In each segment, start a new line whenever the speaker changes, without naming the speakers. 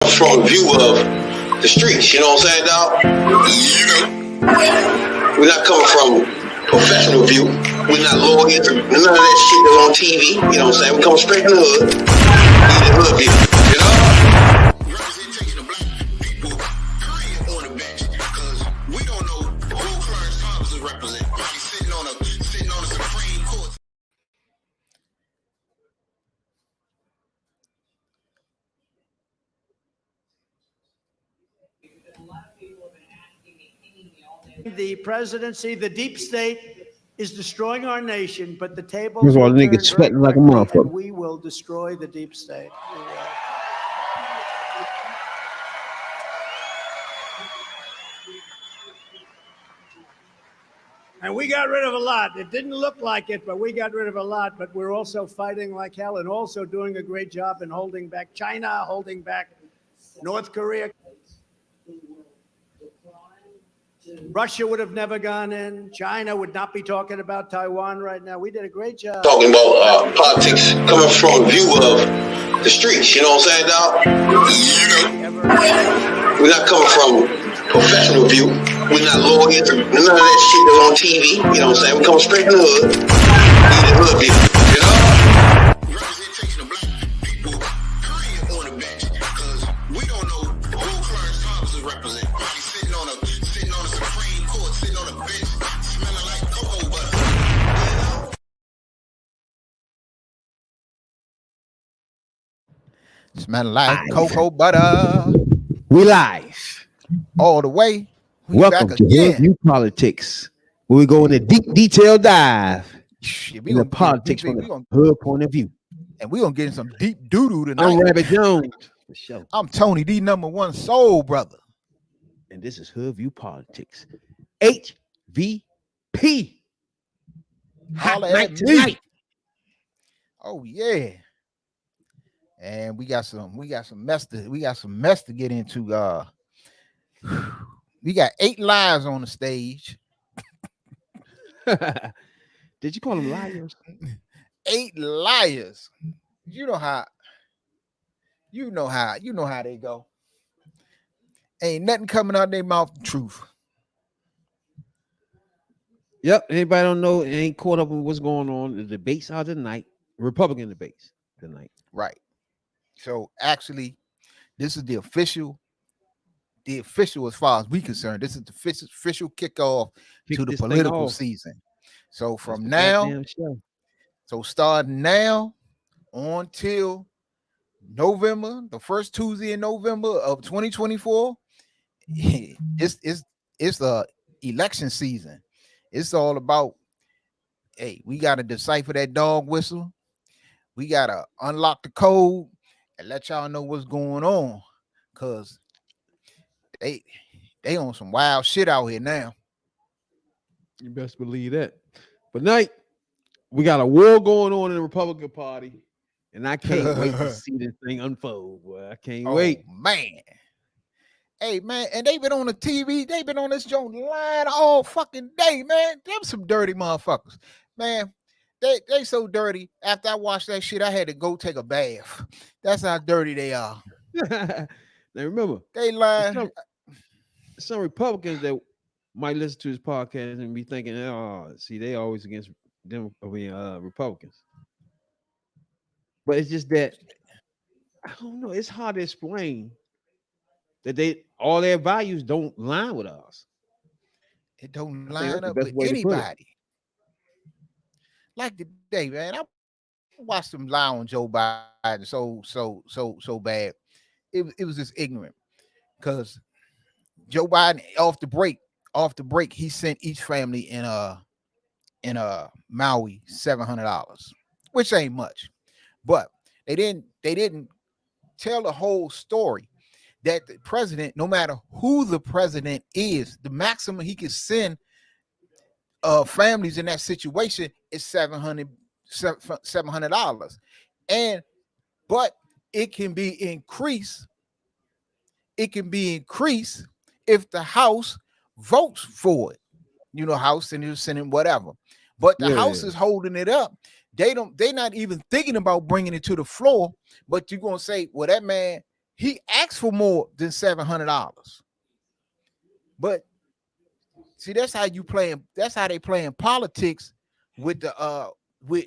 comes from a view of the streets, you know what I'm saying, dog? You know, we're not coming from professional view. We're not lawyers, none of that shit that's on TV, you know what I'm saying? We come straight from the hood, we the hood view, you know? Representation of black people, period, on the bench, because we don't know who Clarence Thomas is representing. He's sitting on a Supreme Court.
The presidency, the deep state is destroying our nation, but the tables will turn very
sweating like a
quickly,
motherfucker.
and we will destroy the deep state. And we got rid of a lot. It didn't look like it, but we got rid of a lot. But we're also fighting like hell and also doing a great job in holding back China, holding back North Korea. Russia would have never gone in. China would not be talking about Taiwan right now. We did a great job.
Talking about politics coming from a view of the streets, you know what I'm saying, dog? You know, we're not coming from professional view. We're not lawyers, none of that shit that's on TV, you know what I'm saying? We come straight from the hood, we the hood view, you know? Representation of black people, period, on the bench, because we don't know who Clarence Thomas is representing. He's sitting on a Supreme Court, sitting on a bench, smelling like cocoa butter.
Smelling like cocoa butter.
We live.
All the way.
Welcome to Hoodviewpolitics, where we go in a deep detail dive in the politics from the hood point of view.
And we're going to get in some deep doo-doo tonight.
I'm Rabbit Jones. For sure.
I'm Tony D, #1 soul brother.
And this is Hoodviewpolitics. HVP.
Holla at me. Tonight. Oh yeah. And we got some mess to get into. We got 8 lives on the stage.
Did you call them liars?
8 liars. You know how they go. Ain't nothing coming out their mouth the truth.
Yep. Anybody don't know, ain't caught up with what's going on. The debates are tonight. Republican debates tonight.
Right. So actually, this is the official as far as we concerned. This is the official kickoff to the political season. So from now, so starting now until November, the first Tuesday in November of 2024, it's the election season. It's all about, hey, we got to decipher that dog whistle. We got to unlock the code and let y'all know what's going on, because they on some wild shit out here now.
You best believe that. But night, we got a war going on in the Republican Party, and I can't wait to see this thing unfold. Boy, I can't wait,
man. Hey man, and they've been on the TV. They've been on this joint line all fucking day, man. Them some dirty motherfuckers, man. They so dirty. After I watched that shit, I had to go take a bath. That's how dirty they are.
Now remember,
they lie.
Some Republicans that might listen to this podcast and be thinking, "Oh, see, they always against them, Republicans." But it's just that I don't know. It's hard to explain that all their values don't line with us.
It don't line up with anybody. Like today, man, I watched them lie on Joe Biden so bad. It was just ignorant, because Joe Biden off the break, he sent each family in Maui $700, which ain't much, but they didn't tell the whole story. That the president, no matter who the president is, the maximum he can send families in that situation is $700, but it can be increased. It can be increased if the House votes for it. You know, House and the Senate, whatever. But the House is holding it up. They're not even thinking about bringing it to the floor. But you're gonna say, well, that man, He asked for more than $700. But see, that's how you playing. That's how they playing politics with the with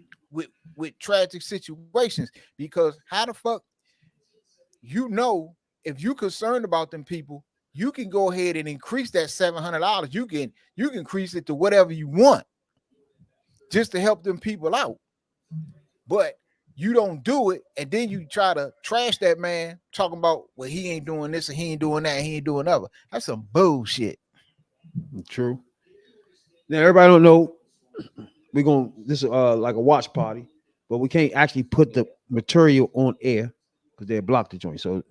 with tragic situations. Because how the fuck if you concerned about them people, you can go ahead and increase that $700. You can increase it to whatever you want just to help them people out. But you don't do it, and then you try to trash that man, talking about, well, he ain't doing this and he ain't doing that, and he ain't doing other. That's some bullshit.
True. Now everybody don't know this is like a watch party, but we can't actually put the material on air because they blocked the joint. So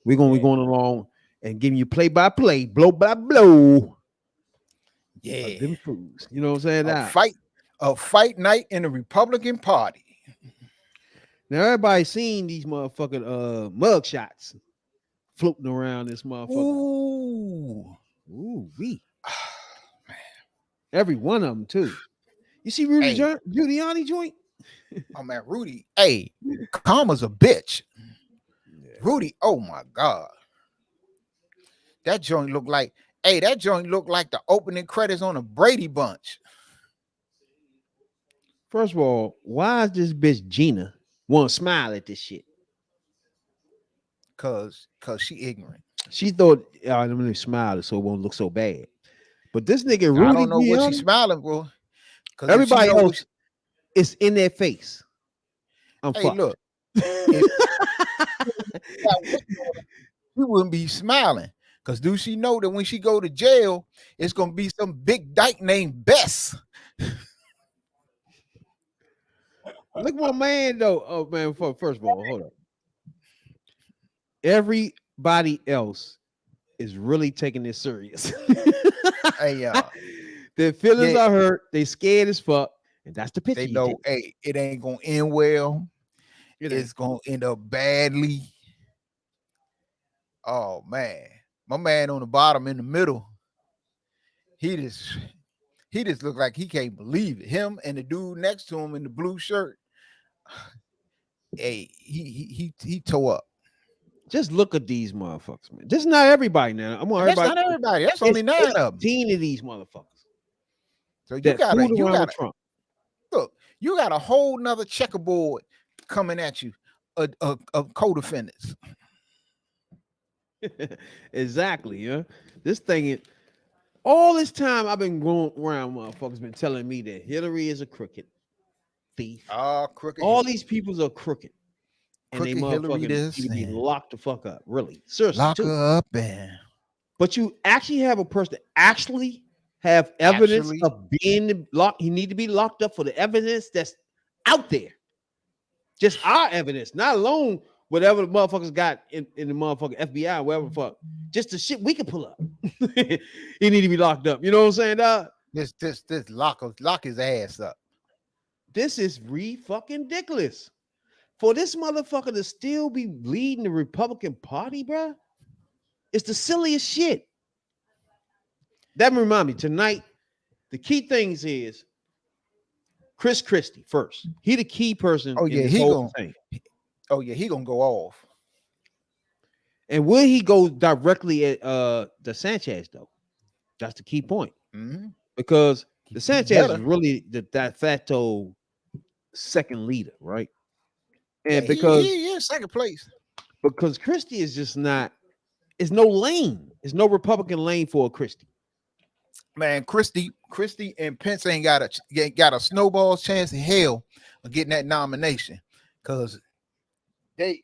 we're gonna be going along and giving you play by play, blow by blow.
Yeah.
Them fools. You know what I'm saying?
A fight night in the Republican Party.
Now everybody's seen these motherfucking mug shots floating around this motherfucker. Ooh, we. Every one of them too. You see Rudy Giuliani joint?
Oh man, Rudy. Hey, Karma's a bitch. Yeah. Rudy, oh my God. That joint looked like the opening credits on a Brady Bunch.
First of all, why is this bitch Gina want to smile at this shit?
Cause she ignorant.
She thought, let me smile so it won't look so bad. But this nigga Rudy,
I don't know what she's smiling for.
Everybody else is in their face. I'm fucked.
Look, she wouldn't be smiling. Because do she know that when she go to jail, it's gonna be some big dyke named Bess?
Look, my man though. Oh man, first of all, hold up. Everybody else is really taking this serious.
Hey,
their feelings are hurt. They scared as fuck, and that's the picture.
They know, hey, it ain't gonna end well. It's gonna end up badly. Oh man, my man on the bottom in the middle, he just looked like he can't believe it. Him and the dude next to him in the blue shirt. Hey, he tore up.
Just look at these motherfuckers, man. This is not everybody now.
That's not everybody. That's only 9 of them.
18 of these motherfuckers.
So you gotta Trump. Look, you got a whole nother checkerboard coming at you of co-defendants.
Exactly, yeah. This thing is all this time I've been going around, motherfuckers been telling me that Hillary is a crooked thief.
Crooked.
All these peoples are crooked. And
crooked
they motherfucking need to be locked the fuck up. Really. Seriously.
Lock her up and
but you actually have a person that actually have evidence of being locked. He need to be locked up for the evidence that's out there. Just our evidence, not alone whatever the motherfuckers got in the motherfucking FBI, whatever the fuck. Just the shit we can pull up. He need to be locked up. You know what I'm saying, dog?
This lock his ass up.
This is fucking ridiculous. For this motherfucker to still be leading the Republican Party, bro, it's the silliest shit. That remind me, tonight, the key things is Chris Christie first. He the key person.
Oh yeah, he gonna go off.
And will he go directly at the Sanchez though? That's the key point.
Mm-hmm.
Because the Sanchez is really the de facto second leader, right? And because
he in second place.
Because Christie is just not, it's no lane. It's no Republican lane for a Christie.
Man, Christie and Pence ain't got a snowball's chance in hell of getting that nomination. Cause they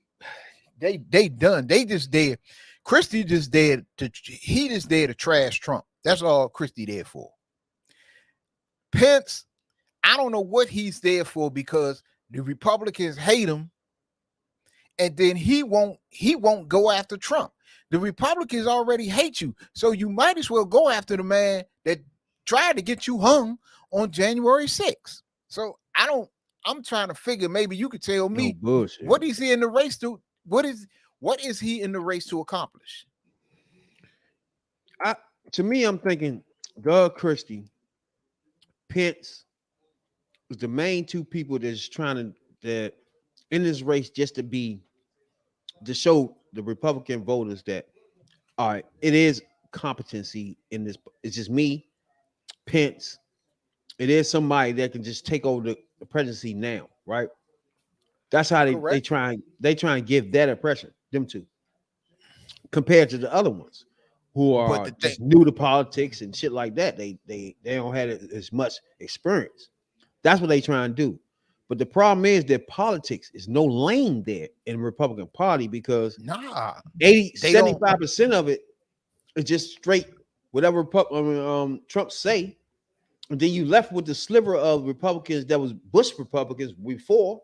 done. They just there. Christie just there to trash Trump. That's all Christie there for. Pence, I don't know what he's there for because the Republicans hate him, and then he won't go after Trump. The Republicans already hate you, so you might as well go after the man that tried to get you hung on January 6th. So I'm trying to figure, maybe you could tell me what is he in the race to? What is he in the race to accomplish?
To me, I'm thinking Doug Christie, Pence was the main two people that's trying to in this race just to show the Republican voters that all right, it is competency in this. It's just me, Pence. It is somebody that can just take over the presidency now, right? That's how they
Correct.
try and give that impression, them two, compared to the other ones who
But
are
the thing,
just new to politics and shit like that. They don't have as much experience. That's what they try and do. But the problem is that politics is no lane there in the Republican Party because
nah,
80,
they don't.
75% of it is just straight whatever Trump say. And then you left with the sliver of Republicans that was Bush Republicans before,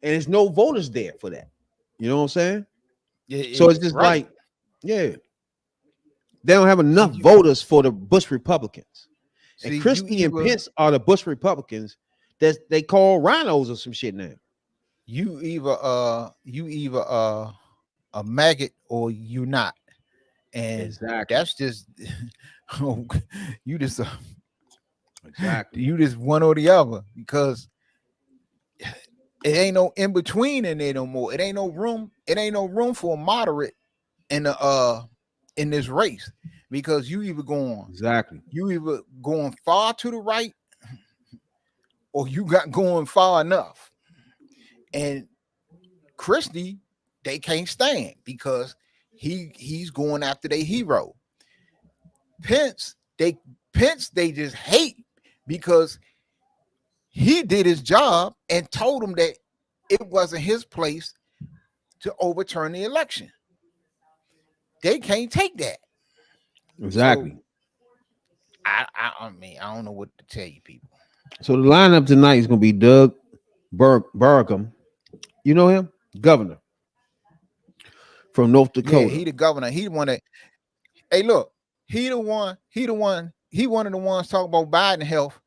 and there's no voters there for that. You know what I'm saying? So it's just
right.
like, yeah, they don't have
See,
enough voters for the Bush Republicans. And
see,
Christie and Pence are the Bush Republicans that they call rhinos or some shit now.
you either a maggot or you not, and
Exactly.
that's just you just
Exactly.
you just one or the other because it ain't no in between in there no more. It ain't no room. It ain't no room for a moderate in the in this race because you either going far to the right or you got going far enough. And Christie, they can't stand because he's going after their hero. Pence, they just hate because he did his job and told them that it wasn't his place to overturn the election. They can't take that.
Exactly.
So, I mean, I don't know what to tell you, people.
So the lineup tonight is going to be Doug Burgum. You know him? Governor from North Dakota.
Yeah, he the governor. He the one that. Hey, look, he one of the ones talking about Biden health,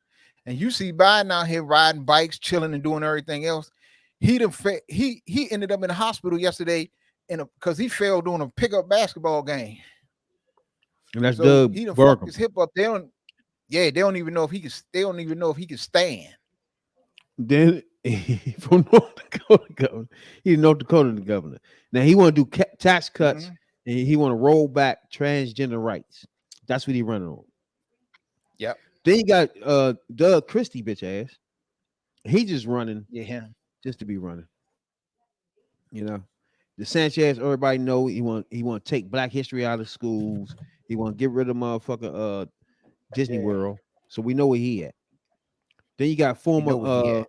and you see Biden out here riding bikes, chilling, and doing everything else. He ended up in the hospital yesterday because he fell during a pickup basketball game.
And that's
so
Doug
he done
Burgum.
fucked his hip up. They don't even know if he can. They don't even know if he can stand.
Then from North Dakota governor, he's North Dakota governor. Now he want to do tax cuts and he want to roll back transgender rights. That's what he running on.
Yep.
Then you got Doug Christie, bitch ass. He just running, just to be running. You know, the Sanchez. Everybody know he want to take Black history out of schools. He want to get rid of motherfucking Disney World. So we know where he at. Then you got former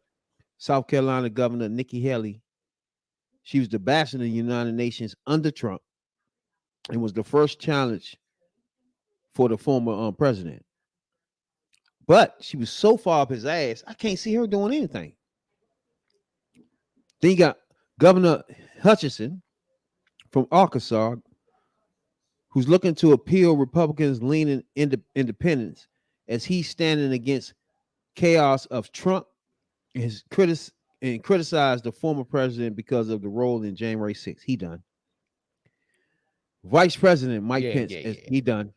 South Carolina Governor Nikki Haley. She was the ambassador to the United Nations under Trump and was the first challenge for the former president. But she was so far up his ass, I can't see her doing anything. Then you got Governor Hutchinson from Arkansas, who's looking to appeal Republicans leaning independence as he's standing against chaos of Trump and his criticized the former president because of the role in January 6th. He done. Vice President Mike Pence, he done.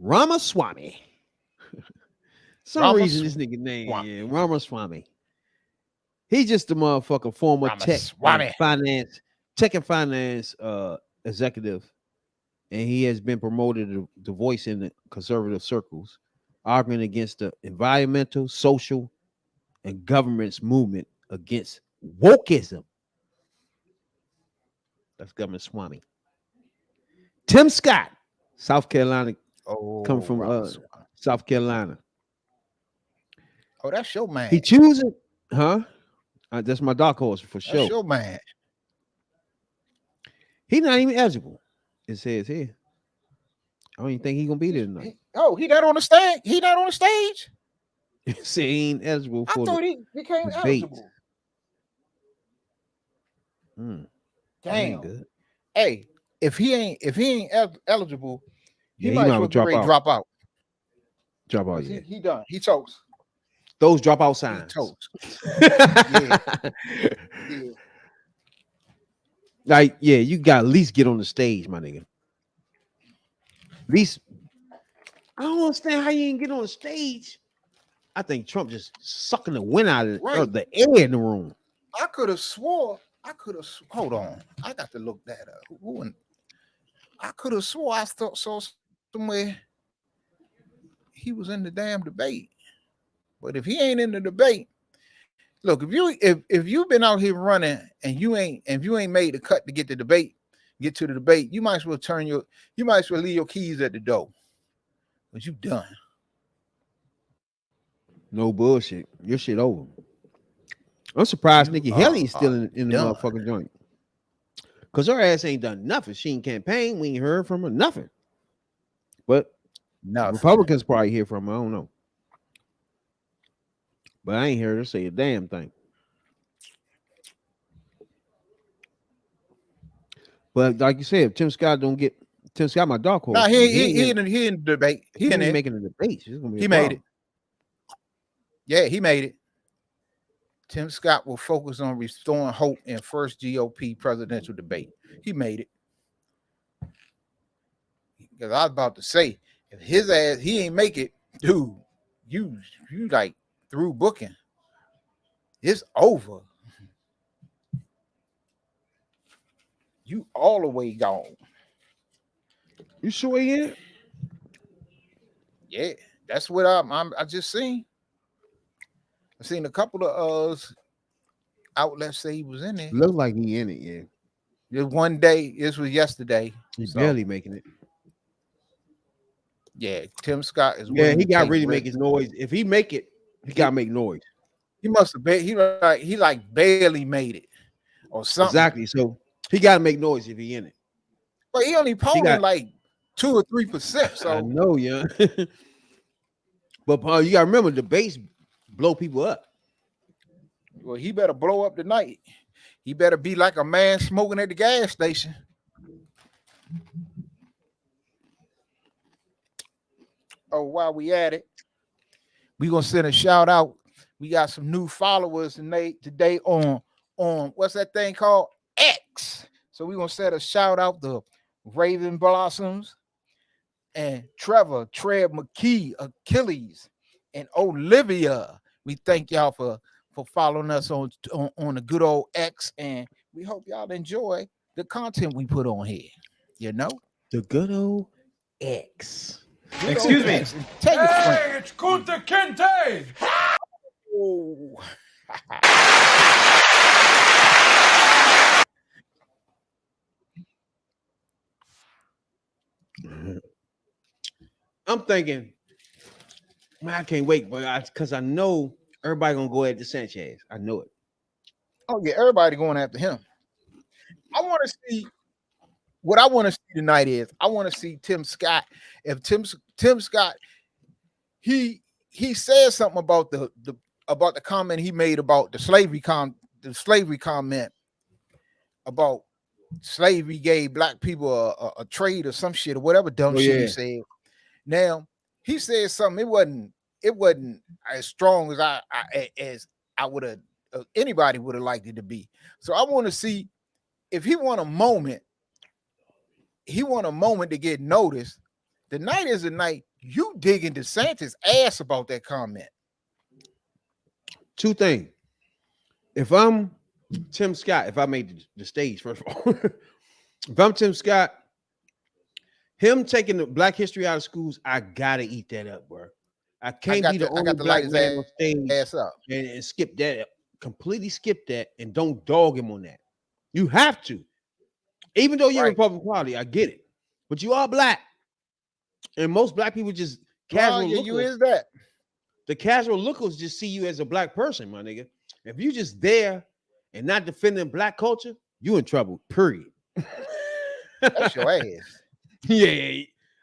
Ramaswamy. Some reason this nigga name, Ramaswamy. He's just a motherfucker former tech and finance executive, and he has been promoted to voice in the conservative circles, arguing against the environmental, social, and government's movement against wokeism. That's Governor Swami. Tim Scott, South Carolina, come from South Carolina.
Oh, that's your man.
He choosing, huh? That's my dark horse for sure.
That's your man.
He's not even eligible. It says here. I don't even think he's gonna be there tonight.
He not on the stage. He not on the stage.
See, he ain't eligible for.
I thought he became eligible. Damn.
Good.
Hey, if he ain't eligible, he might as well
drop out.
Drop out.
Drop out. Yeah.
He done. He toast.
Those dropout signs.
Yeah.
Like, you got to at least get on the stage, my nigga. At least, I don't understand how you didn't get on the stage. I think Trump just sucking the wind out of the air in the room.
I could have swore I could have. Hold on. I got to look that up. I could have swore I saw somewhere he was in the damn debate. But if he ain't in the debate, look, if you've been out here running and you ain't made the cut to get to the debate, you might as well leave your keys at the door. But you done.
No bullshit. Your shit over. I'm surprised Nikki Haley is still in the motherfucking joint. Because her ass ain't done nothing. She ain't campaigned. We ain't heard from her. Nothing. But Republicans probably hear from her. I don't know. But I ain't heard her say a damn thing. But like you said, if Tim Scott my dark horse.
Nah, he in the debate.
He ain't making the debate.
He made it. Yeah, he made it. Tim Scott will focus on restoring hope in first GOP presidential debate. He made it. Because I was about to say, if his ass, he ain't make it, dude, you like through booking. It's over. You all the way gone.
You sure he is?
Yeah, that's what I just seen. I seen a couple of outlets say he was in there.
Look like he in it, yeah.
Just one day, this was yesterday.
He's barely making it.
Yeah, Tim Scott is.
Yeah, he got to really make his noise. If he make it, he got to make noise.
He must have been. He like barely made it, or something.
Exactly. So he got to make noise if he in it.
But he only polling like 2 or 3%. So
I know, yeah. But Paul, you got to remember, debates blow people up.
Well, he better blow up tonight. He better be like a man smoking at the gas station. Oh, while we at it, we gonna send a shout out. We got some new followers today on what's that thing called? X. So we gonna send a shout out to Raven Blossoms and Trevor, Trev McKee, Achilles, and Olivia. We thank y'all for following us on the good old X, and we hope y'all enjoy the content we put on here. You know,
the good old X.
Excuse me. Hey, it's Kunta Kinte.
Oh.
I'm thinking, man, I can't wait, but because I know everybody gonna go after Sanchez. I know it.
Oh yeah, everybody going after him. I want to see. What I want to see tonight is I want to see Tim Scott. If Tim Scott, he said something about the comment he made about the slavery comment about slavery gave black people a trade or some shit or whatever dumb shit he said. Now he said something. It wasn't as strong as I would have anybody would have liked it to be. So I want to see if he want a moment. He want a moment to get noticed. The night is the night you digging DeSantis' ass about that comment.
Two things. If I'm Tim Scott, if I made the stage, first of all, if I'm Tim Scott, him taking the Black history out of schools, I gotta eat that up, bro. I can't be the only black man on stage and skip that, completely skip that, and don't dog him on that. You have to. Even though you're Republican Party, I get it. But you are black. And most black people just casual lookers.
You is that.
The casual lookers just see you as a black person, my nigga. If you just there and not defending black culture, you in trouble, period.
That's your ass.
Yeah.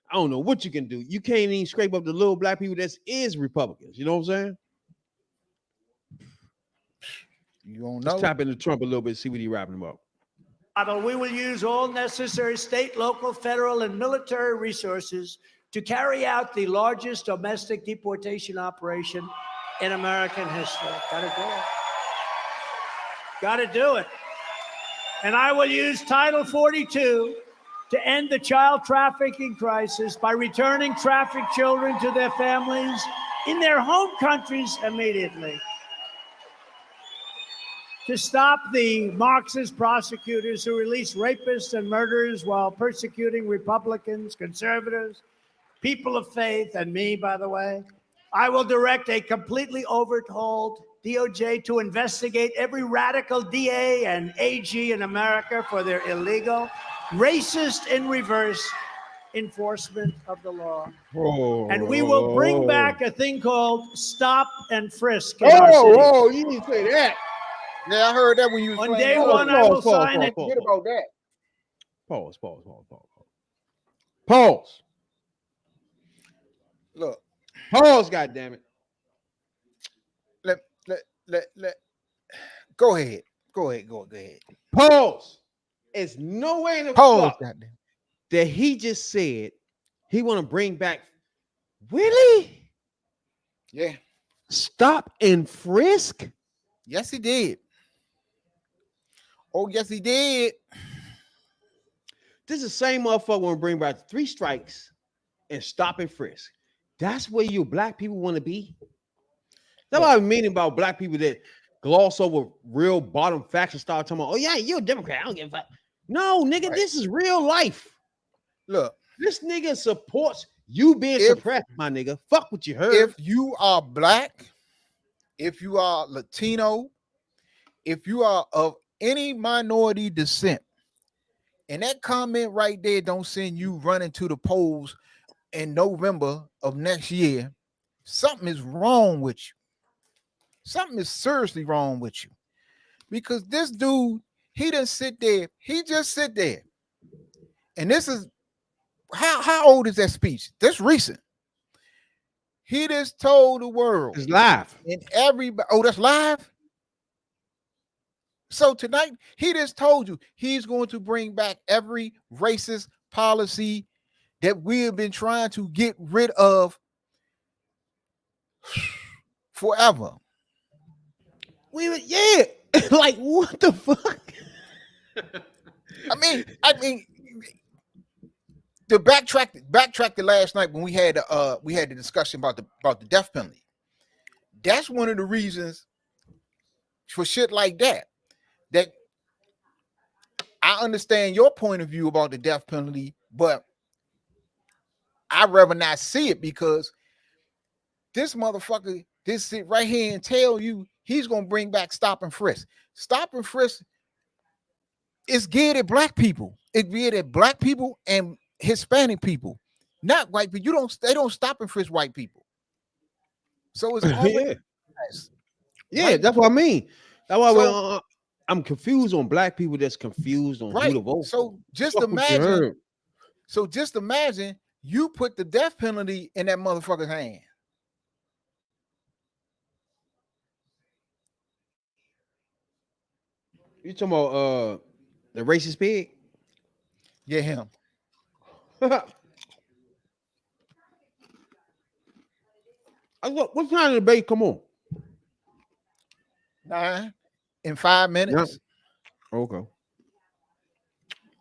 I don't know what you can do. You can't even scrape up the little black people that is Republicans. You know what I'm saying?
You don't know.
Let's tap into Trump a little bit, see what he's rapping about.
We will use all necessary state, local, federal, and military resources to carry out the largest domestic deportation operation in American history. Gotta do it. Gotta do it. And I will use Title 42 to end the child trafficking crisis by returning trafficked children to their families in their home countries immediately. to stop the Marxist prosecutors who release rapists and murderers while persecuting Republicans, conservatives, people of faith, and me, by the way. I will direct a completely overhauled DOJ to investigate every radical DA and AG in America for their illegal, racist in reverse enforcement of the law. And we will bring back a thing called stop and frisk in our cities.
Oh, you didn't say that.
Yeah, I heard that when you was
On
playing
day
that.
one, I will sign it.
Forget about that.
Pause.
Look,
Pause, goddammit.
let go ahead.
Pause. It's no way in the
Pause,
fuck
goddamn.
that he just said he want to bring back Willie.
Yeah.
Stop and frisk.
Yes, he did. Oh, yes, he did.
This is the same motherfucker want to bring back 3 strikes and stop and frisk. That's where you black people want to be. That's what I mean about black people that gloss over real bottom facts and start talking about, oh yeah, you're a Democrat. I don't give a fuck. No, nigga, this is real life.
Look,
this nigga supports you being suppressed, my nigga. Fuck what you heard.
If you are black, if you are Latino, if you are of any minority descent, and that comment right there don't send you running to the polls in November of next year, something is wrong with you. Something is seriously wrong with you. Because this dude, he just sit there. And this is how old is that speech? That's recent. He just told the world.
It's live.
And everybody, that's live. So tonight, he just told you he's going to bring back every racist policy that we have been trying to get rid of forever.
Yeah. Like, what the fuck?
I mean, to backtrack to last night when we had the discussion about the death penalty. That's one of the reasons for shit like that. That I understand your point of view about the death penalty, but I'd rather not see it because this motherfucker, this sit right here and tell you he's gonna bring back stop and frisk. Stop and frisk is geared at black people. It's geared at black people and Hispanic people, not white people. They don't stop and frisk white people. So it's always
yeah, that's what I mean. That's why I'm confused on black people that's confused on who to vote.
So just imagine you put the death penalty in that motherfucker's hand.
You talking about the racist pig?
Yeah, him.
What kind of debate? Come on.
9 in 5 minutes.
Yeah. Okay.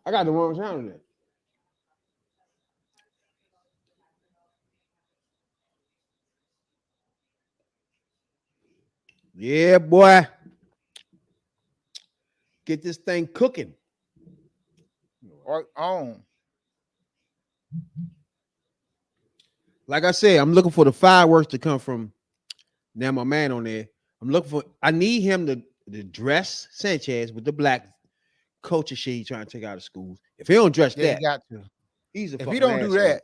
I got the wrong sound there. Yeah, boy. Get this thing cooking.
Right on.
Like I said, I'm looking for the fireworks to come from now my man on there. I need him to dress Sanchez with the black culture shit he's trying to take out of schools. If he don't dress that,
he got to.
He's a
if he don't do that,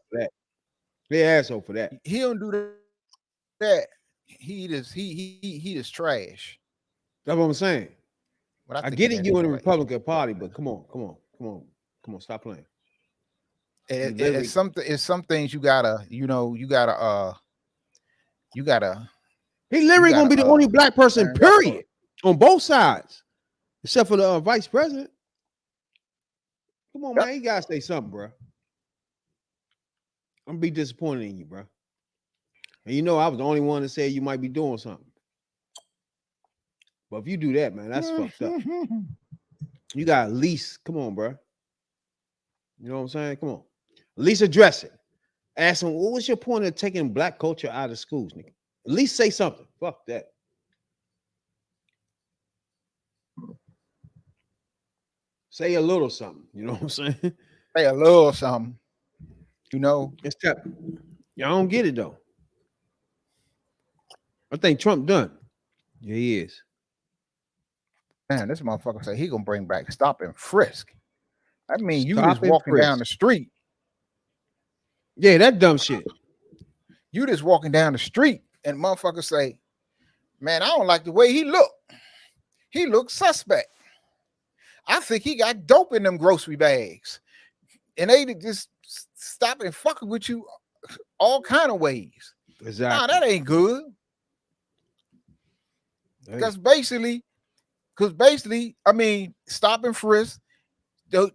they asshole for that.
He don't do that. He just trash.
That's what I'm saying.
But
I get it, you in the Republican Party, but come on, stop playing.
It's some things you gotta. He
literally gonna be the only black person, period, on both sides, except for the vice president. Come on, man, you gotta say something, bro. I'm gonna be disappointed in you, bro. And I was the only one that said you might be doing something. But if you do that, man, that's fucked up. You got at least, come on, bro. You know what I'm saying? Come on. At least address it. Ask them, what was your point of taking black culture out of schools, nigga? At least say something. Fuck that. Say a little something. You know what I'm saying?
Say a little something. You know,
It's tough. Y'all don't get it though. I think Trump done. Yeah, he is.
man, this motherfucker say he gonna bring back stop and frisk. I mean, you
Stop
just
and
walking down
frisk.
the street.
Yeah, that dumb shit.
You just walking down the street, and motherfuckers say, "Man, I don't like the way he look. He looks suspect. I think he got dope in them grocery bags." And they just stop and fucking with you all kind of ways.
Exactly.
Nah, that ain't good. Because basically, I mean, stop and frisk.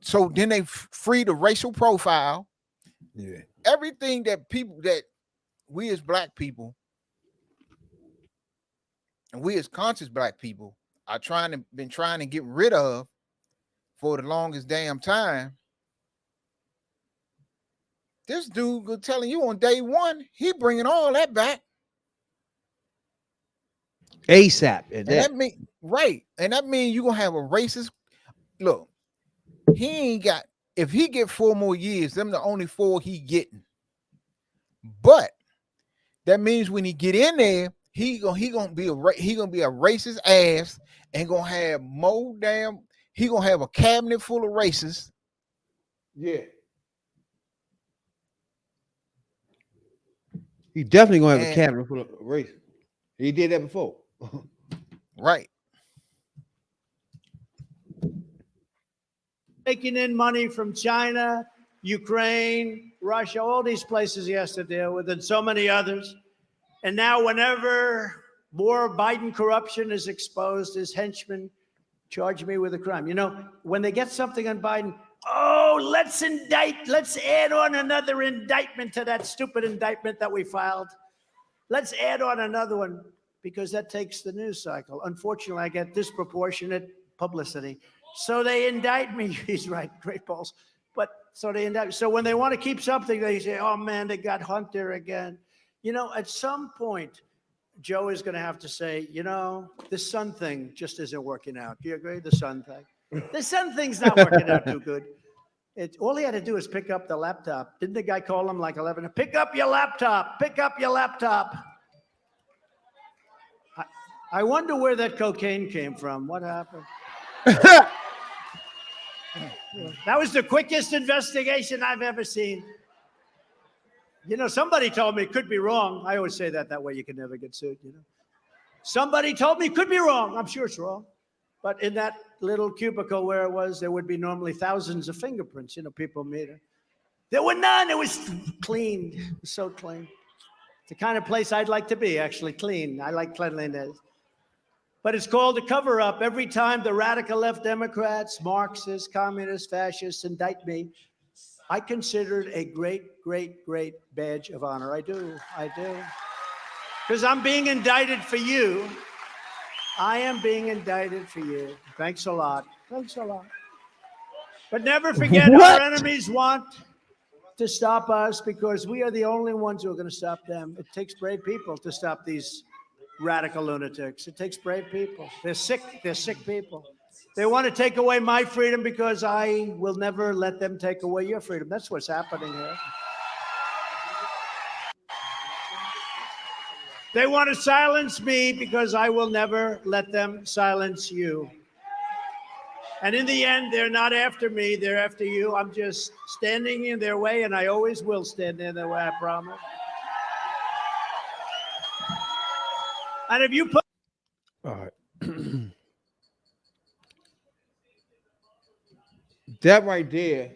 So then they free the racial profile.
Yeah.
Everything that we as black people and we as conscious black people are been trying to get rid of for the longest damn time. This dude telling you on day one, he bringing all that back.
ASAP.
And that mean right. And that means you're gonna have a racist look. He ain't got if he get 4 more years, them the only 4 he getting. But that means when he get in there, he gonna be a racist ass and gonna have more damn. He gonna have a cabinet full of racists.
Yeah. He definitely gonna have a cabinet full of race. He did that before.
Right.
Taking in money from China, Ukraine, Russia, all these places he has to deal with, and so many others. And now whenever more Biden corruption is exposed, his henchmen charge me with a crime. You know, when they get something on Biden, oh, let's add on another indictment to that stupid indictment that we filed. Let's add on another one because that takes the news cycle. Unfortunately, I get disproportionate publicity. So they indict me. He's right, great balls. But so they indict. So when they want to keep something, they say, oh man, they got Hunter again. You know, at some point, Joe is going to have to say, you know, the sun thing just isn't working out. Do you agree? The sun thing. The sun thing's not working out too good. All he had to do is pick up the laptop. Didn't the guy call him like 11? Pick up your laptop. Pick up your laptop. I wonder where that cocaine came from. What happened? That was the quickest investigation I've ever seen. You know, somebody told me, could be wrong. I always say that way you can never get sued, you know. Somebody told me, could be wrong. I'm sure it's wrong. But in that little cubicle where it was, there would be normally thousands of fingerprints, you know, people meet her. There were none. It was clean. It was so clean. It's the kind of place I'd like to be, actually, clean. I like cleanliness. But it's called a cover-up. Every time the radical left Democrats, Marxists, communists, fascists indict me, I consider it a great, great, great badge of honor. I do. Because I'm being indicted for you. I am being indicted for you. Thanks a lot. Thanks a lot. But never forget, our enemies want to stop us because we are the only ones who are going to stop them. It takes brave people to stop these radical lunatics. It takes brave people. They're sick. They're sick people. They want to take away my freedom because I will never let them take away your freedom. That's what's happening here. They want to silence me because I will never let them silence you. And in the end, they're not after me. They're after you. I'm just standing in their way, and I always will stand in their way, I promise. And if you put...
All right. That right there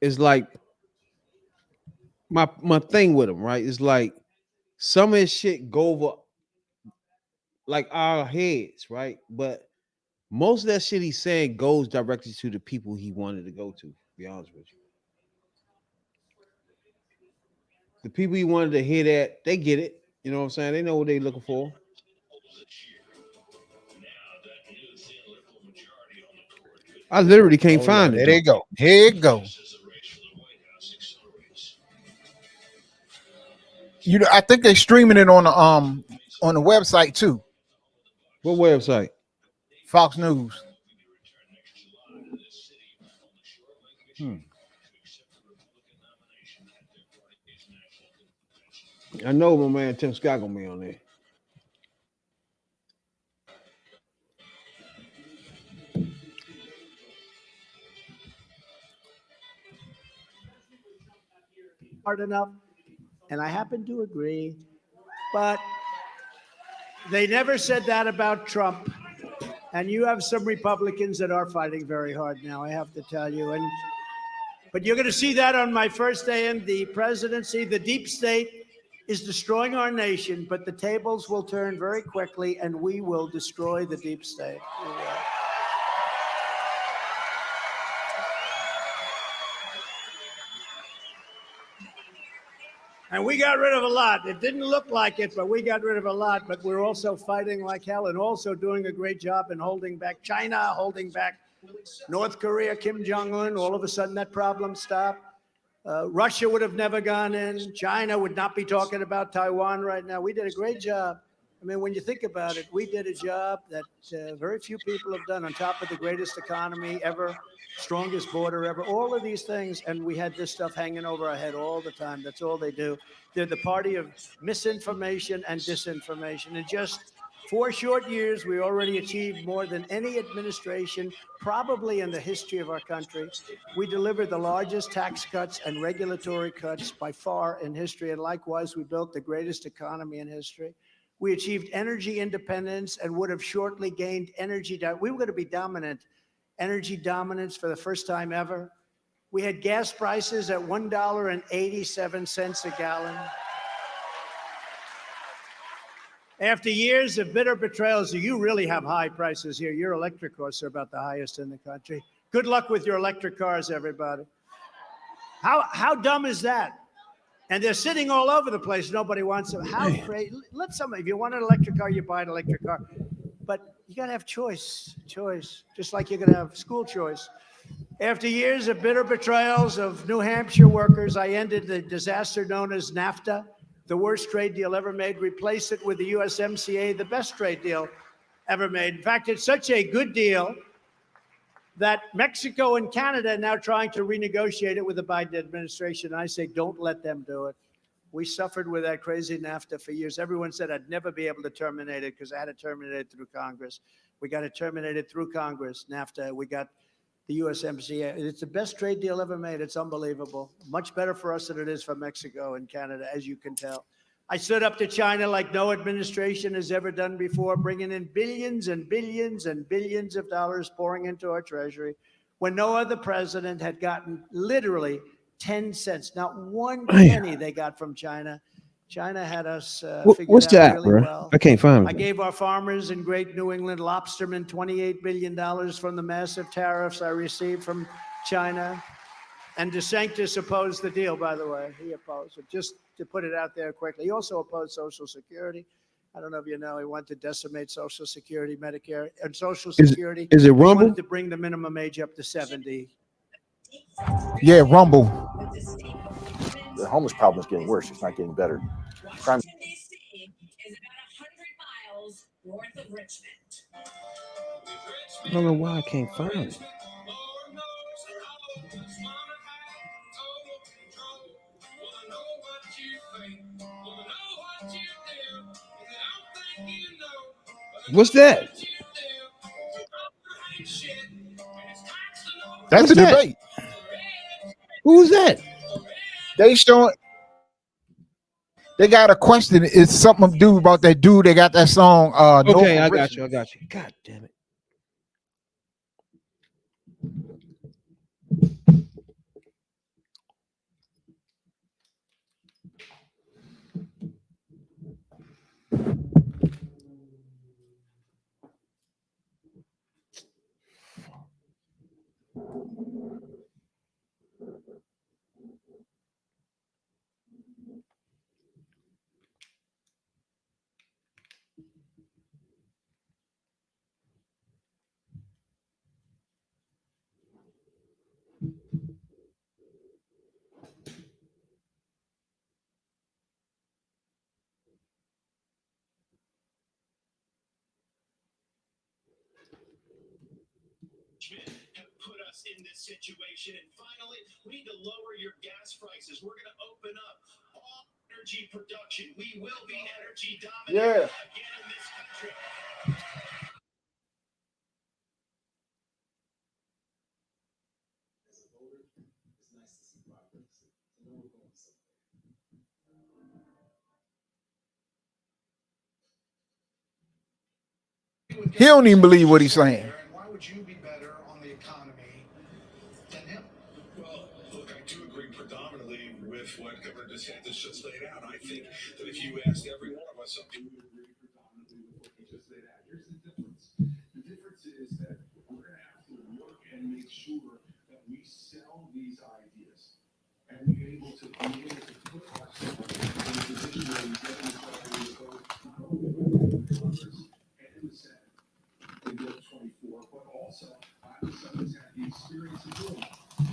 is like my thing with him, right? It's like some of his shit go over like our heads, right? But most of that shit he's saying goes directly to the people he wanted to go to be honest with you. The people he wanted to hear that, they get it. You know what I'm saying? They know what they're looking for. I literally can't find it.
There you go. Here you go. You know, I think they're streaming it on the website too.
What website?
Fox News.
I know my man Tim Scott gonna be on there.
Hard enough, and I happen to agree, but they never said that about Trump. And you have some Republicans that are fighting very hard now, I have to tell you. But you're going to see that on my first day in the presidency. The deep state is destroying our nation, but the tables will turn very quickly, and we will destroy the deep state. And we got rid of a lot. It didn't look like it, but we got rid of a lot. But we're also fighting like hell and also doing a great job in holding back China, holding back North Korea, Kim Jong-un. All of a sudden, that problem stopped. Russia would have never gone in. China would not be talking about Taiwan right now. We did a great job. I mean, when you think about it, we did a job that very few people have done, on top of the greatest economy ever, strongest border ever, all of these things. And we had this stuff hanging over our head all the time. That's all they do. They're the party of misinformation and disinformation. In just 4 short years, we already achieved more than any administration, probably in the history of our country. We delivered the largest tax cuts and regulatory cuts by far in history. And likewise, we built the greatest economy in history. We achieved energy independence and would have shortly gained energy. We were going to be dominant, energy dominance for the first time ever. We had gas prices at $1.87 a gallon. After years of bitter betrayals, you really have high prices here. Your electric costs are about the highest in the country. Good luck with your electric cars, everybody. How dumb is that? And they're sitting all over the place. Nobody wants them. How crazy? Let somebody, if you want an electric car, you buy an electric car. But you got to have choice, just like you're going to have school choice. After years of bitter betrayals of New Hampshire workers, I ended the disaster known as NAFTA, the worst trade deal ever made, replaced it with the USMCA, the best trade deal ever made. In fact, it's such a good deal that Mexico and Canada are now trying to renegotiate it with the Biden administration. And I say, don't let them do it. We suffered with that crazy NAFTA for years. Everyone said I'd never be able to terminate it because I had to terminate it through Congress. We got to terminate it through Congress, NAFTA. We got the USMCA. It's the best trade deal ever made. It's unbelievable. Much better for us than it is for Mexico and Canada, as you can tell. I stood up to China like no administration has ever done before, bringing in billions and billions and billions of dollars pouring into our treasury when no other president had gotten literally 10 cents, not one penny they got from China. China had us
What's
figured out
that,
really
bro?
well.
I can't find it.
I gave our farmers in Great New England lobstermen $28 billion from the massive tariffs I received from China. And DeSantis opposed the deal, by the way. He opposed it, just to put it out there quickly. He also opposed Social Security. I don't know if you know, he wanted to decimate Social Security, Medicare, and Social Security.
Is it Rumble?
He wanted to bring the minimum age up to 70.
Yeah, Rumble.
The homeless problem is getting worse. It's not getting better. Crime.
Washington, D.C. is about 100 miles north of Richmond.
I don't know why I can't find it. What's that?
That's a debate.
Who's that?
They showing. They got a question. It's something to do about that dude. They got that song.
Okay, I got you. God damn it.
us in this situation. And finally, we need to lower your gas prices. We're going to open up all energy production. We will be energy dominant again in this country.
He don't even believe what he's saying.
Why would you be better on the economy than him?
Well, look, I do agree predominantly with what Governor DeSantis just laid out. I think that if you asked every one of us something, we would agree predominantly with what he just laid out. Here's the difference. The difference is that we're going to have to work and make sure that we sell these ideas and we're able to put ourselves in a position where we get these ideas both not only in Congress and in the Senate in Bill 24, but also I was someone's had the experience of doing it. I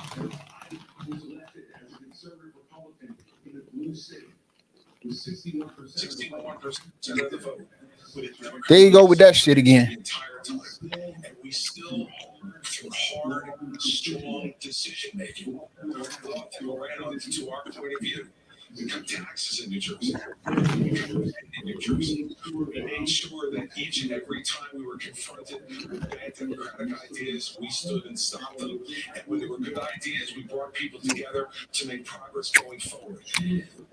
was elected as a conservative Republican in a blue state with 61% of the vote.
There you go with that shit again.
The entire time. And we still, through hard, strong decision making, ran on to our point of view. We cut taxes in New Jersey. We made sure that each and every time we were confronted with bad democratic ideas, we stood and stopped them. And when there were good ideas, we brought people together to make progress going forward.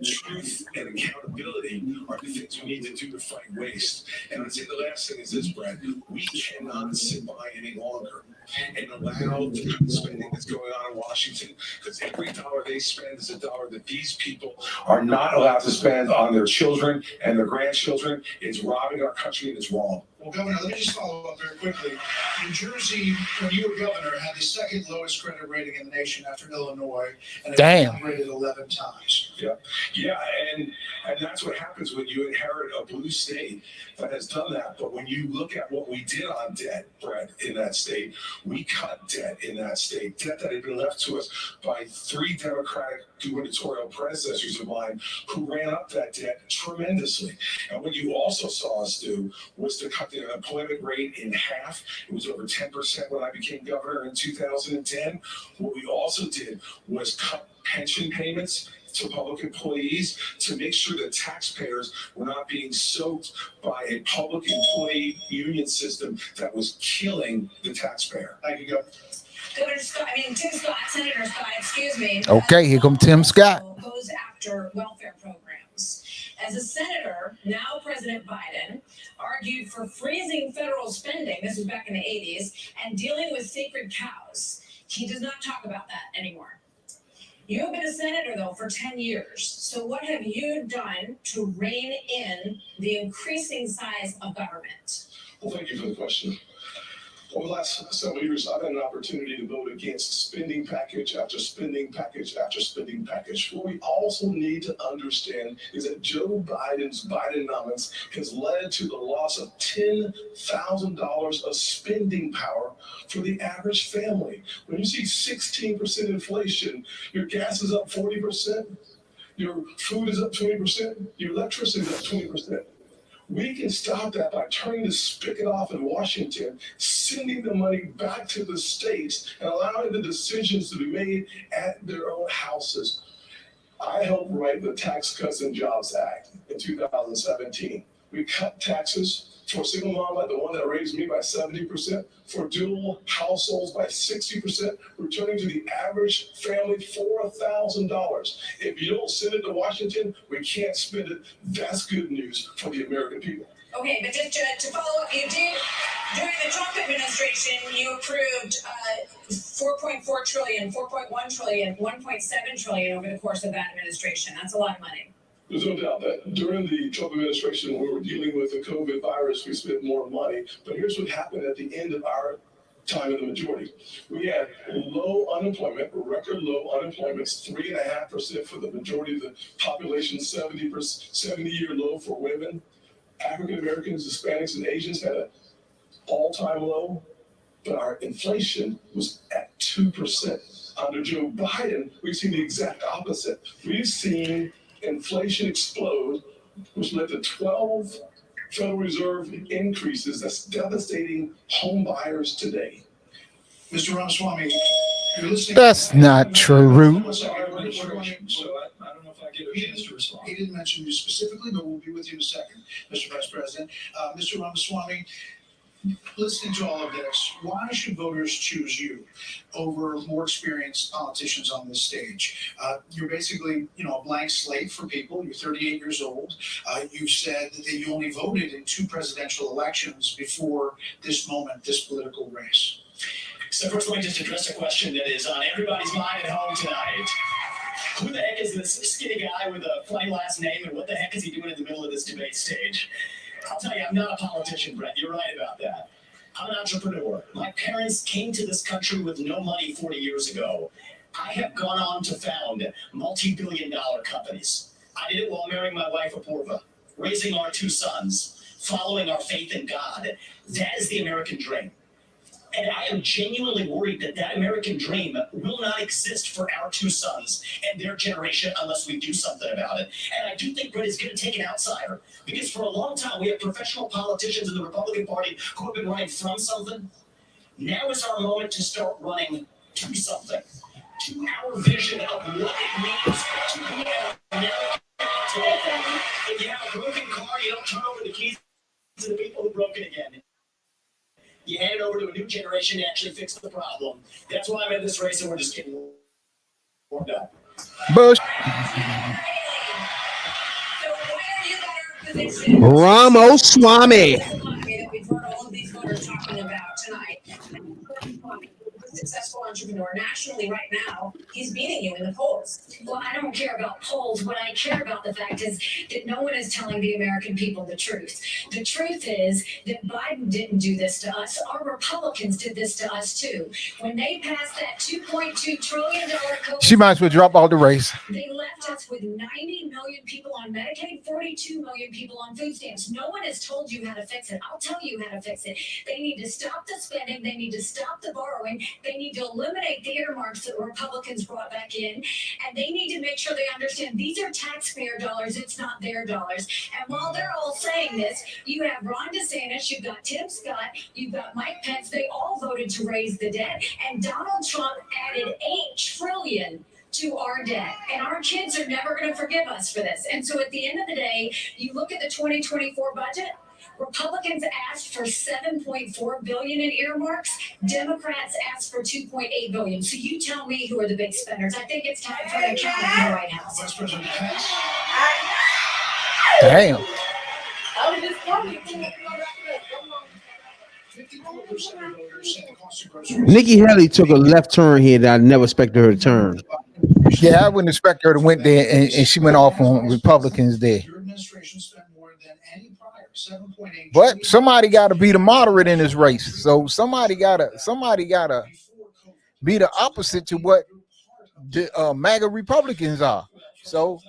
Truth and accountability are the things we need to do to fight waste. And I'd say the last thing is this, Brad. We cannot sit by any longer and allow the kind of spending that's going on in Washington, because every dollar they spend is a dollar that these people are not allowed to spend on their children and their grandchildren. It's robbing our country and it's wrong.
Well, Governor, let me just follow up very quickly. New Jersey, when you were governor, had the second lowest credit rating in the nation after Illinois, and it was rated 11 times.
Yeah, and that's what happens when you inherit a blue state that has done that. But when you look at what we did on debt, Brett, in that state, we cut debt in that state, debt that had been left to us by 3 Democratic gubernatorial predecessors of mine who ran up that debt tremendously. And what you also saw us do was to cut the unemployment rate in half. It was over 10% when I became governor in 2010. What we also did was cut pension payments to public employees to make sure that taxpayers were not being soaked by a public employee union system that was killing the taxpayer.
Thank you, Governor.
Governor Scott, Tim Scott, Senator Scott, excuse me.
Okay, here comes Tim Scott.
Goes after welfare programs. As a senator, now President Biden argued for freezing federal spending. This was back in the 80s, and dealing with sacred cows. He does not talk about that anymore. You have been a senator, though, for 10 years. So what have you done to rein in the increasing size of government?
Well, thank you for the question. Over the last several years, I've had an opportunity to vote against spending package after spending package after spending package. What we also need to understand is that Joe Biden's Bidenomics has led to the loss of $10,000 of spending power for the average family. When you see 16% inflation, your gas is up 40%, your food is up 20%, your electricity is up 20%. We can stop that by turning the spigot off in Washington, sending the money back to the states, and allowing the decisions to be made at their own houses. I helped write the Tax Cuts and Jobs Act in 2017. We cut taxes for a single mom like the one that raised me by 70%, for dual households by 60%, returning to the average family $4,000. If you don't send it to Washington, we can't spend it. That's good news for the American people.
Okay, but just to follow up, you did, during the Trump administration, you approved 4.4 trillion, 4.1 trillion, 1.7 trillion over the course of that administration. That's a lot of money.
There's no doubt that during the Trump administration, when we were dealing with the COVID virus, we spent more money. But here's what happened at the end of our time in the majority. We had low unemployment, record low unemployment, 3.5% for the majority of the population, 70-year low for women. African Americans, Hispanics, and Asians had an all-time low, but our inflation was at 2%. Under Joe Biden, we've seen the exact opposite. We've seen inflation explode, which led to 12 Federal Reserve increases that's devastating home buyers today.
Mr. Ramaswamy, you're listening.
That's not true.
So I don't know if I get a chance to respond. He didn't mention you specifically, but we'll be with you in a second, Mr. Vice President. Mr. Ramaswamy, listening to all of this, why should voters choose you over more experienced politicians on this stage? You're basically, a blank slate for people. You're 38 years old. You've said that you only voted in 2 presidential elections before this moment, this political race.
So first, let me just address a question that is on everybody's mind at home tonight. Who the heck is this skinny guy with a funny last name, and what the heck is he doing in the middle of this debate stage? I'll tell you, I'm not a politician, Brett. You're right about that. I'm an entrepreneur. My parents came to this country with no money 40 years ago. I have gone on to found multi-billion-dollar companies. I did it while marrying my wife, Apoorva, raising our 2 sons, following our faith in God. That is the American dream. And I am genuinely worried that that American dream will not exist for our 2 sons and their generation unless we do something about it. And I do think Brett is going to take an outsider, because for a long time we have professional politicians in the Republican Party who have been running from something. Now is our moment to start running to something, to our vision of what it means to be an American today. If you have a broken car, you don't turn over the keys to the people who broke it again. You hand it over to a new generation to actually fix the problem. That's why I'm in this race, and we're just getting warmed up.
Bush.
Ramaswamy.
We've heard all of these voters talking about tonight. Successful entrepreneur nationally right now, he's beating you in the polls.
Well, I don't care about polls. What I care about the fact is that no one is telling the American people the truth. The truth is that Biden didn't do this to us. Our Republicans did this to us too. When they passed that $2.2 trillion COVID,
She might as well drop out the race.
they left us with 90 million people on Medicaid, 42 million people on food stamps. No one has told you how to fix it. I'll tell you how to fix it. They need to stop the spending. They need to stop the borrowing. They need to eliminate the earmarks that Republicans brought back in, and they need to make sure they understand these are taxpayer dollars. It's not their dollars. And while they're all saying this, you have Ron DeSantis, you've got Tim Scott, you've got Mike Pence. They all voted to raise the debt, and Donald Trump added $8 trillion to our debt, and our kids are never going to forgive us for this. And so at the end of the day, you look at the 2024 budget. Republicans asked for $7.4 billion in earmarks. Democrats asked for $2.8 billion. So you tell me who are the big spenders. I think it's time for an accountant in the White House.
Vice President Pence.
Damn.
I was just wondering.
54% of voters say the cost of groceries.
Nikki Haley took a left turn here that I never expected her to turn.
Yeah, I wouldn't expect her to went there, and she went off on Republicans there.
Your administration spent more than any prior, 7.8.
But somebody got to be the moderate in this race. So somebody gotta be the opposite to what the MAGA Republicans are. So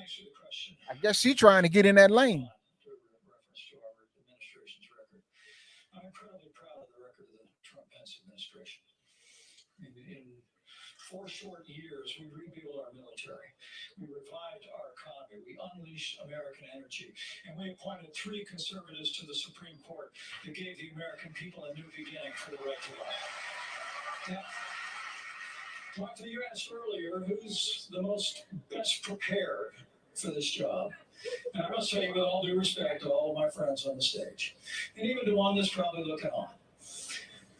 I guess she's trying to get in that lane.
I'm incredibly proud of the record of the Trump-Pence administration. In 4 short years, we rebuilt our military. We revived our economy. We unleashed American energy. And we appointed 3 conservatives to the Supreme Court that gave the American people a new beginning for the right to life. Now, Doctor, you asked earlier who's the best prepared for this job. And I must say, with all due respect to all of my friends on the stage, and even to one that's probably looking on,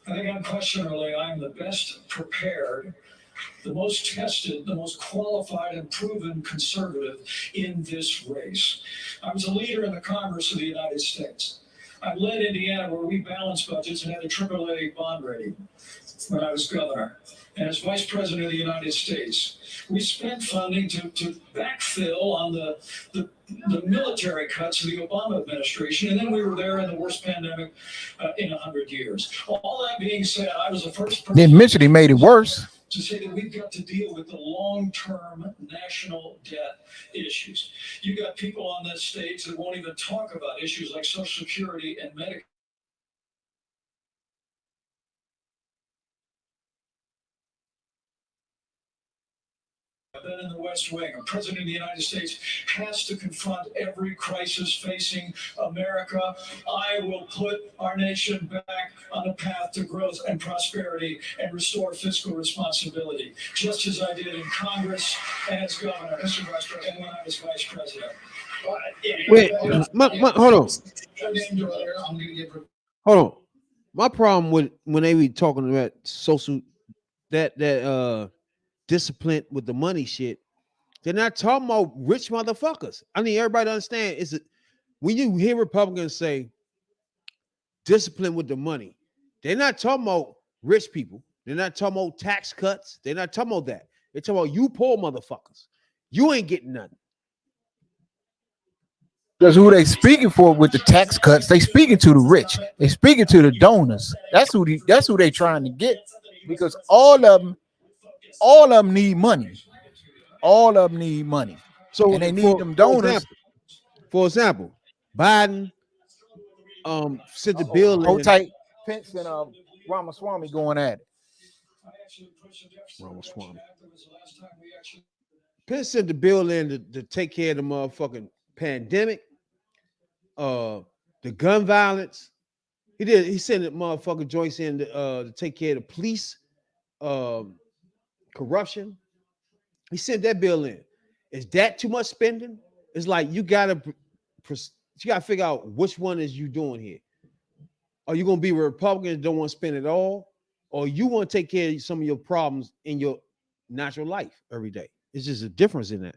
I think unquestionably I'm the best prepared, the most tested, the most qualified and proven conservative in this race. I was a leader in the Congress of the United States. I led Indiana where we balanced budgets and had a AAA bond rating when I was governor. And as Vice President of the United States, we spent funding to backfill on the military cuts of the Obama administration, and then we were there in the worst pandemic in 100 years. All that being said, I was the first person
Didn't mention he made it worse.
to say that we've got to deal with the long-term national debt issues. You got people on this stage that won't even talk about issues like Social Security and Medicare. been in the West Wing. A president of the United States has to confront every crisis facing America. I will put our nation back on a path to growth and prosperity and restore fiscal responsibility, just as I did in Congress and as governor and when I was vice president.
Wait, hold on. My problem with when they be talking about social that discipline with the money shit, they're not talking about rich motherfuckers. I need everybody to understand is when you hear Republicans say discipline with the money, they're not talking about rich people. They're not talking about tax cuts. They're not talking about that. They're talking about you poor motherfuckers. You ain't getting nothing.
Because who they speaking for with the tax cuts? They speaking to the rich. They speaking to the donors. That's who they trying to get. Because all of them need money. All of them need money. So and they need them donors.
For example, Biden sent the bill.
Hold tight. Pence and Ramaswamy going at it.
Ramaswamy. Pence sent the bill in to take care of the motherfucking pandemic, the gun violence. He sent the motherfucking joints in to take care of the police, corruption. He sent that bill in. Is that too much spending? It's like you gotta figure out which one is you doing here. Are you gonna be Republicans don't want to spend it all, or you want to take care of some of your problems in your natural life every day? It's just a difference in that.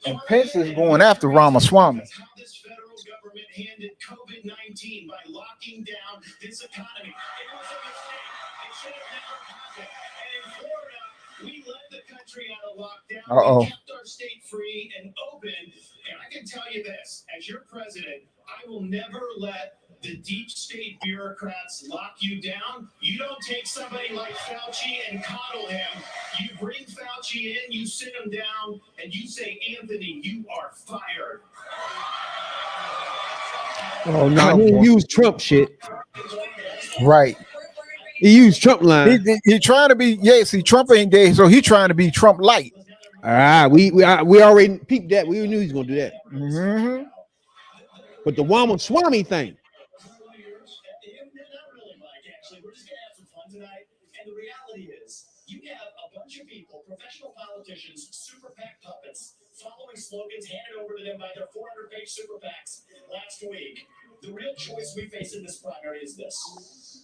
And Pence is going after Ramaswamy.
This federal government handed COVID-19 by locking down this economy. It was a mistake. It should have never happened. And in Florida, we led the country out of lockdown. We kept our state free and open. And I can tell you this, as your president, I will never let the deep state bureaucrats lock you down. You don't take somebody like Fauci and coddle him. You bring Fauci in, you sit him down, and you say, Anthony, you are fired.
Oh, no, he used Trump shit.
Right.
He used Trump line.
He trying to be, see, Trump ain't there, so he trying to be Trump light.
All right, we already peeped that. We knew he was going to do that.
Mm-hmm.
But the Ramaswamy thing.
We're just going to have some fun tonight. And the reality is, you have a bunch of people, professional politicians, super PAC puppets, following slogans handed over to them by their 400-page super PACs last week. The real choice we face in this primary is this.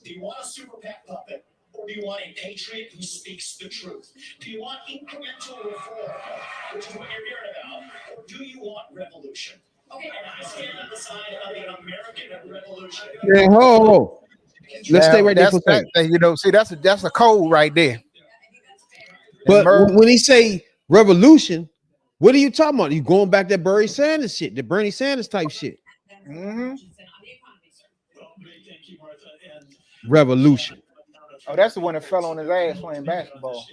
Do you want a super PAC puppet, or do you want a patriot who speaks the truth? Do you want incremental reform, which is what you're hearing about, or do you want revolution? Okay, and I stand on the side of the American revolution.
Yeah, ho. Let's stay right there for a second.
See, that's a code right there.
But when he say revolution, what are you talking about? You going back to that Bernie Sanders shit, the Bernie Sanders type shit.
Mm-hmm.
Revolution.
Oh, that's the one that fell on his ass playing basketball.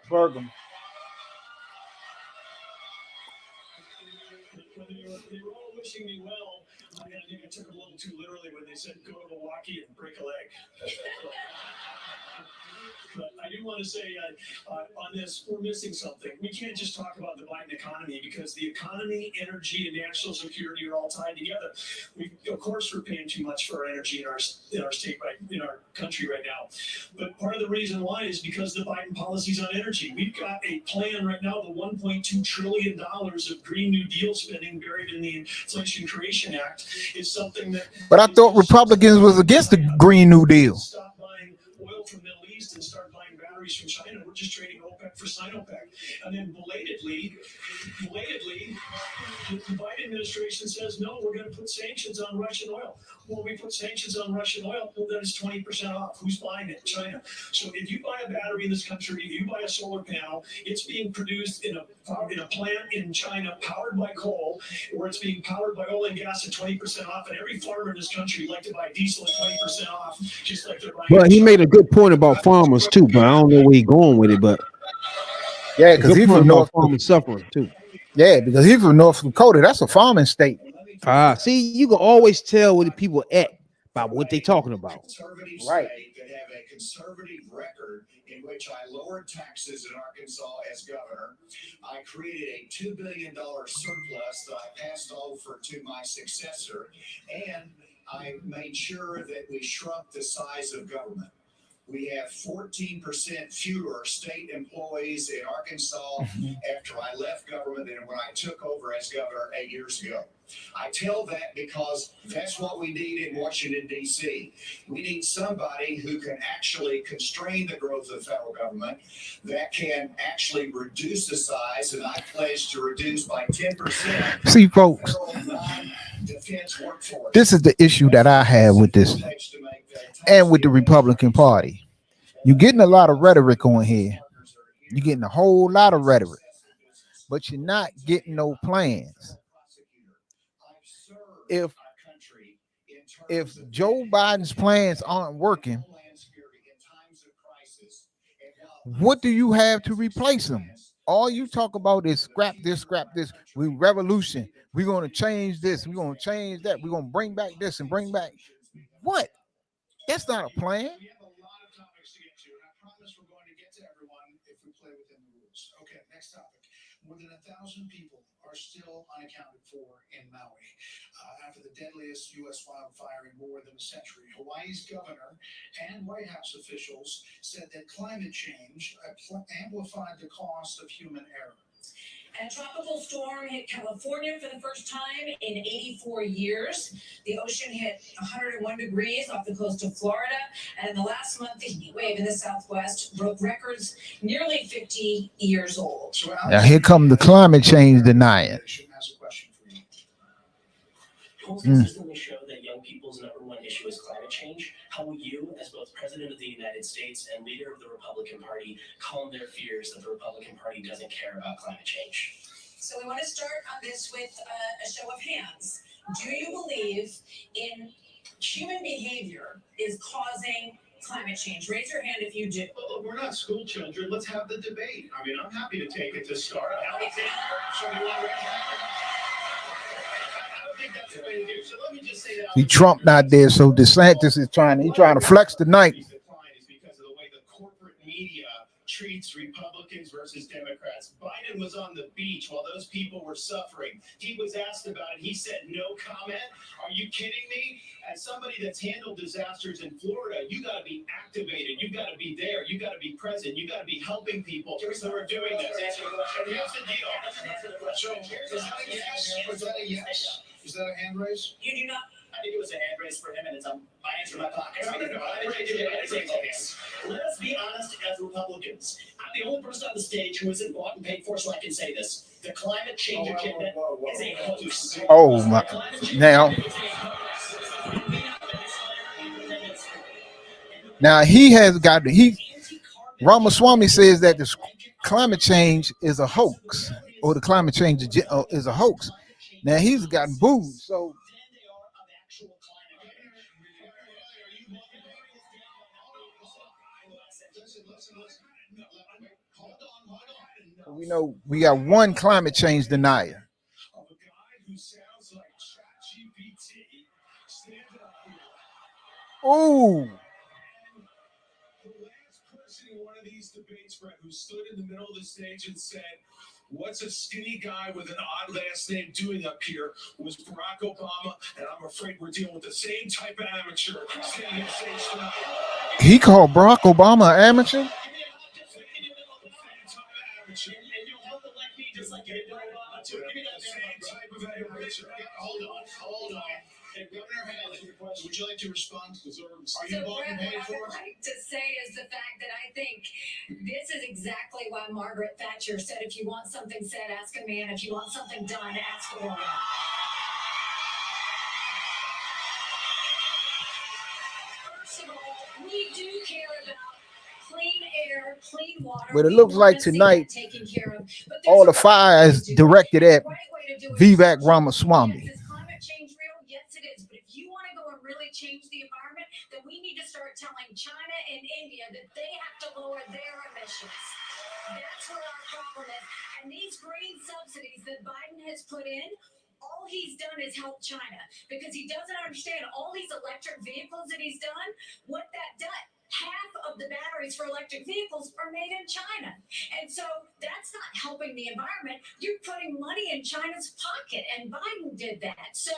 Bergam.
They were all wishing me well. I think I took it a little too literally when they said go to Milwaukee and break a leg. But I do want to say on this, we're missing something. We can't just talk about the Biden economy because the economy, energy, and national security are all tied together. Of course, we're paying too much for our energy in our state, in our country right now. But part of the reason why is because of the Biden policies on energy. We've got a plan right now, the $1.2 trillion of Green New Deal spending buried in the Inflation Creation Act is something that.
But I thought Republicans was against the Green New Deal.
Stop buying oil from the Middle East and start buying batteries from China. We're just trading OPEC for Sinopec. And then belatedly, the Biden administration says, no, we're going to put sanctions on Russian oil. Well, we put sanctions on Russian oil, well, then it's 20% off. Who's buying it? China. So if you buy a battery in this country, if you buy a solar panel, it's being produced in a plant in China powered by coal, where it's being powered by oil and gas at 20% off. And every farmer in this country like to buy diesel at 20% off, just like they're buying.
But he made a good point about farmers too, but I don't know where he's going with it. But
yeah, because he's from North
farming suffering too.
Yeah, because he's from North Dakota. That's a farming state.
See, you can always tell where the people at about what they talking about.
Conservative
Right.
state that have a conservative record in which I lowered taxes in Arkansas as governor. I created a $2 billion surplus that I passed over to my successor, and I made sure that we shrunk the size of government. We have 14% fewer state employees in Arkansas after I left government than when I took over as governor 8 years ago. I tell that because that's what we need in Washington, D.C. We need somebody who can actually constrain the growth of the federal government, that can actually reduce the size, and I pledge to reduce by 10%.
See, folks, this is the issue that I have with this and with the Republican Party. You're getting a lot of rhetoric on here. You're getting a whole lot of rhetoric, but you're not getting no plans. If Joe Biden's plans aren't working, what do you have to replace them? All you talk about is scrap this. We revolution. We're going to change this. We're going to change that. We're going to bring back this and bring back what? That's not a plan.
We have a lot of topics to get to, and I promise we're going to get to everyone if we play within the rules. Okay, next topic. More than 1,000 people are still unaccounted for in Maui after the deadliest U.S. wildfire in more than a century. Hawaii's governor and White House officials said that climate change amplified the cost of human error.
And a tropical storm hit California for the first time in 84 years. The ocean hit 101 degrees off the coast of Florida. And in the last month, the heat wave in the Southwest broke records nearly 50 years old.
Now here come the climate change denier.
Polls consistently show that young people's number one issue is climate change. How will you, as both President of the United States and leader of the Republican Party, calm their fears that the Republican Party doesn't care about climate change?
So we want to start on this with a show of hands. Do you believe in human behavior is causing climate change? Raise your hand if you do.
Well, we're not school children. Let's have the debate. I mean, I'm happy to take it to start. Alexander, so you want to raise your hand? That's the way to do. So let me just say that
Trump not there, so DeSantis is trying to flex tonight.
Is because of the way the corporate media treats Republicans versus Democrats. Biden was on the beach while those people were suffering. He was asked about it. He said no comment. Are you kidding me? As somebody that's handled disasters in Florida, you got to be activated. You got to be there. You got to be present. You got to be helping people. So we're doing this. And here's the deal. So is that a yes? Was that a yes? Is that a hand raise?
You do not.
I think it was a hand raise for him, and it's my answer in my pocket. Let us be honest as Republicans. I'm the only person on the stage who isn't bought and paid for, so I can say this. The climate change agenda is a hoax.
Oh my! Now he has got Ramaswamy says that the climate change is a hoax, or the climate change is a hoax. Now he's gotten booed. So we know we got one climate change denier. Oh.
One of these debates, Brett, who stood in the middle of the stage and said, "What's a skinny guy with an odd last name doing up here?" was Barack Obama, and I'm afraid we're dealing with the same type of amateur standing on stage tonight.
He called Barack Obama an amateur?
Hold on. Hey, Governor Haley, would you like to respond? Are you
So, Brett,
paid
what I
for
would like to say is the fact that I think this is exactly why Margaret Thatcher said, if you want something said, ask a man. If you want something done, ask a woman. First of all, we do care about clean air, clean water.
But it looks like tonight
taken care of.
all the fire is directed at Vivek Ramaswamy.
Is climate change real? Yes, it is. But if you want to go and really change the environment, then we need to start telling China and India that they have to lower their emissions. That's where our problem is. And these green subsidies that Biden has put in
all he's done is help China because he doesn't understand all these electric vehicles that he's done, what that does. Half of the batteries for electric vehicles are made in China. And so that's not helping the environment. You're putting money in China's pocket, and Biden did that. So,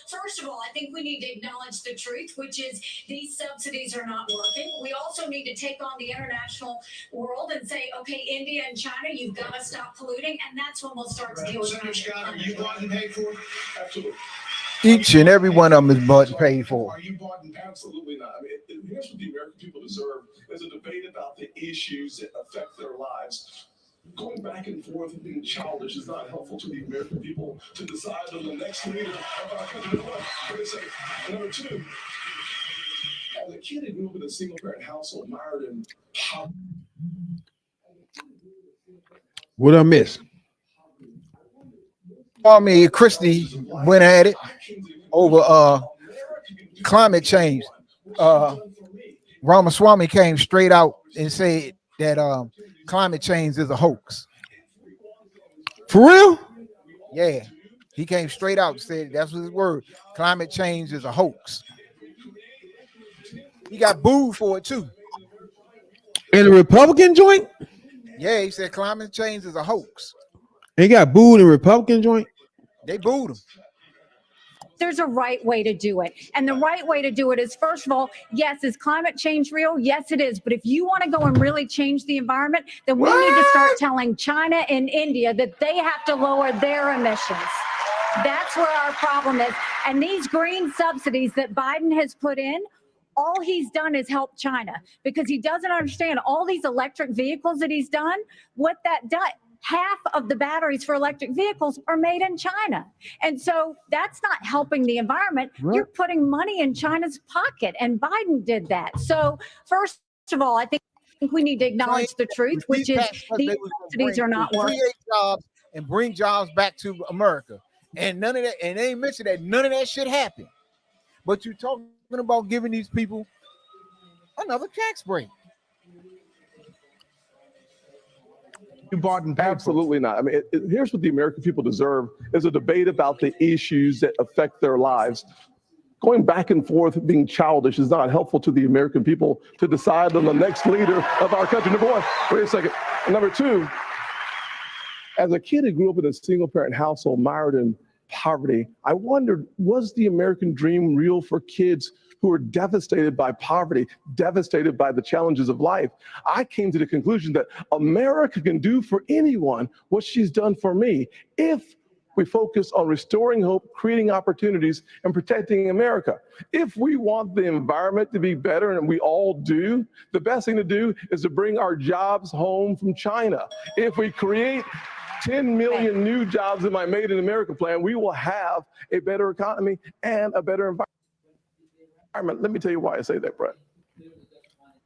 first of all, I think we need to acknowledge the truth, which is these subsidies are not working. We also need to take on the international world and say, okay, India and China, you've got to stop polluting, and that's when we'll start to deal with
Senator Scott, are you bought and paid for? Absolutely.
Each and every one of them is bought and paid for.
Are you bought and absolutely not? I mean, here's what the American people deserve: is a debate about the issues that affect their lives. Going back and forth and being childish is not helpful to the American people to decide on the next leader of our country. Number two, as a kid who grew up in a single-parent household, mired in poverty.
What I miss?
Kwame Christie went at it over climate change. Ramaswamy came straight out and said that climate change is a hoax.
For real?
Yeah, he came straight out and said that's his word. Climate change is a hoax. He got booed for it too.
And the Republican joint?
Yeah, he said climate change is a hoax.
He got booed in the Republican joint?
They booed him.
There's a right way to do it. And the right way to do it is, first of all, yes, is climate change real? Yes, it is. But if you want to go and really change the environment, then we need to start telling China and India that they have to lower their emissions. That's where our problem is. And these green subsidies that Biden has put in, all he's done is help China because he doesn't understand all these electric vehicles that he's done, what that does. Half of the batteries for electric vehicles are made in China. And so that's not helping the environment. Right. You're putting money in China's pocket, and Biden did that. So first of all, I think we need to acknowledge the truth, which is these subsidies are not working.
Create jobs and bring jobs back to America. And none of that, and they ain't mentioned that none of that shit happened. But you're talking about giving these people another tax break.
You bought and paid. Absolutely not. I mean, here's what the American people deserve: is a debate about the issues that affect their lives. Going back and forth being childish is not helpful to the American people to decide on the next leader of our country. Number one, wait a second. Number two, as a kid who grew up in a single-parent household mired in poverty, I wondered, was the American dream real for kids who are devastated by poverty, devastated by the challenges of life? I came to the conclusion that America can do for anyone what she's done for me if we focus on restoring hope, creating opportunities, and protecting America. If we want the environment to be better, and we all do, the best thing to do is to bring our jobs home from China. If we create 10 million new jobs in my Made in America plan, we will have a better economy and a better environment. Let me tell you why I say that, Brett.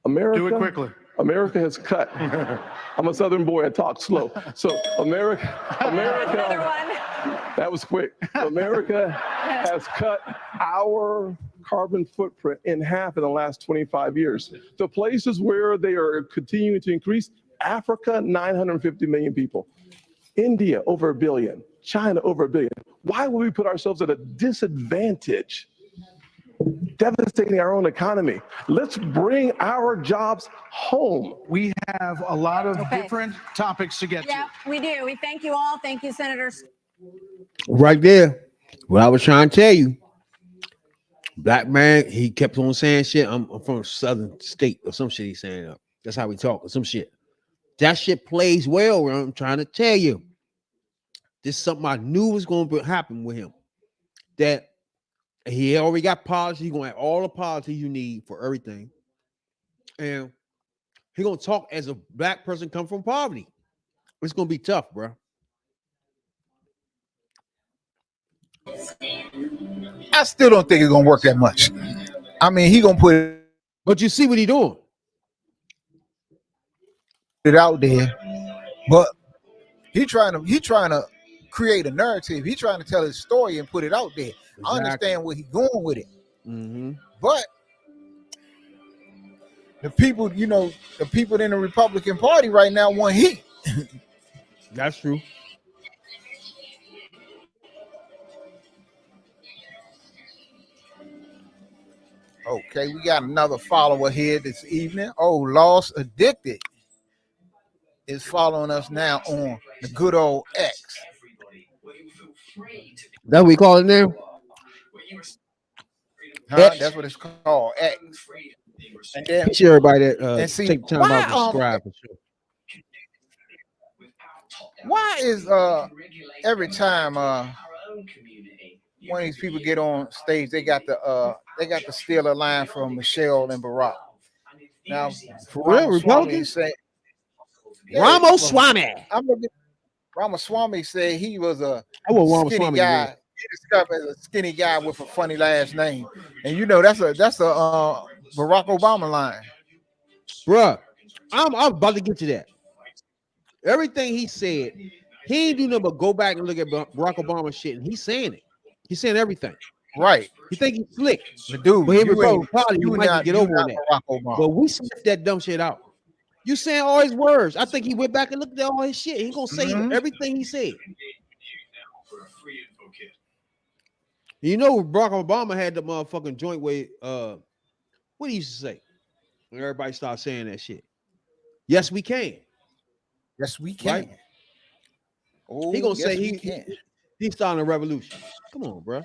America, do it quickly. America has cut. I'm a Southern boy, I talk slow. So America, that was quick. America has cut our carbon footprint in half in the last 25 years. The places where they are continuing to increase: Africa, 950 million people. India, over 1 billion. China, over 1 billion. Why would we put ourselves at a disadvantage, devastating our own economy? Let's bring our jobs home.
We have a lot of different topics to get to.
Yeah, we do. We thank you all. Thank you, Senators.
Right there. What I was trying to tell you. Black man, he kept on saying shit. I'm from a southern state or some shit he's saying. That's how we talk or some shit. That shit plays well. I'm trying to tell you. This is something I knew was going to happen with him. That he already got policy. He's going to have all the policies you need for everything. And he's going to talk as a black person come from poverty. It's going to be tough, bro.
I still don't think it's going to work that much. I mean, he going to put it.
But you see what he doing.
It out there, but he trying to create a narrative. He trying to tell his story and put it out there. Exactly. I understand where he's going with it, but the people, the people in the Republican Party right now want heat.
That's true.
Okay, we got another follower here this evening. Oh, Lost Addicted is following us now on the good old X.
That we call it now?
Huh? That's what it's called, X. And then
Appreciate everybody that
and see,
take time out to subscribe for sure.
Why is every time one of these people get on stage, they got to steal a line from Michelle and Barack. Now,
For real, Republicans
say
Ramaswamy.
Ramaswamy said he was a
skinny
guy.
Man.
He described as a skinny guy with a funny last name, and you know that's a Barack Obama line,
bruh. I'm about to get to that. Everything he said, he ain't do nothing but go back and look at Barack Obama shit, and he's saying it. He's saying everything.
Right.
You think he's slick,
dude?
But he might get over on that.
Barack Obama.
But we sniffed that dumb shit out. You saying all his words? I think he went back and looked at all his shit. He gonna say everything he said. You know, Barack Obama had the motherfucking joint where what he used to say when everybody started saying that shit. Yes, we can.
Yes, we can.
Right?
Oh,
he gonna
yes,
say he's starting a revolution. Come on, bro.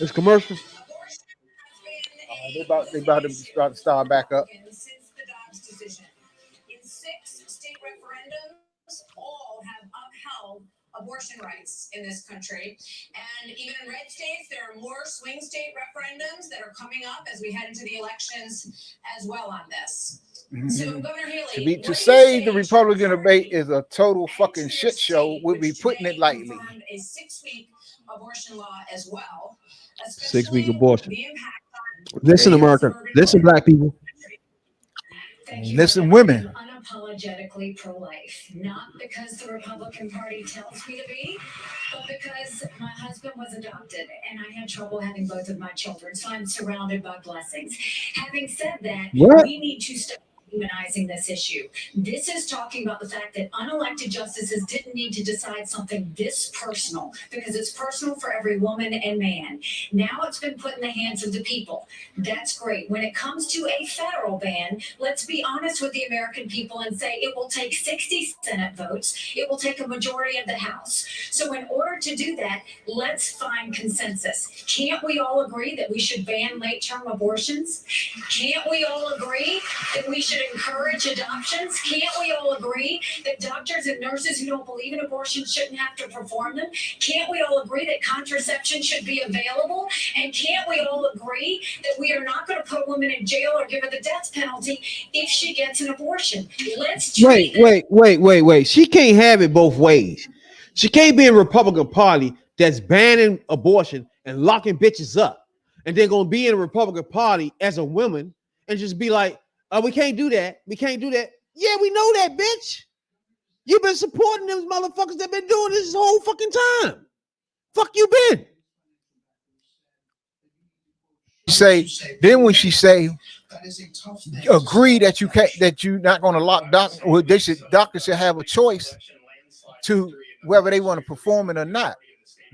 It's commercial.
They about to start back up.
Since the Dobbs decision, in 6 state referendums, all have upheld abortion rights in this country. And even in red states, there are more swing state referendums that are coming up as we head into the elections as well on this. So, Governor Haley,
to say the Republican debate is a total fucking shit show would be putting it lightly.
A 6-week abortion law as well.
6-week abortion. Listen, America. Listen, black people.
Listen, women.
Unapologetically pro-life, not because the Republican Party tells me to be, but because my husband was adopted and I had trouble having both of my children, so I'm surrounded by blessings. Having said that, we need to stop humanizing this issue. This is talking about the fact that unelected justices didn't need to decide something this personal because it's personal for every woman and man. Now it's been put in the hands of the people. That's great. When it comes to a federal ban, let's be honest with the American people and say it will take 60 Senate votes. It will take a majority of the House. So in order to do that, let's find consensus. Can't we all agree that we should ban late-term abortions? Can't we all agree that we should encourage adoptions? Can't we all agree that doctors and nurses who don't believe in abortion shouldn't have to perform them? Can't we all agree that contraception should be available? And can't we all agree that we are not going to put a woman in jail or give her the death penalty if she gets an abortion? Let's
wait. She can't have it both ways. She can't be in the Republican Party that's banning abortion and locking bitches up, and they're gonna be in the Republican Party as a woman and just be like, we can't do that. We can't do that. Yeah, we know that, bitch. You've been supporting those motherfuckers that been doing this whole fucking time. Fuck you been.
Then when she say, agree that you can't, that you're not going to lock doctors, well, doctors should have a choice to whether they want to perform it or not.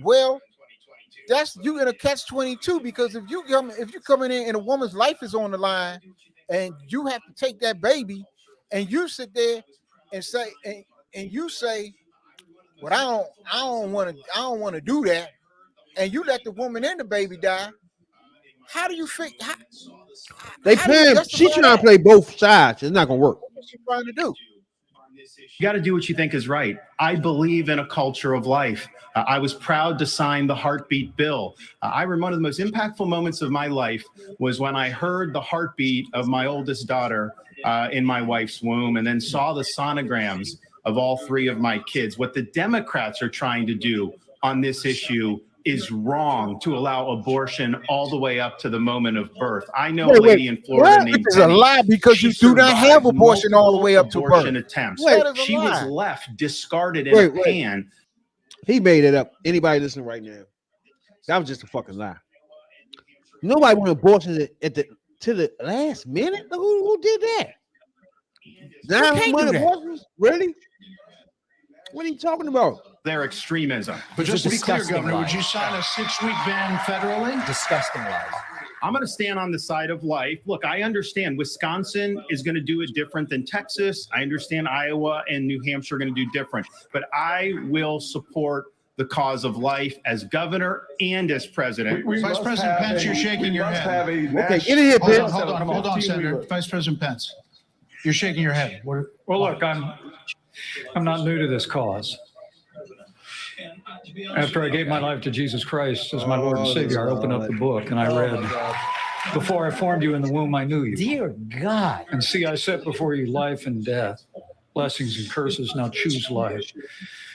Well, that's you in a catch-22 because if you coming in and a woman's life is on the line and you have to take that baby and you sit there and say and you say, well, I don't want to do that, and you let the woman and the baby die. How do you think?
She trying to play both sides. It's not gonna work.
What's she trying to do?
You got to do what you think is right. I believe in a culture of life. I was proud to sign the heartbeat bill. I remember one of the most impactful moments of my life was when I heard the heartbeat of my oldest daughter in my wife's womb and then saw the sonograms of all 3 of my kids. What the Democrats are trying to do on this issue is wrong, to allow abortion all the way up to the moment of birth. I know a lady in Florida named
It's a lie because you do not have abortion all the way up to birth.
Attempts. She was left discarded in a pan.
He made it up. Anybody listening right now? That was just a fucking lie. Nobody wanted abortion to the last minute. Who did that? 9 months abortions? Really? What are you talking about?
their extremism.
But just to be clear, Governor,
lie.
would you sign a 6-week ban federally?
Disgusting lies.
I'm going to stand on the side of life. Look, I understand Wisconsin is going to do it different than Texas. I understand Iowa and New Hampshire are going to do different. But I will support the cause of life as governor and as president.
Vice President Pence, you're shaking your head.
Okay, get in here, Pence.
Hold on, Senator. Vice President Pence, you're shaking your head.
Well, look, I'm not new to this cause. After I gave my life to Jesus Christ as my Lord and Savior, I opened up the book and I read, before I formed you in the womb, I knew you.
Dear God.
And see, I set before you life and death, blessings and curses. Now choose life.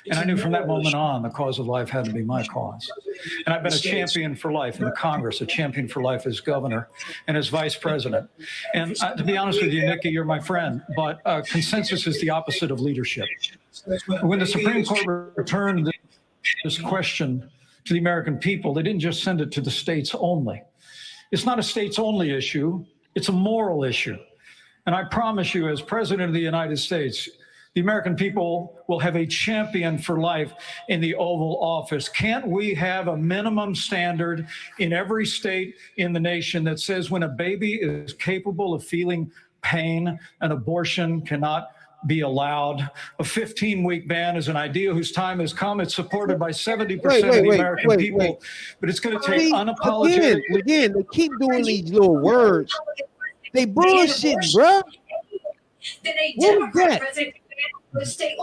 And I knew from that moment on, the cause of life had to be my cause. And I've been a champion for life in the Congress, a champion for life as governor and as vice president. And to be honest with you, Nikki, you're my friend, but consensus is the opposite of leadership. When the Supreme Court returned this question to the American people, they didn't just send it to the states only. It's not a states only issue, it's a moral issue. And I promise you, as President of the United States, the American people will have a champion for life in the Oval Office. Can't we have a minimum standard in every state in the nation that says when a baby is capable of feeling pain, an abortion cannot be allowed? A 15-week ban is an idea whose time has come. It's supported by 70% of the American people, but it's going to take unapologetic.
Again, they keep doing these little words. They bullshit, bro.
Then a Democrat president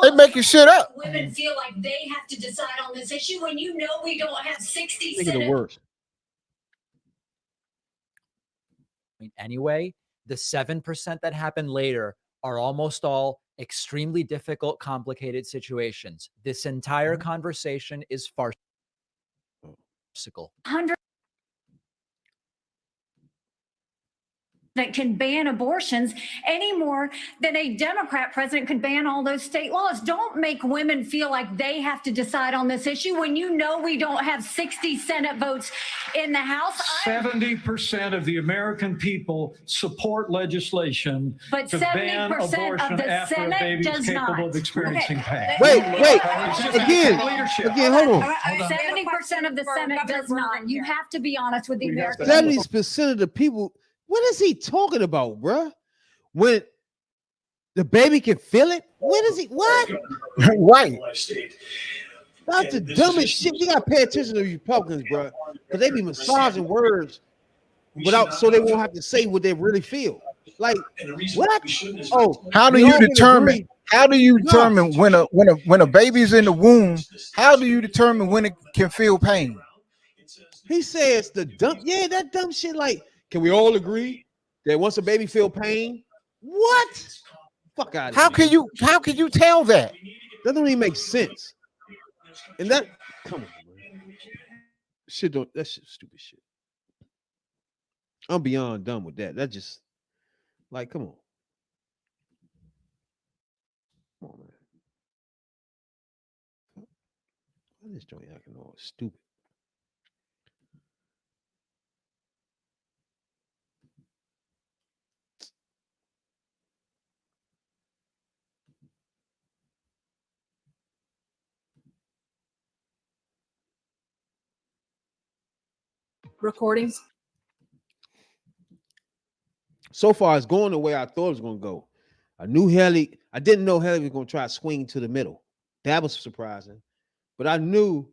They making shit up.
Women feel like they have to decide on this issue when you know we don't have 60
Think of the worst.
Anyway, the 7% that happen later are almost all extremely difficult, complicated situations. This entire conversation is farcical.
That can ban abortions any more than a Democrat president could ban all those state laws. Don't make women feel like they have to decide on this issue when you know we don't have 60 Senate votes in the House.
70% of the American people support legislation to ban
70%
abortion
of the
after a
Senate
baby is
does
capable
not.
of experiencing pain.
Wait,
Again,
hold on.
70% of the Senate does not. You have to be honest with the American
70% of the people. What is he talking about, bruh? When the baby can feel it? What is he? What?
Right.
That's the dumbest shit. You gotta pay attention to Republicans, bruh, because they be massaging words without, so they won't have to say what they really feel. Like what? Oh,
how do you determine? How do you determine when a baby's in the womb? How do you determine when it can feel pain?
He says the dumb, that dumb shit. Like, can we all agree that once a baby feel pain? What? Fuck out of here.
How can you tell that?
That don't even make sense. And that, come on, man. That's stupid shit. I'm beyond done with that. That just, like, come on. Come on, man. Why this joint acting all stupid?
Recordings.
So far, it's going the way I thought it was going to go. I didn't know Haley was going to try to swing to the middle. That was surprising. But I knew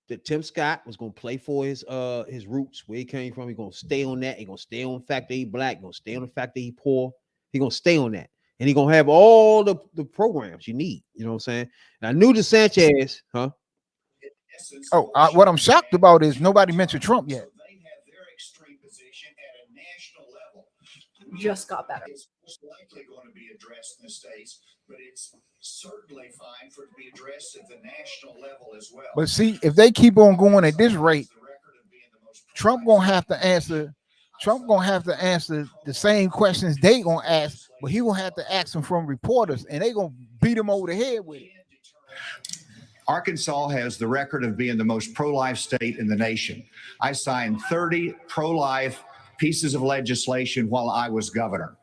that Tim Scott was going to play for his roots, where he came from. He's going to stay on that. He's going to stay on the fact that he's black. He's going to stay on the fact that he's poor. He's going to stay on that. And he's going to have all the programs you need. You know what I'm saying? And I knew the Sanchez, huh?
What I'm shocked about is nobody mentioned Trump yet.
Just got better.
It's most likely going to be addressed in the states, but it's certainly fine for it to be addressed at the national level as well.
But see, if they keep on going at this rate, Trump gonna have to answer the same questions they gonna ask, but he gonna have to ask them from reporters, and they gonna beat him over the head with it.
Arkansas has the record of being the most pro-life state in the nation. I signed 30 pro-life pieces of legislation while I was governor.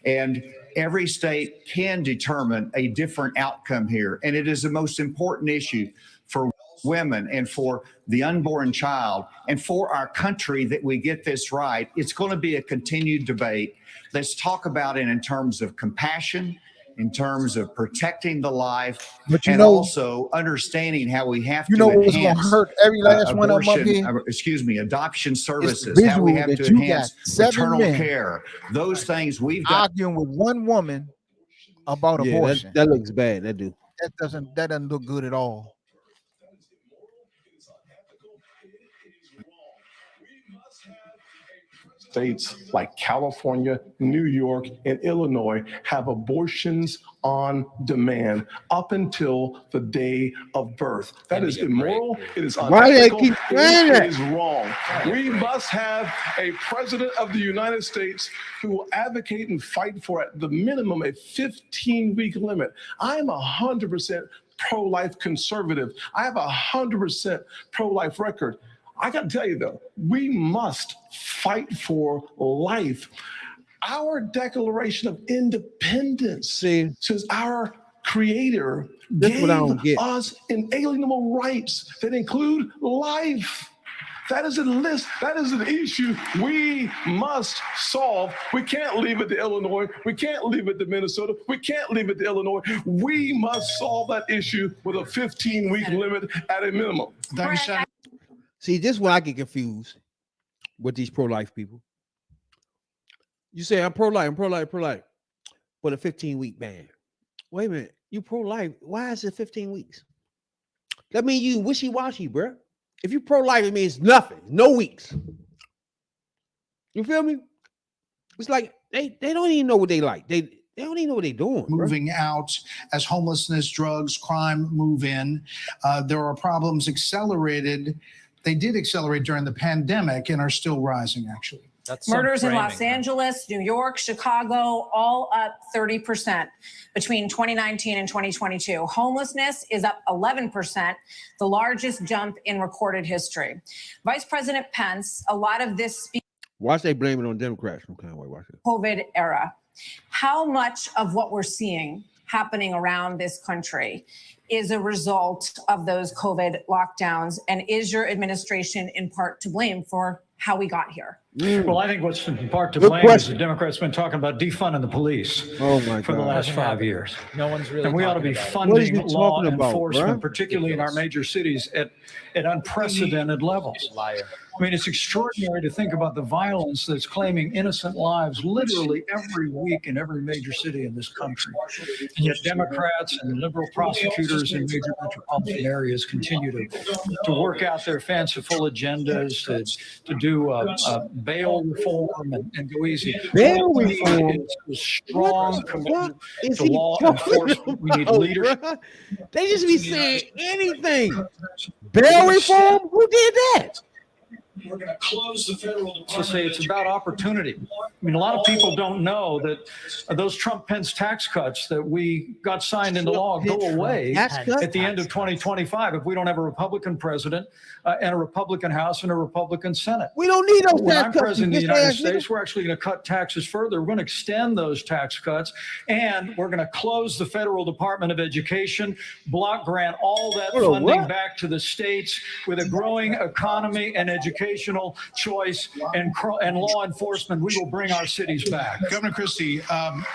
And every state can determine a different outcome here. And it is the most important issue for women and for the unborn child and for our country that we get this right. It's going to be a continued debate. Let's talk about it in terms of compassion, in terms of protecting the life,
but
and also understanding how we have to
what's going
enhance
to hurt every last one of them up here?
adoption services, how we have to enhance maternal care, those things we've got.
Arguing with one woman about abortion.
That looks bad. That do.
That doesn't look good at all.
States like California, New York, and Illinois have abortions on demand up until the day of birth. That is immoral. It is unethical. It is wrong. We must have a president of the United States who will advocate and fight for, at the minimum, a 15-week limit. I'm 100% pro-life conservative. I have 100% pro-life record. I got to tell you, though, we must fight for life. Our Declaration of Independence says our Creator gave us inalienable rights that include life. That is a list. That is an issue we must solve. We can't leave it to Illinois. We can't leave it to Minnesota. We can't leave it to Illinois. We must solve that issue with a 15-week limit at a minimum.
Thank you, Senator. See, this is where I get confused with these pro-life people. You say, I'm pro-life, but a 15-week ban. Wait a minute, you pro-life, why is it 15 weeks? That means you wishy-washy, bro. If you pro-life, it means nothing, no weeks. You feel me? It's like they don't even know what they like. They don't even know what they're doing.
Moving out as homelessness, drugs, crime move in. There are problems accelerated. They did accelerate during the pandemic and are still rising, actually.
Murders in Los Angeles, New York, Chicago, all up 30% between 2019 and 2022. Homelessness is up 11%, the largest jump in recorded history. Vice President Pence, a lot of this speaks.
Watch they blame it on Democrats from kind of way. Watch it.
COVID era. How much of what we're seeing happening around this country is a result of those COVID lockdowns? And is your administration in part to blame for how we got here?
Well, I think what's in part to blame is the Democrats have been talking about defunding the police for the last 5 years.
No one's really.
And we ought to be funding law enforcement, particularly in our major cities, at unprecedented levels. I mean, it's extraordinary to think about the violence that's claiming innocent lives literally every week in every major city in this country. And yet Democrats and liberal prosecutors in major metropolitan areas continue to work out their fanciful agendas, to do bail reform and go easy.
Bail reform?
It's a strong commitment to law enforcement. We need leadership.
They just be saying anything. Bail reform? Who did that?
We're going to close the federal department. To say it's about opportunity. I mean, a lot of people don't know that those Trump-Pence tax cuts that we got signed into law go away at the end of 2025 if we don't have a Republican president and a Republican House and a Republican Senate.
We don't need those tax cuts.
When I'm president of the United States, we're actually going to cut taxes further. We're going to extend those tax cuts, and we're going to close the federal Department of Education, block grant all that funding back to the states with a growing economy and educational choice and law enforcement. We will bring our cities back.
Governor Christie,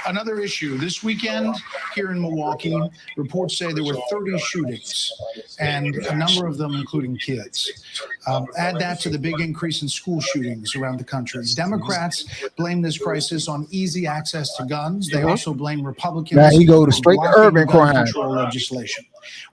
another issue. This weekend here in Milwaukee, reports say there were 30 shootings, and a number of them including kids. Add that to the big increase in school shootings around the country. Democrats blame this crisis on easy access to guns. They also blame Republicans.
Now he go to straight to urban crime.
Control legislation.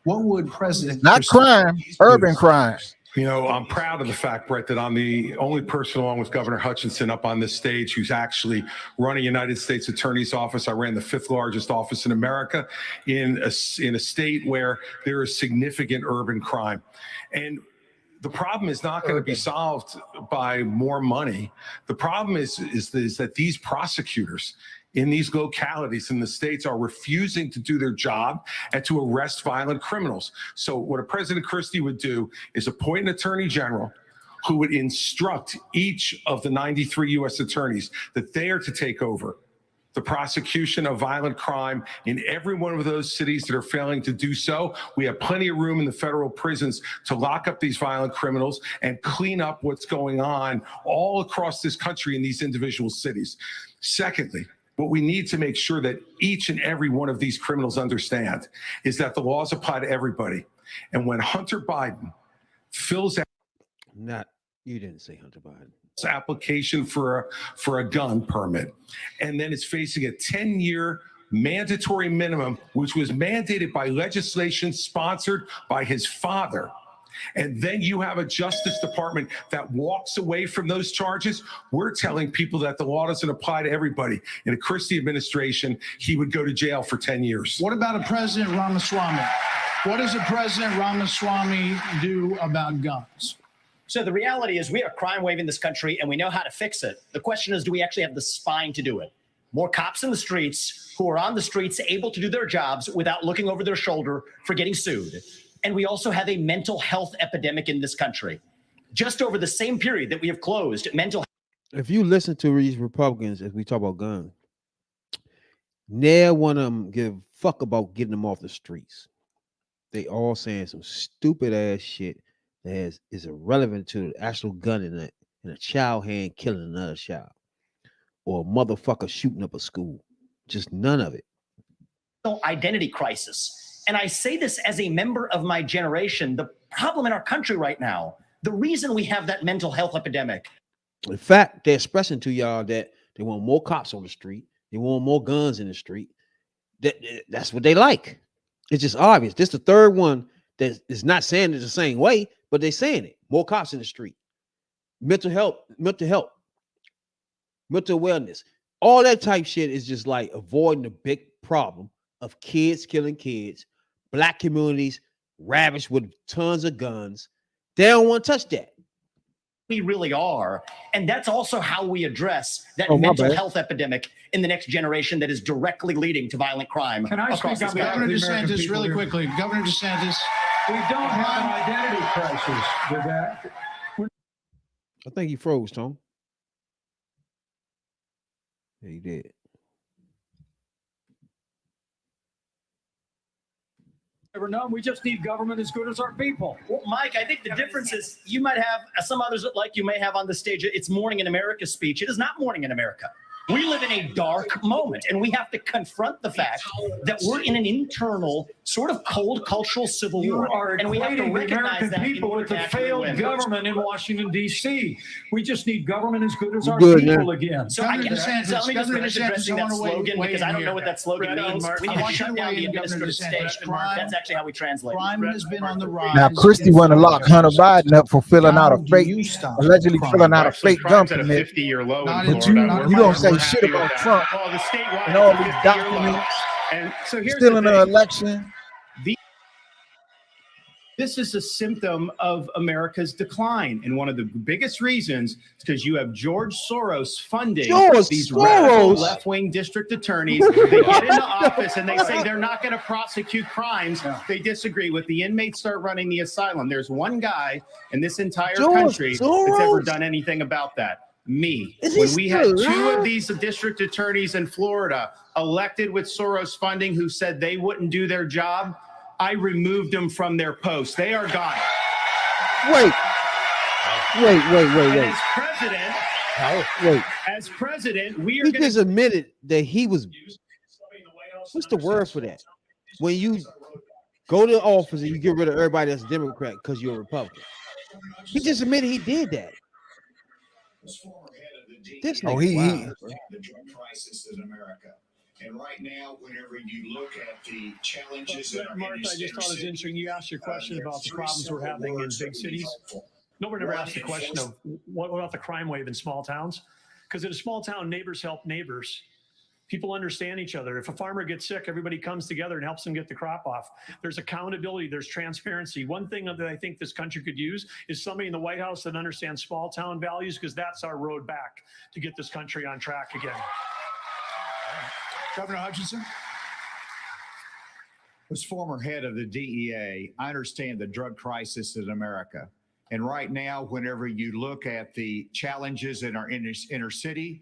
What would President
not crime, urban crime.
You know, I'm proud of the fact, Brett, that I'm the only person along with Governor Hutchinson up on this stage who's actually running United States Attorney's Office. I ran the 5th largest office in America in a state where there is significant urban crime. And the problem is not going to be solved by more money. The problem is that these prosecutors in these localities in the states are refusing to do their job and to arrest violent criminals. So what a President Christie would do is appoint an attorney general who would instruct each of the 93 U.S. attorneys that they are to take over the prosecution of violent crime in every one of those cities that are failing to do so. We have plenty of room in the federal prisons to lock up these violent criminals and clean up what's going on all across this country in these individual cities. Secondly, what we need to make sure that each and every one of these criminals understand is that the laws apply to everybody. And when Hunter Biden fills out
you didn't say Hunter Biden.
Application for a gun permit, and then it's facing a 10-year mandatory minimum, which was mandated by legislation sponsored by his father. And then you have a Justice Department that walks away from those charges. We're telling people that the law doesn't apply to everybody. In a Christie administration, he would go to jail for 10 years.
What about a President Ramaswamy? What does a President Ramaswamy do about guns?
So the reality is we have crime wave in this country and we know how to fix it. The question is, do we actually have the spine to do it? More cops in the streets who are on the streets able to do their jobs without looking over their shoulder for getting sued. And we also have a mental health epidemic in this country. Just over the same period that we have closed mental.
If you listen to these Republicans, as we talk about guns, never one of them give a fuck about getting them off the streets. They all saying some stupid ass shit that is irrelevant to the actual gun in a child hand killing another child, or a motherfucker shooting up a school. Just none of it.
Identity crisis. And I say this as a member of my generation. The problem in our country right now, the reason we have that mental health epidemic.
In fact, they're expressing to y'all that they want more cops on the street. They want more guns in the street. That's what they like. It's just obvious. This is the third one that is not saying it the same way, but they're saying it. More cops in the street. Mental health, mental wellness. All that type shit is just like avoiding the big problem of kids killing kids, black communities ravaged with tons of guns. They don't want to touch that.
We really are. And that's also how we address that mental health epidemic in the next generation that is directly leading to violent crime.
Can I speak on Governor DeSantis really quickly? Governor DeSantis.
We don't have an identity crisis with that.
I think he froze, Tom. Yeah, he did.
Never known. We just need government as good as our people.
Well, Mike, I think the difference is you might have some others like you may have on the stage. It's Morning in America speech. It is not Morning in America. We live in a dark moment, and we have to confront the fact that we're in an internal sort of cold cultural civil war, and we have to recognize that
people with a failed government in Washington, D.C. We just need government as good as our
Good,
people
man.
again.
So let me just finish addressing that slogan because I don't know what that slogan means. We need to shut down the administrative state. That's actually how we translate it.
Crime has been on the rise.
Now, Christie want to lock Hunter Biden up for filling out a fake, allegedly filling out a fake gun permit. But you don't say shit about Trump and all these documents,
and so here's
stealing the election.
This is a symptom of America's decline. And one of the biggest reasons is because you have George Soros funding these radical left-wing district attorneys. They get into office and they say they're not going to prosecute crimes. They disagree with the inmates, start running the asylum. There's one guy in this entire country that's ever done anything about that. Me. When we had two of these district attorneys in Florida elected with Soros funding who said they wouldn't do their job, I removed them from their posts. They are gone.
Wait.
As president, we are
he just admitted that he was. What's the word for that? When you go to office and you get rid of everybody that's Democrat because you're a Republican. He just admitted he did that. This
the
nigga,
drug crisis in America. And right now, whenever you look at the challenges that are
Martha, I just thought it was interesting. You asked your question about the problems we're having in big cities. Nobody ever asked the question of what about the crime wave in small towns? Because in a small town, neighbors help neighbors. People understand each other. If a farmer gets sick, everybody comes together and helps them get the crop off. There's accountability. There's transparency. One thing that I think this country could use is somebody in the White House that understands small town values, because that's our road back to get this country on track again.
Governor Hutchinson.
As former head of the DEA, I understand the drug crisis in America. And right now, whenever you look at the challenges in our inner city,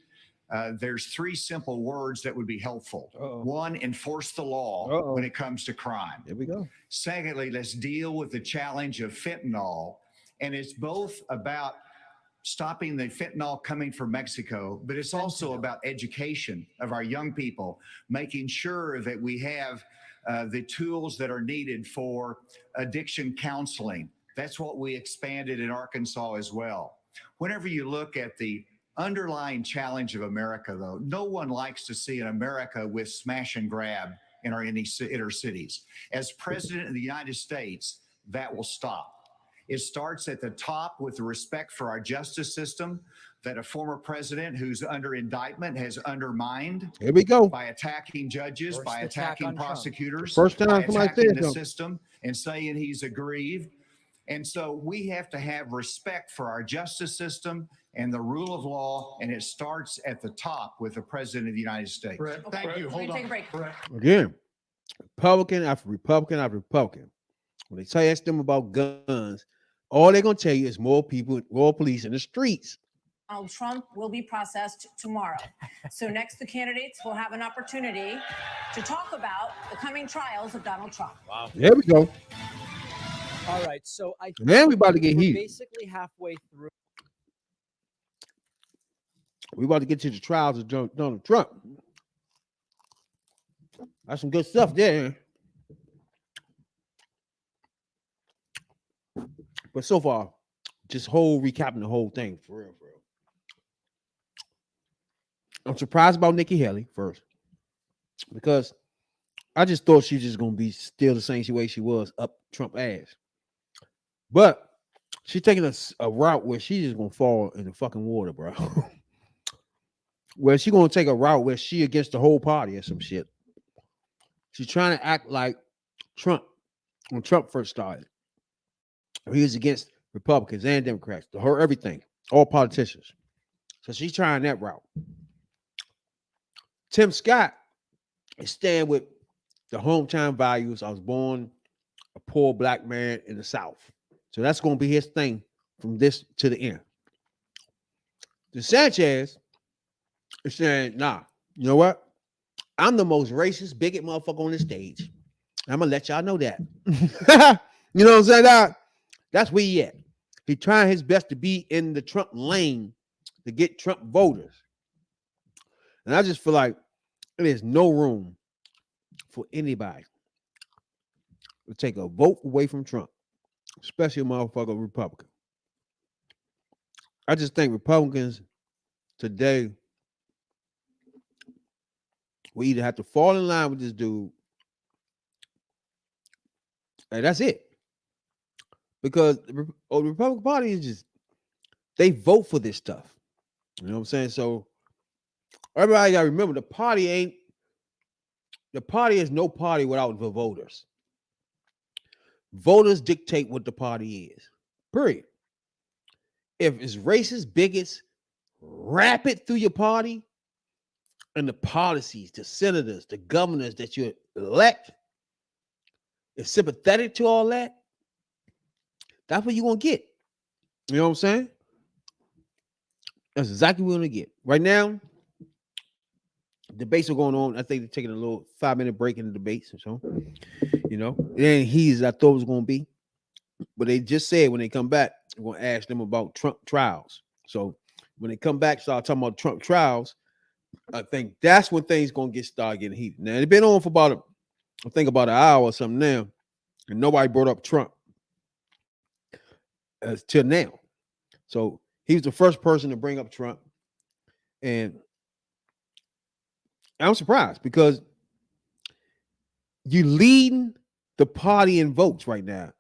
there's 3 simple words that would be helpful. One, enforce the law when it comes to crime.
There we go.
Secondly, let's deal with the challenge of fentanyl. And it's both about stopping the fentanyl coming from Mexico, but it's also about education of our young people, making sure that we have the tools that are needed for addiction counseling. That's what we expanded in Arkansas as well. Whenever you look at the underlying challenge of America, though, no one likes to see an America with smash and grab in our inner cities. As president of the United States, that will stop. It starts at the top with the respect for our justice system that a former president who's under indictment has undermined.
Here we go.
By attacking judges, by attacking prosecutors,
First time
by
somebody
attacking
said
the
something.
system and saying he's aggrieved. And so we have to have respect for our justice system and the rule of law, and it starts at the top with the president of the United States.
Brett, thank you. Hold on. Brett.
Again, Republican after Republican after Republican. When they ask them about guns, all they're gonna tell you is more people, more police in the streets.
Donald Trump will be processed tomorrow. So next, the candidates will have an opportunity to talk about the coming trials of Donald Trump.
Wow.
There we go.
All right, so I think
Man, we about to get
we're
heated.
basically halfway through.
We about to get to the trials of Donald Trump. That's some good stuff there. But so far, just recapping the whole thing for real, for real. I'm surprised about Nikki Haley first, because I just thought she was just gonna be still the same way she was up Trump ass. But she's taking a route where she's just gonna fall in the fucking water, bro. Where she gonna take a route where she against the whole party or some shit. She's trying to act like Trump when Trump first started. He was against Republicans and Democrats, her everything, all politicians. So she's trying that route. Tim Scott is staying with the hometown values. I was born a poor black man in the South. So that's going to be his thing from this to the end. DeSantis is saying, nah, you know what? I'm the most racist, bigot motherfucker on the stage. I'm going to let y'all know that. You know what I'm saying? That's where he at. He trying his best to be in the Trump lane to get Trump voters. And I just feel like there's no room for anybody to take a vote away from Trump, especially a motherfucker Republican. I just think Republicans today will either have to fall in line with this dude, and that's it. Because the Republican Party is just, they vote for this stuff. You know what I'm saying? So everybody gotta remember, the party is no party without the voters. Voters dictate what the party is. Period. If it's racist, bigots, rapid through your party, and the policies, the senators, the governors that you elect is sympathetic to all that, that's what you're gonna get. You know what I'm saying? That's exactly what we're gonna get. Right now, debates are going on. I think they're taking a little 5-minute break in the debates or so. You know, it ain't heat as I thought it was gonna be. But they just said when they come back, we're gonna ask them about Trump trials. So when they come back, start talking about Trump trials, I think that's when things gonna start getting heated. Now it's been on for about an hour or something now, and nobody brought up Trump till now. So he was the first person to bring up Trump, and I'm surprised because you leading the party in votes right now.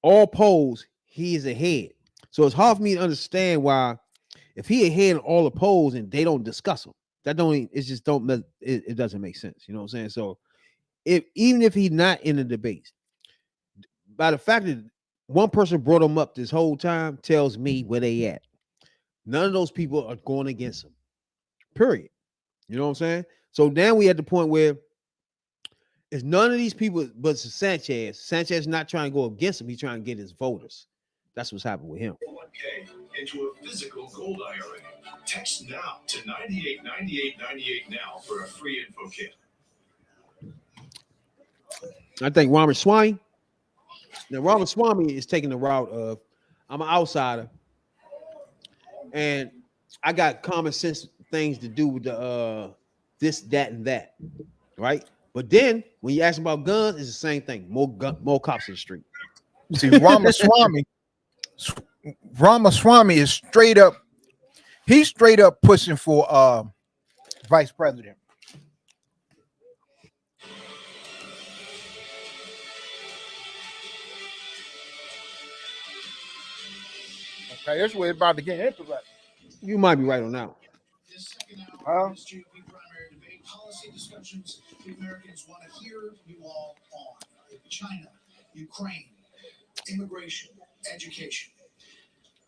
All polls, he is ahead. So it's hard for me to understand why, if he ahead in all the polls and they don't discuss him, it doesn't make sense. You know what I'm saying? So even if he's not in the debates, by the fact that one person brought him up this whole time tells me where they at. None of those people are going against him. Period. You know what I'm saying? So now we at the point where it's none of these people but Sanchez. Sanchez not trying to go against him. He's trying to get his voters. That's what's happened with him.
into a physical gold IRA. Text now to 989898 now for a free info kit.
I think Ramaswamy. Now, Ramaswamy is taking the route of I'm an outsider, and I got common sense things to do with the this, that, and that, right? But then when you ask about guns, it's the same thing. More cops in the street.
See, Ramaswamy is straight up. He's straight up pushing for vice president. Okay, that's where it's about to get interesting.
You might be right on that.
This second hour of this GOP primary debate, policy discussions the Americans want to hear you all on. China, Ukraine, immigration, education.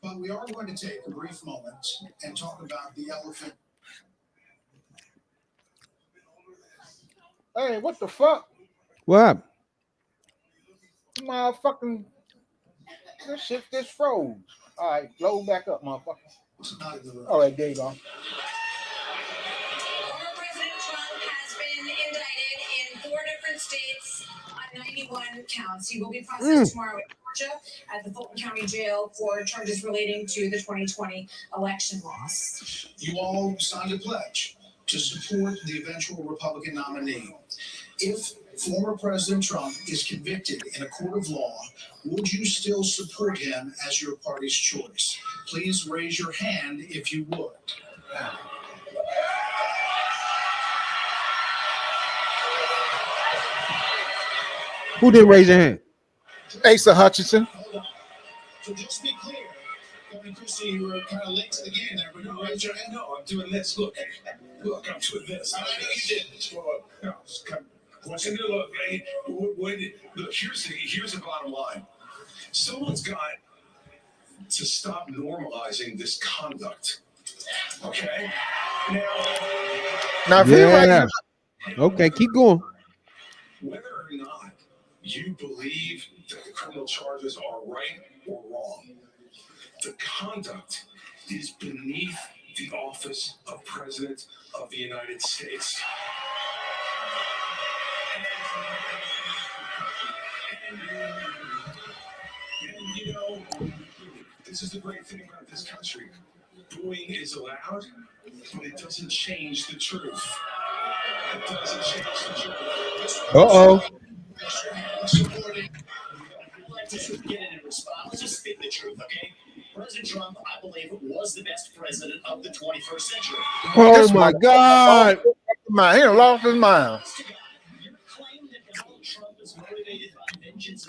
But we are going to take a brief moment and talk about the elephant.
Hey, what the fuck?
What happened?
Motherfucking, this shit just froze. All right, load back up, motherfucker. All right, there you go.
Former President Trump has been indicted in 4 different states on 91 counts. He will be processed tomorrow in Georgia at the Fulton County Jail for charges relating to the 2020 election loss.
You all signed a pledge to support the eventual Republican nominee. If former President Trump is convicted in a court of law, would you still support him as your party's choice? Please raise your hand if you would.
Who didn't raise their hand?
Asa Hutchinson.
So just be clear, Governor Christie, you were kind of late to the game there, but you raised your hand.
No, I'm doing this. Look, I'm doing this.
I know you did.
No, listen to look. Hey, look, here's the bottom line. Someone's got to stop normalizing this conduct. Okay.
Now,
yeah. Okay, keep going.
Whether or not you believe that the criminal charges are right or wrong, the conduct is beneath the office of President of the United States. And you know, this is the great thing about this country. Booing is allowed, but it doesn't change the truth. It doesn't change the truth.
Uh-oh.
Let's just get in and respond. Let's just speak the truth, okay? President Trump, I believe, was the best president of the 21st century.
Oh my God!
He lost his mind.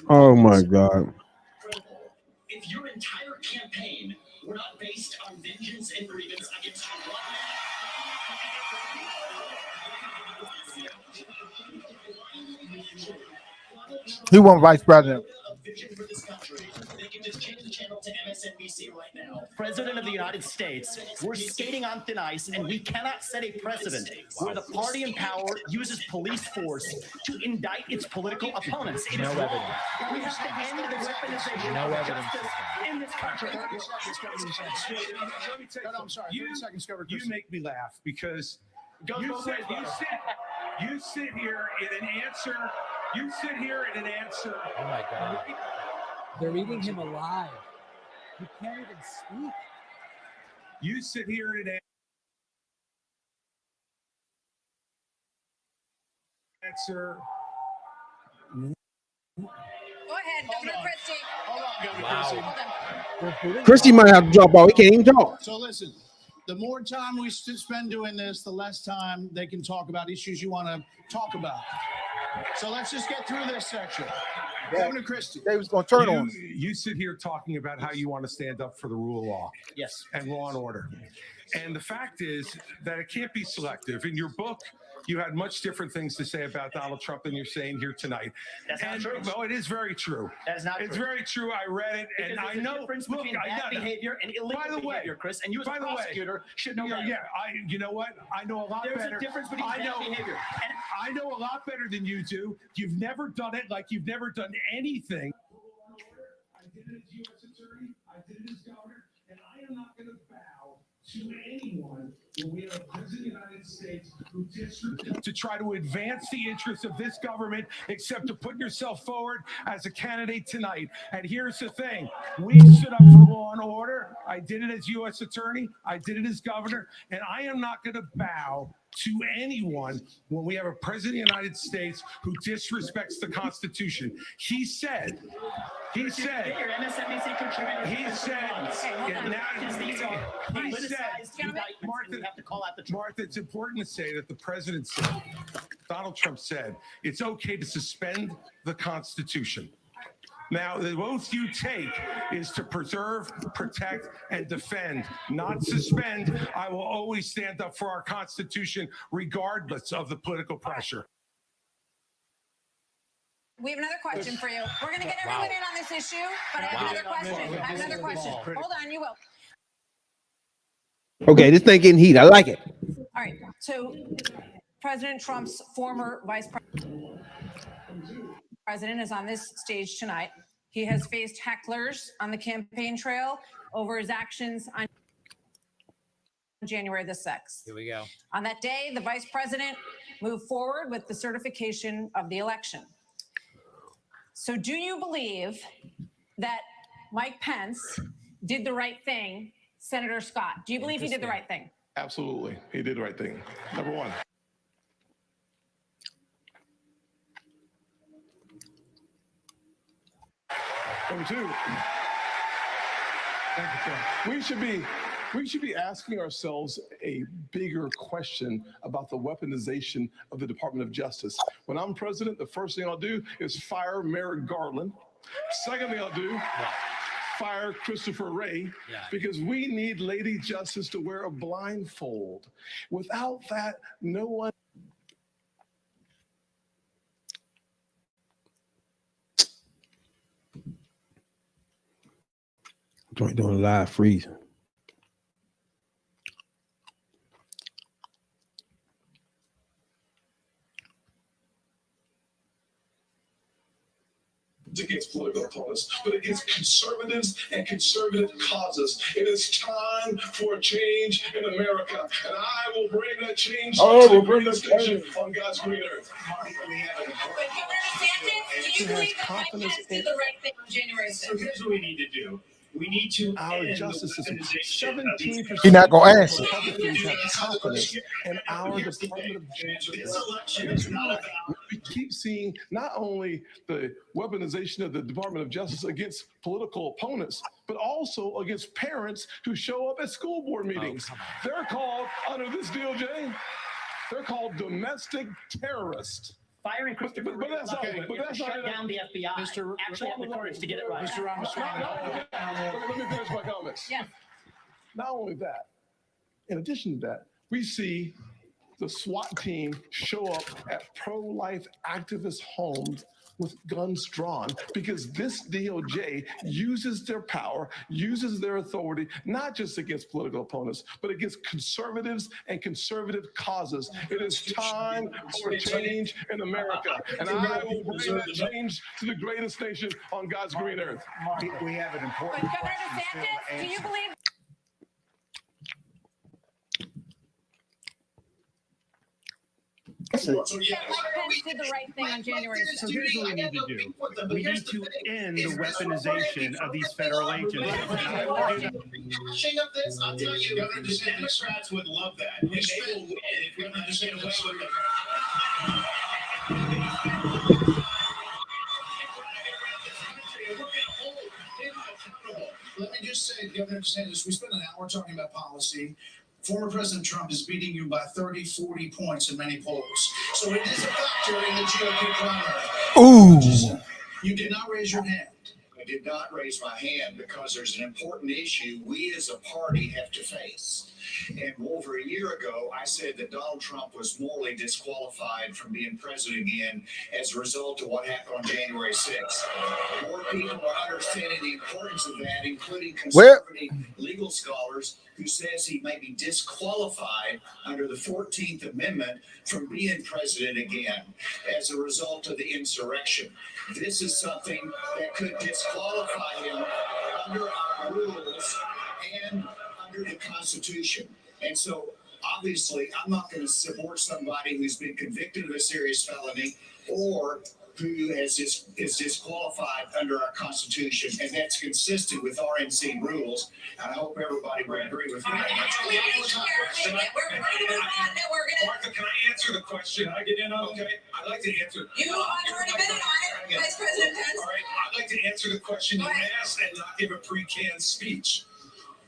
Oh my God!
If your entire campaign were not based on vengeance and grievance against one
He won vice president.
for this country, they can just change the channel to MSNBC right now. President of the United States, we're skating on thin ice, and we cannot set a precedent where the party in power uses police force to indict its political opponents. It is wrong. We have to end the weaponization of justice in this country.
Let me tell you,
I'm sorry.
You make me laugh because you sit here in an answer. You sit here in an answer.
Oh my God. They're eating him alive. He can't even speak.
You sit here in an answer.
Go ahead, Governor Christie.
Hold on, Governor Christie. Hold on.
Christie might have to drop out. He can't even talk.
So listen, the more time we spend doing this, the less time they can talk about issues you want to talk about. So let's just get through this section. Governor Christie.
They was going to turn on.
You sit here talking about how you want to stand up for the rule of law.
Yes.
And law and order. And the fact is that it can't be selective. In your book, you had much different things to say about Donald Trump than you're saying here tonight.
That's not true.
No, it is very true.
That is not true.
It's very true. I read it, and I know.
Difference between bad behavior and illegal behavior, Chris. And you, as a prosecutor, should know that.
Yeah, you know what? I know a lot better.
There's a difference between bad behavior.
And I know a lot better than you do. You've never done it like you've never done anything. I did it as U.S. attorney. I did it as governor, and I am not going to bow to anyone when we have a president of the United States who to try to advance the interests of this government, except to put yourself forward as a candidate tonight. And here's the thing. We stood up for law and order. I did it as U.S. attorney. I did it as governor. And I am not going to bow to anyone when we have a president of the United States who disrespects the Constitution. He said,
Get your MSNBC contributor.
he said, Martha, it's important to say that the president said, Donald Trump said, it's okay to suspend the Constitution. Now, the oath you take is to preserve, protect, and defend, not suspend. I will always stand up for our Constitution, regardless of the political pressure.
We have another question for you. We're going to get everyone in on this issue, but I have another question. I have another question. Hold on, you will.
Okay, this thing getting heat. I like it.
All right. So President Trump's former vice president is on this stage tonight. He has faced hecklers on the campaign trail over his actions on January the 6th.
Here we go.
On that day, the vice president moved forward with the certification of the election. So do you believe that Mike Pence did the right thing, Senator Scott? Do you believe he did the right thing?
Absolutely. He did the right thing. Number one. Number two. We should be asking ourselves a bigger question about the weaponization of the Department of Justice. When I'm president, the first thing I'll do is fire Merrick Garland. Second thing I'll do, fire Christopher Wray, because we need Lady Justice to wear a blindfold. Without that, no one.
Joint doing live freezing.
Against political opponents, but against conservatives and conservative causes. It is time for a change in America, and I will bring that change to the greatest nation on God's green earth.
Do you believe that Mike Pence did the right thing on January 6th?
So here's what we need to do. We need to
Our
end
justice
the
system.
weaponization
17%
He's not gonna answer.
Republicans have confidence in our Department of
This
Justice.
election is not about.
We keep seeing not only the weaponization of the Department of Justice against political opponents, but also against parents who show up at school board meetings. They're called, under this DOJ, they're called domestic terrorists.
Firing Christopher Wray.
But that's not it. But that's not
shut
it.
down the FBI. Actually have the courage to get it right.
Mr. Ramaswamy. Let me finish my comments.
Yes.
Not only that, in addition to that, we see the SWAT team show up at pro-life activist homes with guns drawn, because this DOJ uses their power, uses their authority, not just against political opponents, but against conservatives and conservative causes. It is time for a change in America, and I will bring that change to the greatest nation on God's green earth.
We have an important
But Governor
question
DeSantis,
still to
do you
answer.
believe
So
that Mike Pence did the right thing on January 6th?
So here's what we need to do. We need to end the weaponization of these federal agencies.
Of this, I'll tell you, Governor DeSantis, Democrats would love that. And they will win if we can just get away with it.
Let me just say, Governor DeSantis, we spent an hour talking about policy. Former President Trump is beating you by 30, 40 points in many polls. So it is a factor in the GOP primary.
Ooh.
You did not raise your hand.
I did not raise my hand because there's an important issue we as a party have to face. And over a year ago, I said that Donald Trump was morally disqualified from being president again as a result of what happened on January 6th. More people are understanding the importance of that, including conservative legal scholars who says he may be disqualified under the 14th Amendment from being president again as a result of the insurrection. This is something that could disqualify him under our rules and under the Constitution. And so obviously I'm not going to support somebody who's been convicted of a serious felony or who is disqualified under our Constitution, and that's consistent with RNC rules. And I hope everybody will agree with me.
Martha, can I answer the question? Can I get in on it? Okay, I'd like to answer.
You already been on it, Vice President Pence.
All right, I'd like to answer the question you asked and not give a pre-canned speech.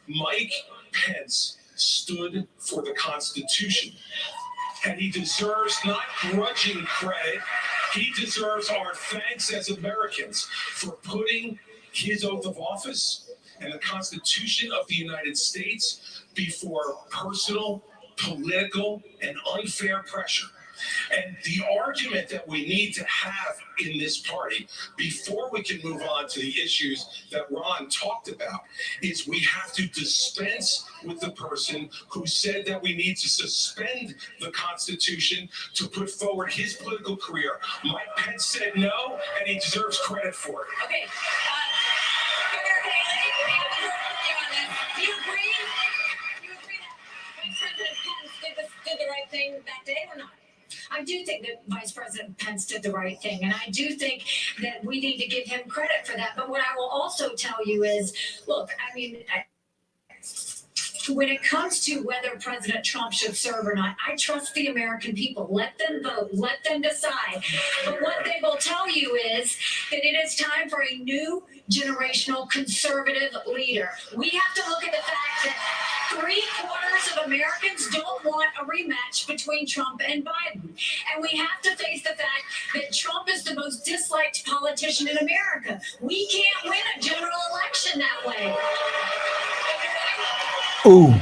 Mike Pence stood for the Constitution, and he deserves not grudging credit. He deserves our thanks as Americans for putting his oath of office and the Constitution of the United States before personal, political, and unfair pressure. And the argument that we need to have in this party before we can move on to the issues that Ron talked about is we have to dispense with the person who said that we need to suspend the Constitution to put forward his political career. Mike Pence said no, and he deserves credit for it.
Okay. Governor Haley, do you agree? Do you agree that Vice President Pence did the right thing that day or not? I do think that Vice President Pence did the right thing, and I do think that we need to give him credit for that. But what I will also tell you is, look, I mean, when it comes to whether President Trump should serve or not, I trust the American people. Let them vote. Let them decide. But what they will tell you is that it is time for a new generational conservative leader. We have to look at the fact that 3/4 of Americans don't want a rematch between Trump and Biden. And we have to face the fact that Trump is the most disliked politician in America. We can't win a general election that way.
Ooh.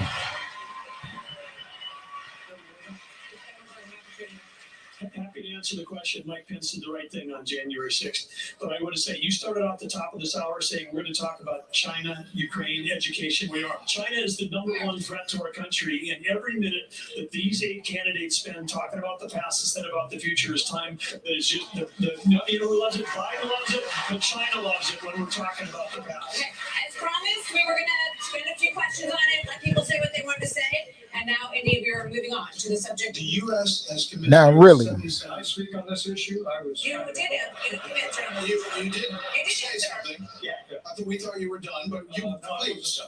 Happy to answer the question. Mike Pence did the right thing on January 6th. But I want to say, you started off the top of this hour saying we're going to talk about China, Ukraine, education. We are. China is the #1 threat to our country. And every minute that these 8 candidates spend talking about the past instead of about the future is time that is just, you know who loves it? Biden loves it, but China loves it when we're talking about the past.
Okay. As promised, we were going to spend a few questions on it, let people say what they wanted to say. And now, Indy, we're moving on to the subject.
The U.S. has committed.
Now, really.
Can I speak on this issue? I was.
You did it.
You did say something.
Yeah.
We thought you were done, but you please.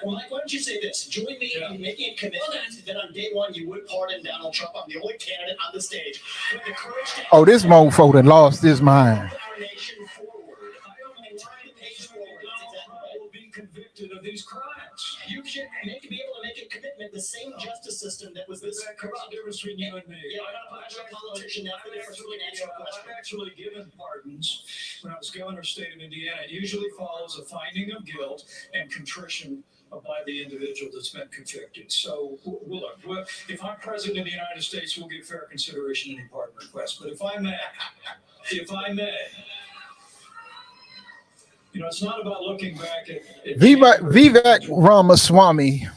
Well, Mike, why don't you say this? Join me in making a commitment that on day one you would pardon Donald Trump. I'm the only candidate on the stage. With the courage to
Oh, this mofo that lost his mind.
our nation forward. And turn the page forward. That's exactly right.
Will be convicted of these crimes.
You should be able to make a commitment. The same justice system that was this
That's the difference between you and me.
Yeah, I'm not a political politician. That's the difference between answering a question.
I've actually given pardons when I was governor of the state of Indiana. It usually follows a finding of guilt and contrition by the individual that's been convicted. So, look, if I'm president of the United States, we'll give fair consideration to any pardon request. But if I may, you know, it's not about looking back at
Vivek Ramaswamy.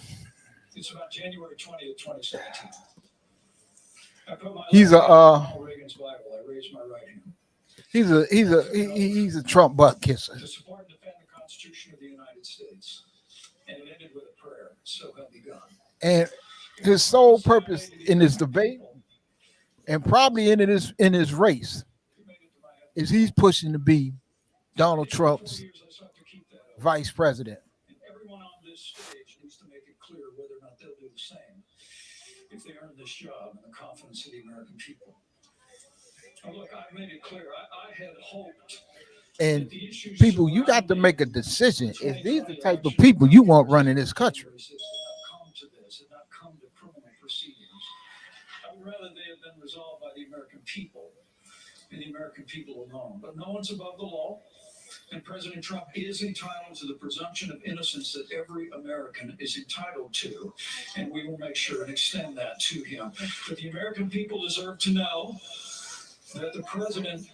It's about January 20th, 2017. I put my
He's
Reagan's Bible. I raised my right hand.
He's a Trump butt kisser.
To support and defend the Constitution of the United States. And it ended with a prayer. So help me God.
And his sole purpose in this debate, and probably in his race, is he's pushing to be Donald Trump's vice president.
And everyone on this stage needs to make it clear whether or not they'll do the same if they earn this job and the confidence of the American people. Now, look, I made it clear. I had hoped.
And people, you got to make a decision. If these are the type of people you want running this country.
Come to this and not come to criminal proceedings. I would rather they have been resolved by the American people and the American people alone. But no one's above the law. And President Trump is entitled to the presumption of innocence that every American is entitled to. And we will make sure and extend that to him. But the American people deserve to know that the president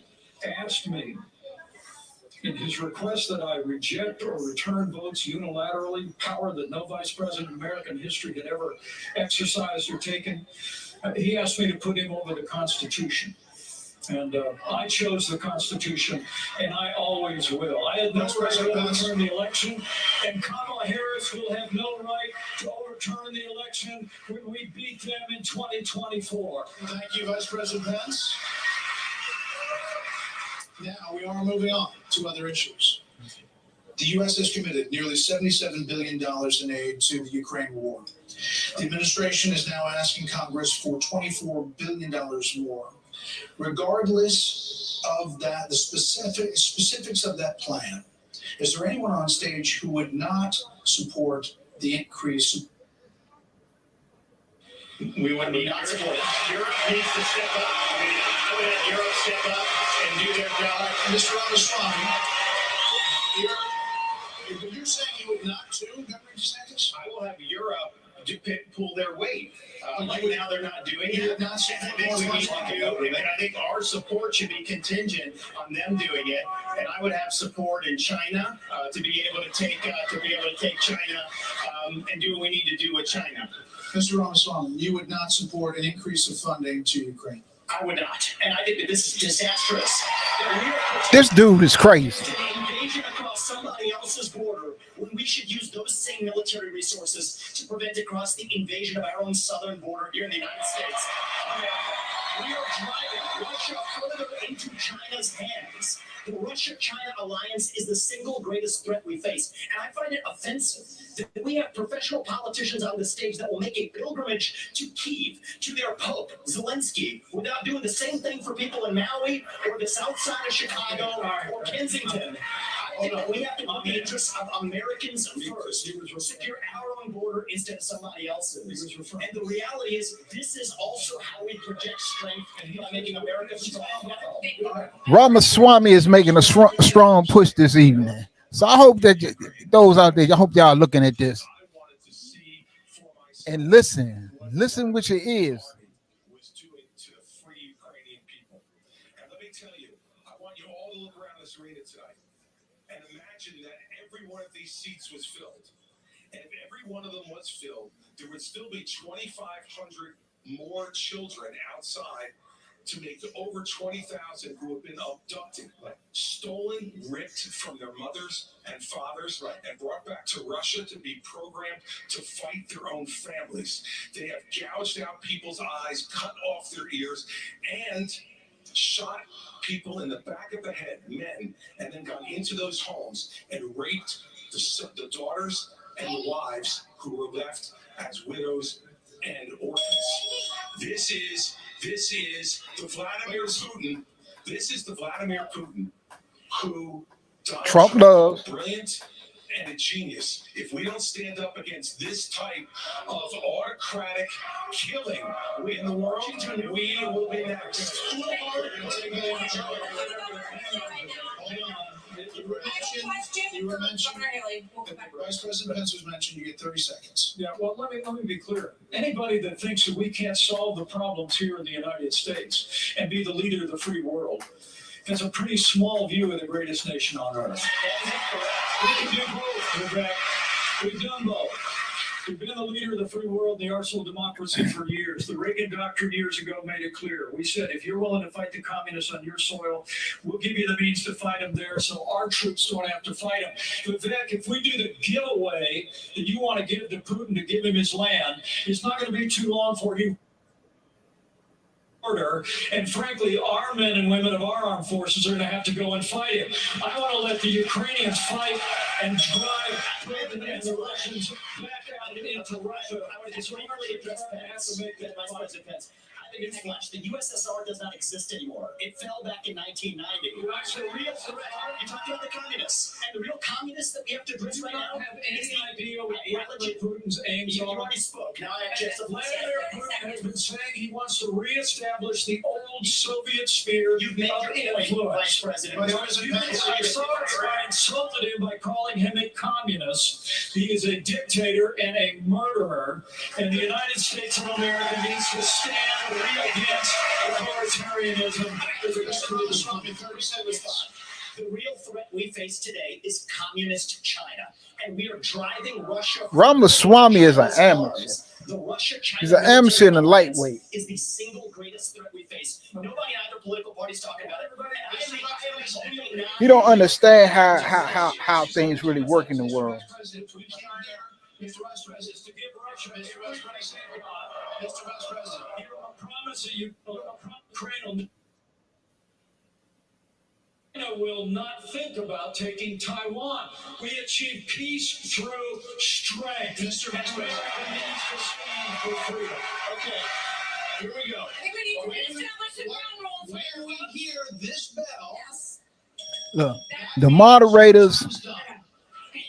asked me in his request that I reject or return votes unilaterally, power that no vice president in American history had ever exercised or taken. He asked me to put him over the Constitution. And I chose the Constitution, and I always will. I had no right to overturn the election, and Kamala Harris will have no right to overturn the election when we beat them in 2024.
Thank you, Vice President Pence. Now we are moving on to other issues. The U.S. has committed nearly $77 billion in aid to the Ukraine war. The administration is now asking Congress for $24 billion more. Regardless of that, the specifics of that plan, is there anyone on stage who would not support the increase?
We would not support it. Europe needs to step up. We need to let Europe step up and do their job.
Mr. Ramaswamy, you're saying you would not too, Governor DeSantis?
I will have Europe pull their weight. Right now, they're not doing it. I think we need to do, and I think our support should be contingent on them doing it. And I would have support in China to be able to take China and do what we need to do with China.
Mr. Ramaswamy, you would not support an increase of funding to Ukraine?
I would not, and I think that this is disastrous.
This dude is crazy.
Invasion across somebody else's border when we should use those same military resources to prevent across the invasion of our own southern border here in the United States. We are driving Russia further into China's hands. The Russia-China alliance is the single greatest threat we face. And I find it offensive that we have professional politicians on the stage that will make a pilgrimage to Kyiv, to their Pope, Zelensky, without doing the same thing for people in Maui or the south side of Chicago or Kensington. I think that we have to put the interests of Americans first. Secure our own border instead of somebody else's. And the reality is, this is also how we project strength by making America strong.
Ramaswamy is making a strong push this evening. So I hope that those out there, I hope y'all looking at this and listen with your ears.
Was doing to the free Ukrainian people. And let me tell you, I want you all to look around this arena tonight and imagine that every one of these seats was filled. And if every one of them was filled, there would still be 2,500 more children outside to make over 20,000 who have been abducted, stolen, ripped from their mothers and fathers, and brought back to Russia to be programmed to fight their own families. They have gouged out people's eyes, cut off their ears, and shot people in the back of the head, men, and then gone into those homes and raped the daughters and the wives who were left as widows and orphans. This is the Vladimir Putin. This is the Vladimir Putin who
Trump loves.
Brilliant and a genius. If we don't stand up against this type of autocratic killing in the world, we will be next.
You were mentioned. Vice President Pence was mentioned. You get 30 seconds.
Yeah, well, let me be clear. Anybody that thinks that we can't solve the problems here in the United States and be the leader of the free world has a pretty small view of the greatest nation on earth. We can do both. In fact, we've done both. We've been the leader of the free world, the arsenal of democracy for years. The Reagan Doctrine years ago made it clear. We said, if you're willing to fight the communists on your soil, we'll give you the means to fight them there so our troops don't have to fight them. But Vic, if we do the giveaway that you want to give to Putin to give him his land, it's not going to be too long for he and frankly, our men and women of our armed forces are going to have to go and fight it. I want to let the Ukrainians fight and drive Putin and the Russians back out into Russia.
I would just really address Pence. Vice President Pence. I think it's flash. The USSR does not exist anymore. It fell back in 1990. You're talking about the communists. And the real communists that we have to address right now
have any idea what Putin's aims are.
You already spoke. Now I have just
Vladimir Putin has been saying he wants to reestablish the old Soviet sphere of influence.
Vice President.
I insulted him by calling him a communist. He is a dictator and a murderer. And the United States of America needs to stand against authoritarianism.
The real threat we face today is communist China, and we are driving Russia.
Ramaswamy is an amateur. He's an amateur and a lightweight.
Is the single greatest threat we face. face. Nobody in either political party's talking about it.
You don't understand how things really work in the world.
Mr. Vice President, to give Russia, Mr. Vice President, Mr. Vice President, give him a promise of Ukraine will not think about taking Taiwan. We achieve peace through strength. Mr. Vice President needs to stand for freedom. Okay, here we go. When we hear this bell,
Look, the moderators,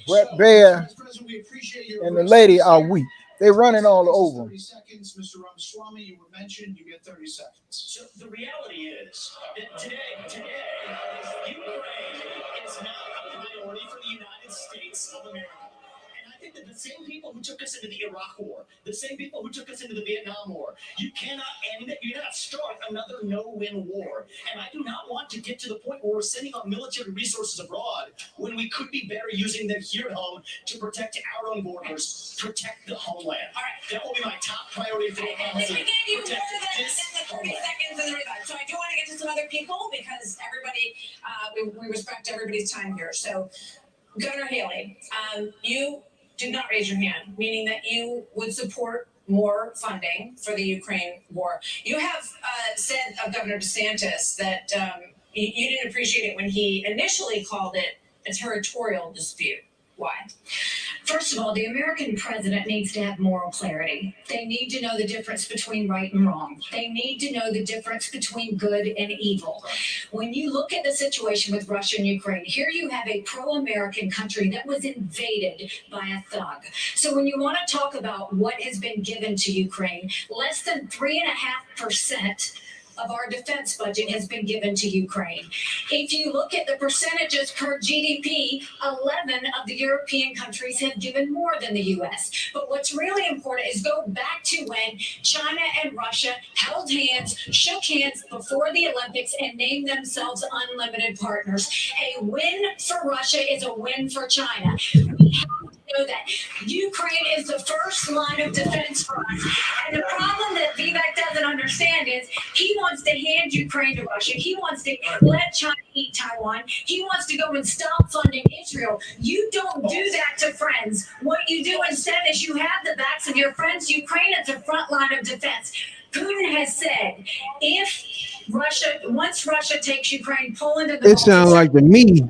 Brett Bear, and the lady are weak. They're running all over.
30 seconds, Mr. Ramaswamy, you were mentioned. You get 30 seconds.
So the reality is that today, Ukraine is not a priority for the United States of America. And I think that the same people who took us into the Iraq War, the same people who took us into the Vietnam War, you cannot start another no-win war. And I do not want to get to the point where we're sending our military resources abroad when we could be better using them here at home to protect our own borders, protect the homeland. All right, that will be my top priority for the policy.
We gave you more than 30 seconds in the rebuttal. So I do want to get to some other people because everybody, we respect everybody's time here. So Governor Haley, you did not raise your hand, meaning that you would support more funding for the Ukraine war. You have said of Governor DeSantis that you didn't appreciate it when he initially called it a territorial dispute. Why? First of all, the American president needs to have moral clarity. They need to know the difference between right and wrong. They need to know the difference between good and evil. When you look at the situation with Russia and Ukraine, here you have a pro-American country that was invaded by a thug. So when you want to talk about what has been given to Ukraine, less than 3.5% of our defense budget has been given to Ukraine. If you look at the percentages per GDP, 11 of the European countries have given more than the US. But what's really important is go back to when China and Russia held hands, shook hands before the Olympics, and named themselves unlimited partners. A win for Russia is a win for China. We have to know that Ukraine is the first line of defense for us. And the problem that Vivek doesn't understand is he wants to hand Ukraine to Russia. He wants to let China eat Taiwan. He wants to go and stop funding Israel. You don't do that to friends. What you do instead is you have the backs of your friends. Ukraine is the front line of defense. Putin has said, once Russia takes Ukraine, Poland, and the
It sounds like to me,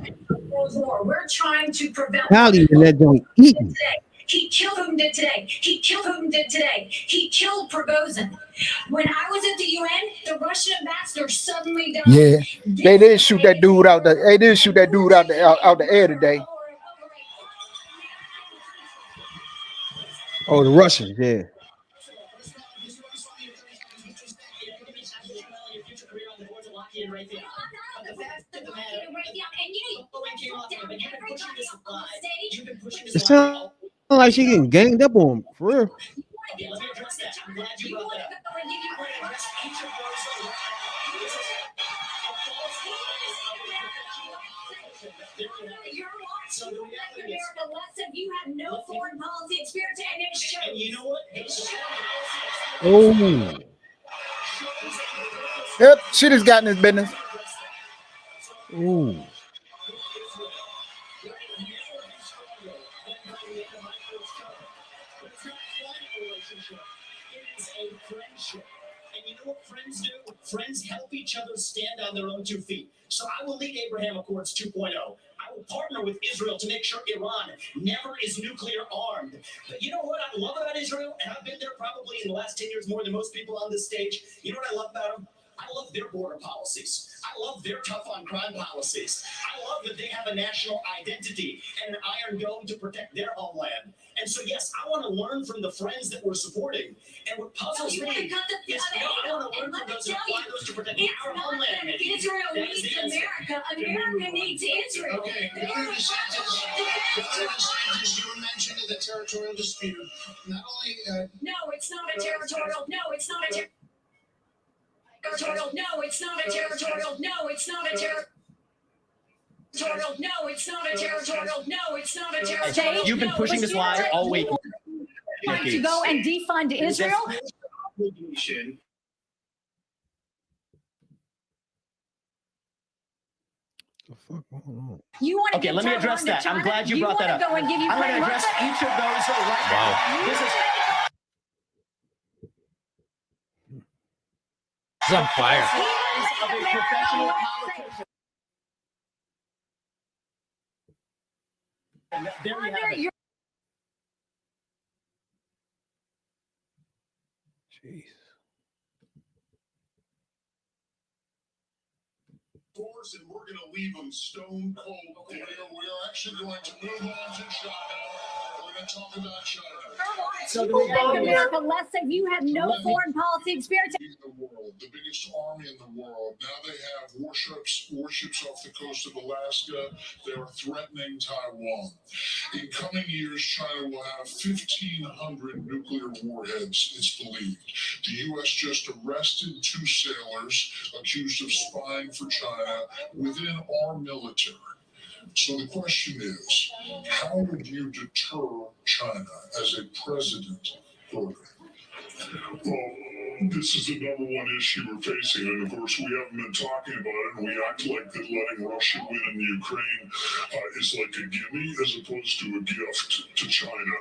war, we're trying to prevent.
Italian that don't eat.
He killed whom did today. He killed whom did today. He killed Prigozhin. When I was at the UN, the Russian ambassador suddenly died.
Yeah, they did shoot that dude out the. They did shoot that dude out the air today.
Oh, the Russians, yeah. It sounds like she getting ganged up on, for real.
Okay, let me address that. I'm glad you brought that up. I want to address each of those. So the reality is,
you have no foreign policy experience, and it shows.
And you know what? It shows.
Oh.
Yep, she just got in his business.
Ooh.
And you know what friends do? Friends help each other stand on their own 2 feet. So I will lead Abraham Accords 2.0. I will partner with Israel to make sure Iran never is nuclear armed. But you know what I love about Israel? And I've been there probably in the last 10 years more than most people on this stage. You know what I love about them? I love their border policies. I love their tough on crime policies. I love that they have a national identity and an iron dome to protect their homeland. And so, yes, I want to learn from the friends that we're supporting. And what puzzles me is, I want to learn from those and apply those to protect our homeland.
Israel needs America. America needs Israel.
Okay, Governor DeSantis, you were mentioned in the territorial dispute. Not only.
No, it's not a territorial. No, it's not a territorial. No, it's not a territorial. No, it's not a territorial. No, it's not a territorial. No, it's not a territorial.
You've been pushing this lie all week.
To go and defund Israel?
The fuck going on?
You want to
Okay, let me address that. I'm glad you brought that up.
Go and give
I'm going to address each of those right now. This is
He's on fire.
of a professional politician. And there you have it.
Jeez.
And we're going to leave them stone cold. We are actually going to move on to China. We're going to talk about China.
So America, less if you have no foreign policy experience.
In the world, the biggest army in the world. Now they have warships off the coast of Alaska. They are threatening Taiwan. In coming years, China will have 1,500 nuclear warheads, it's believed. The U.S. just arrested 2 sailors accused of spying for China within our military. So the question is, how would you deter China as a president voter? Well, this is the number one issue we're facing, and of course we haven't been talking about it, and we act like that letting Russia win in Ukraine is like a gimme as opposed to a gift to China.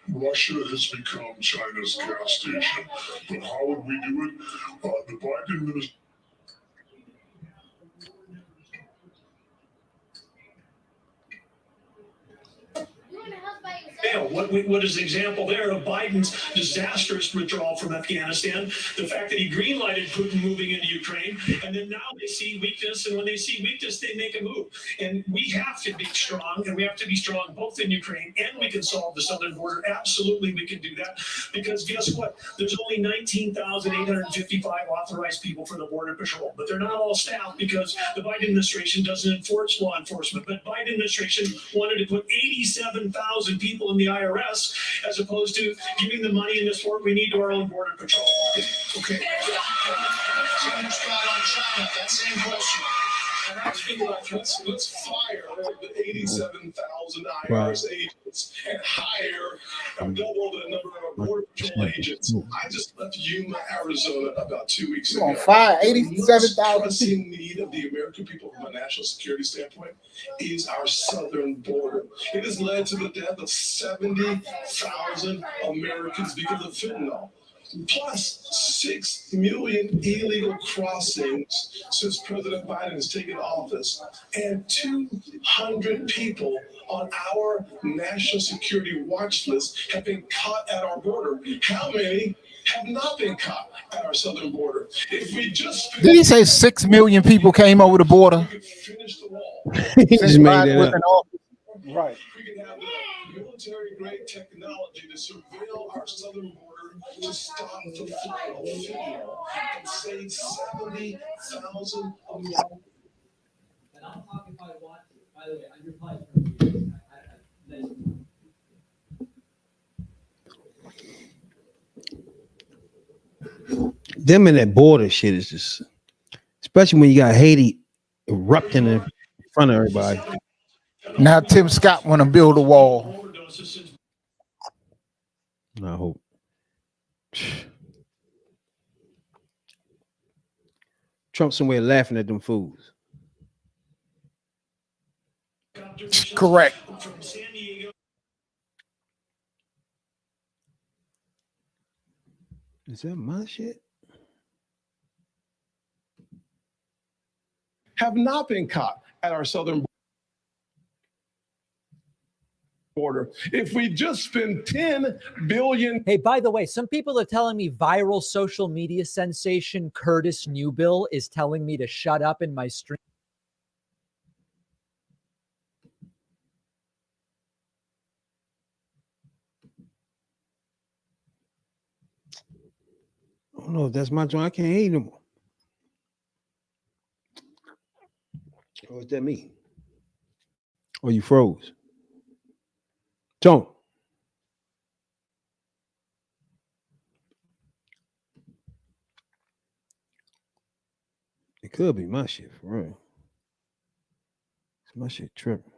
Russia has become China's gas station, but how would we do it? The Biden administration.
What is the example there of Biden's disastrous withdrawal from Afghanistan? The fact that he greenlighted Putin moving into Ukraine, and then now they see weakness, and when they see weakness, they make a move. And we have to be strong, and we have to be strong both in Ukraine, and we can solve the southern border. Absolutely, we can do that, because guess what? There's only 19,855 authorized people for the Border Patrol, but they're not all staffed because the Biden administration doesn't enforce law enforcement. But Biden administration wanted to put 87,000 people in the IRS as opposed to giving the money in this work we need to our own Border Patrol.
Okay.
Same spot on China. That same question.
And I was thinking, like, let's fire the 87,000 IRS agents and hire double the number of Border Patrol agents. I just left Yuma, Arizona about 2 weeks ago.
You gonna fire 87,000
The most pressing need of the American people from a national security standpoint is our southern border. It has led to the death of 70,000 Americans because of fentanyl. Plus 6 million illegal crossings since President Biden has taken office, and 200 people on our national security watch list have been caught at our border. How many have not been caught at our southern border? If we just
Did he say 6 million people came over the border?
finish the wall,
He just made it up.
right? We can have the military-grade technology to surveil our southern border to stop the flow of fentanyl and save 70,000 Americans.
And I'll talk if I want to. By the way, I replied from
Them and that border shit is just, especially when you got Haiti erupting in front of everybody.
Now Tim Scott want to build a wall.
I hope. Trump somewhere laughing at them fools.
Correct.
Is that my shit?
Have not been caught at our southern border. If we just spend 10 billion.
Hey, by the way, some people are telling me viral social media sensation Curtis Newbill is telling me to shut up in my stream.
I don't know if that's my joint. I can't eat no more. Or is that me? Or you froze? Don't. It could be my shit for real. It's my shit tripping.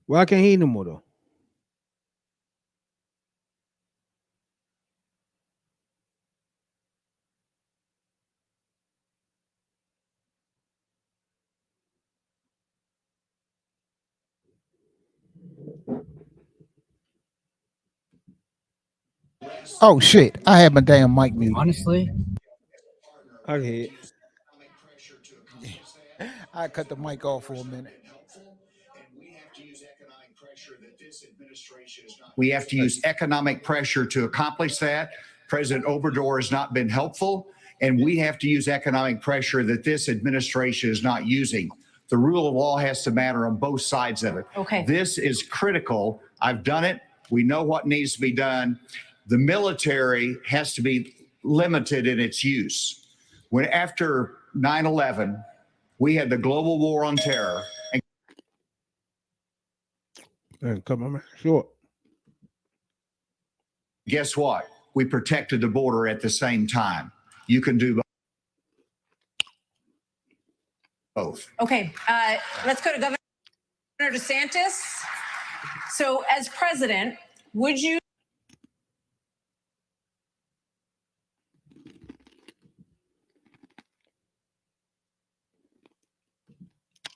Well, I can't eat no more though.
Oh shit! I had my damn mic muted.
Honestly,
Okay.
I cut the mic off for a minute.
We have to use economic pressure to accomplish that. President Obrador has not been helpful, and we have to use economic pressure that this administration is not using. The rule of law has to matter on both sides of it.
Okay.
This is critical. I've done it. We know what needs to be done. The military has to be limited in its use. When after 9/11, we had the global war on terror.
And come on, man. Short.
Guess what? We protected the border at the same time. You can do both.
Okay, let's go to Governor DeSantis. So, as president, would you?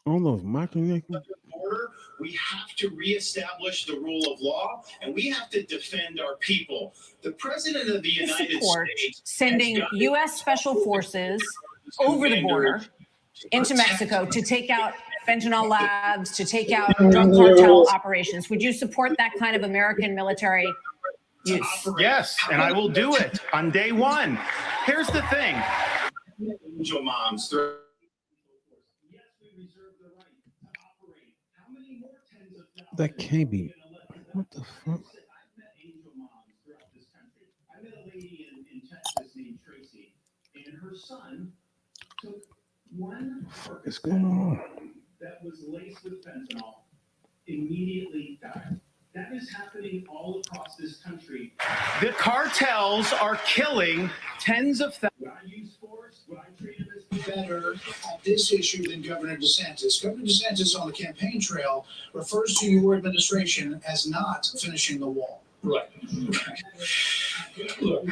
I don't know if my connection.
Border, we have to reestablish the rule of law, and we have to defend our people. The president of the United States
sending U.S. Special Forces over the border into Mexico to take out fentanyl labs, to take out drug cartel operations. Would you support that kind of American military use?
Yes, and I will do it on day one. Here's the thing. Angel moms.
That can't be. What the fuck?
I met a lady in Texas named Tracy, and her son took one
What's going on?
that was laced with fentanyl, immediately died. That is happening all across this country. The cartels are killing tens of thousands. Would I use force? Would I treat him as
better at this issue than Governor DeSantis. Governor DeSantis on the campaign trail refers to your administration as not finishing the wall.
Right. Look,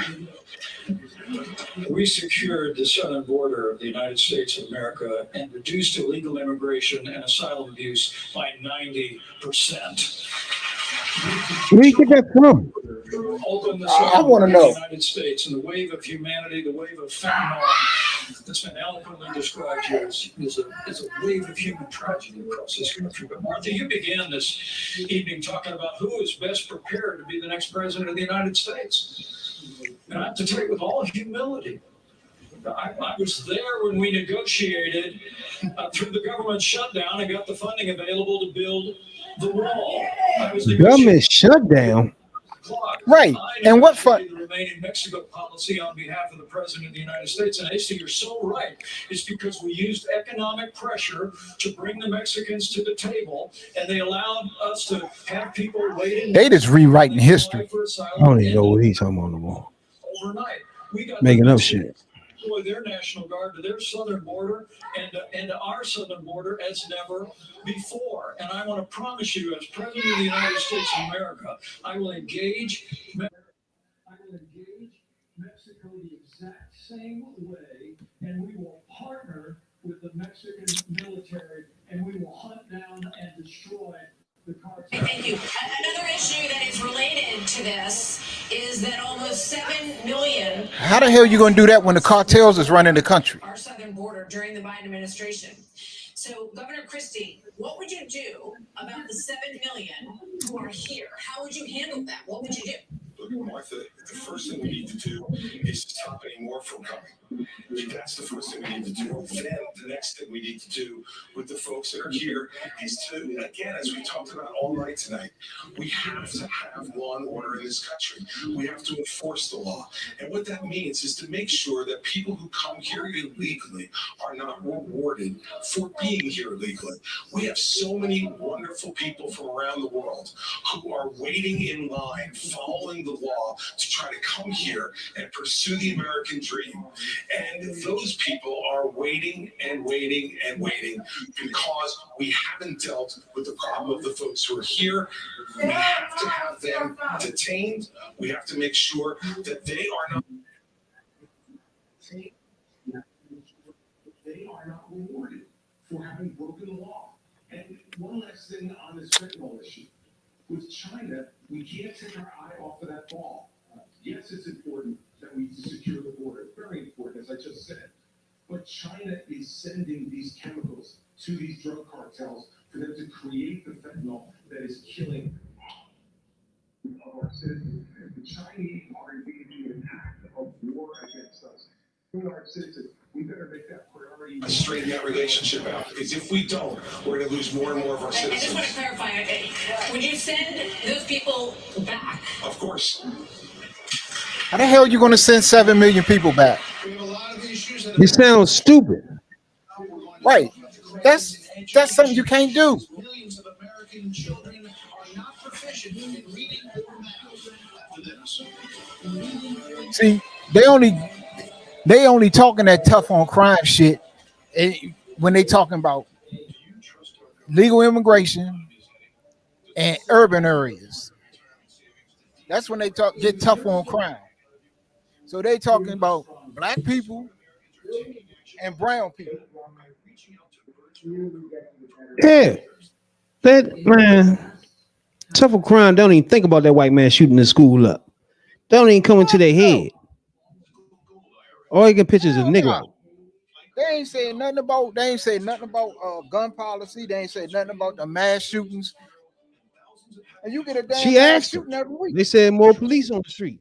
we secured the southern border of the United States of America and reduced illegal immigration and asylum abuse by 90%.
Where you get that from?
I want to know.
The United States and the wave of humanity, the wave of fentanyl that's been eloquently described here is a wave of human tragedy across this country. But Martha, you began this evening talking about who is best prepared to be the next president of the United States. And I have to tell you with all humility, I was there when we negotiated through the government shutdown and got the funding available to build the wall. I was
Government shutdown.
Right. And what fun?
The remaining Mexico policy on behalf of the president of the United States. And Asa, you're so right. It's because we used economic pressure to bring the Mexicans to the table, and they allowed us to have people waiting.
They just rewriting history.
I don't even know what he's talking about no more.
Overnight, we got
Making up shit.
deploy their National Guard to their southern border and to our southern border as never before. And I want to promise you, as President of the United States of America, I will engage Mexico the exact same way, and we will partner with the Mexican military, and we will hunt down and destroy the cartel.
Thank you. Another issue that is related to this is that almost 7 million.
How the hell are you going to do that when the cartels is running the country?
Our southern border during the Biden administration. So, Governor Christie, what would you do about the 7 million who are here? How would you handle that? What would you do?
Look, Martha, the first thing we need to do is to stop any more from coming. That's the first thing we need to do. Then the next thing we need to do with the folks that are here is to, again, as we talked about all night tonight, we have to have law and order in this country. We have to enforce the law. And what that means is to make sure that people who come here illegally are not rewarded for being here illegally. We have so many wonderful people from around the world who are waiting in line, following the law to try to come here and pursue the American dream. And those people are waiting and waiting and waiting because we haven't dealt with the problem of the folks who are here. We have to have them detained. We have to make sure that they are not
rewarded for having broken the law. And one last thing on this fentanyl issue. With China, we can't take our eye off of that ball.
Yes, it's important that we secure the border. Very important, as I just said. But China is sending these chemicals to these drug cartels for them to create the fentanyl that is killing our citizens. The Chinese are engaging in an act of war against us. Who are our citizens? We better make that priority.
Straighten that relationship out, because if we don't, we're going to lose more and more of our
I
citizens.
just want to clarify, would you send those people back?
Of course.
How the hell are you going to send 7 million people back?
You sound stupid.
Right. That's something you can't do.
Millions of American children are not proficient in reading or math.
See, they only talking that tough on crime shit when they talking about legal immigration and urban areas. That's when they get tough on crime. So they talking about black people and brown people.
Yeah. That man, tough on crime, don't even think about that white man shooting the school up. Don't even come into their head. All you get pictures of Negro.
They ain't saying nothing about gun policy. They ain't saying nothing about the mass shootings. And you get a damn
She
mass
asked
shooting
him.
every week.
They said more police on the street.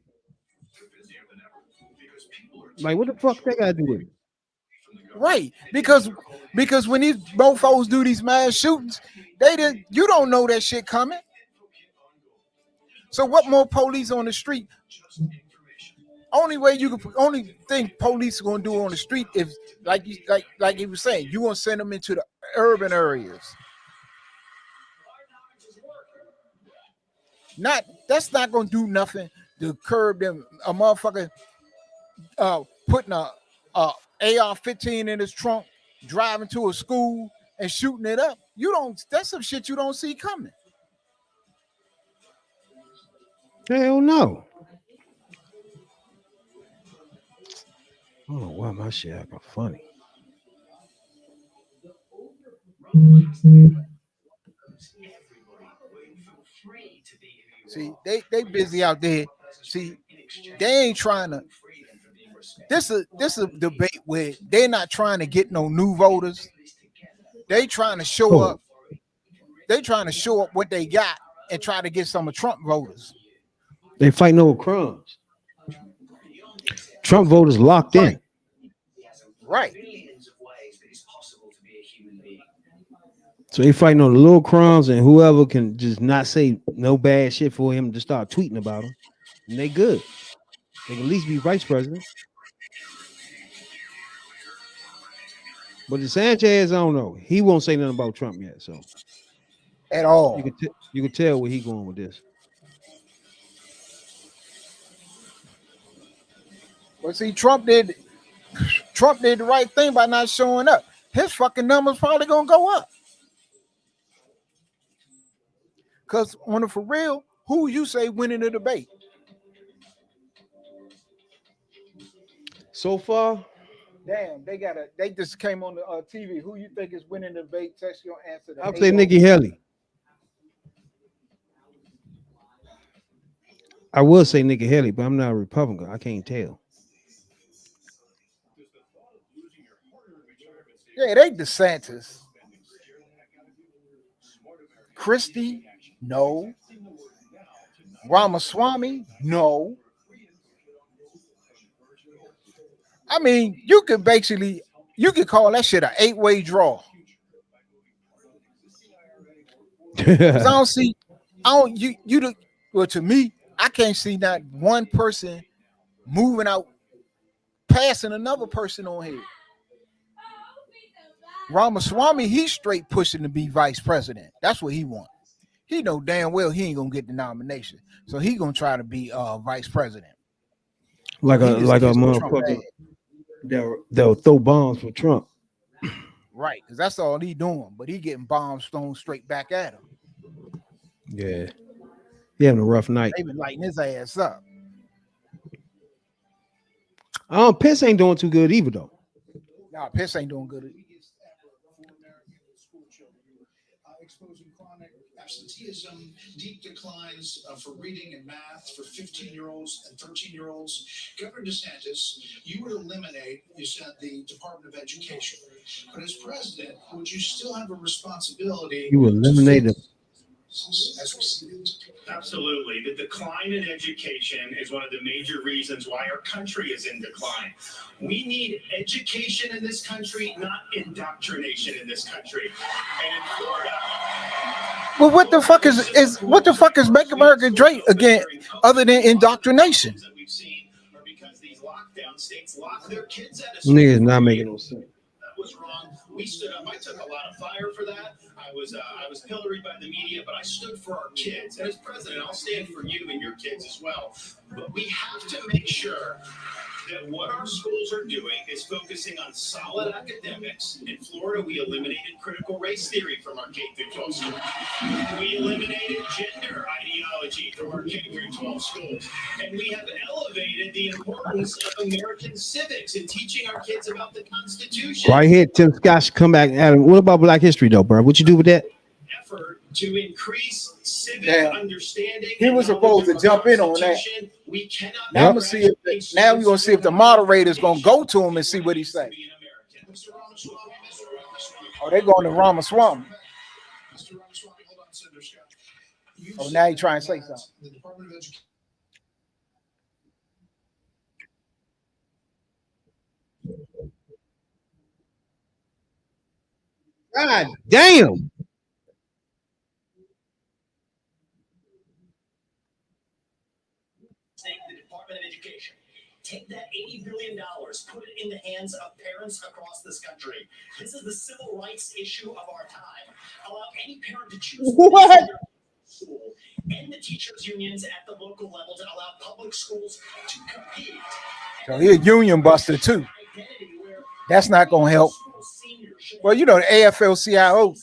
Like, what the fuck they gotta do with it?
Right, because when these mofos do these mass shootings, you don't know that shit coming. So what more police on the street? Only thing police are gonna do on the street is like he was saying, you gonna send them into the urban areas. That's not gonna do nothing to curb them. A motherfucker putting a AR-15 in his trunk, driving to a school and shooting it up. That's some shit you don't see coming.
Hell no. I don't know why my shit acting funny.
See, they busy out there. See, they ain't trying to. This is a debate where they're not trying to get no new voters. They trying to show up. They trying to show up what they got and try to get some of Trump voters.
They fighting over crumbs. Trump voters locked in.
Right.
So they fighting on the little crumbs, and whoever can just not say no bad shit for him to start tweeting about him, and they good. They can at least be vice president. But the Sanchez, I don't know. He won't say nothing about Trump yet. So
at all,
you can tell where he going with this.
Well, see, Trump did the right thing by not showing up. His fucking numbers probably gonna go up. Cause on the for real, who you say winning the debate?
So far,
damn, they just came on the TV. Who you think is winning the debate? Text your answer.
I'll say Nikki Haley. I will say Nikki Haley, but I'm not a Republican. I can't tell.
Yeah, they DeSantis. Christie, no. Ramaswamy, no. I mean, you could call that shit an 8-way draw. Well, to me, I can't see not one person moving out, passing another person on here. Ramaswamy, he's straight pushing to be vice president. That's what he wants. He know damn well he ain't gonna get the nomination, so he gonna try to be vice president.
Like a motherfucker. They'll throw bombs for Trump.
Right, because that's all he doing. But he getting bombs thrown straight back at him.
Yeah, he having a rough night.
They been lighting his ass up.
Pence ain't doing too good either, though.
Nah, Pence ain't doing good.
absenteeism, deep declines for reading and math for 15-year-olds and 13-year-olds. Governor DeSantis, you would eliminate, you said, the Department of Education. But as president, would you still have a responsibility?
You eliminate it.
As we see it?
Absolutely. The decline in education is one of the major reasons why our country is in decline. We need education in this country, not indoctrination in this country. And in Florida.
Well, what the fuck is Make America Great again, other than indoctrination?
Niggas not making no sense.
That was wrong. We stood up. I took a lot of fire for that. I was pilloried by the media, but I stood for our kids. And as president, I'll stand for you and your kids as well. But we have to make sure that what our schools are doing is focusing on solid academics. In Florida, we eliminated critical race theory from our K-12 schools. We eliminated gender ideology from our K-12 schools. And we have elevated the importance of American civics and teaching our kids about the Constitution.
Right here, Tim Scott should come back. Adam, what about Black History though, bro? What you do with that?
Effort to increase civic understanding.
He was supposed to jump in on that.
We cannot.
Now I'm gonna see if now we're gonna see if the moderator's gonna go to him and see what he say. Oh, they're going to Ramaswamy. Oh, now you trying to say something.
God damn.
The Department of Education. Take that $80 billion, put it in the hands of parents across this country. This is the civil rights issue of our time. Allow any parent to choose
what
school. End the teachers' unions at the local level to allow public schools to compete.
So he's a union buster too. That's not gonna help. Well, you know the AFL-CIO,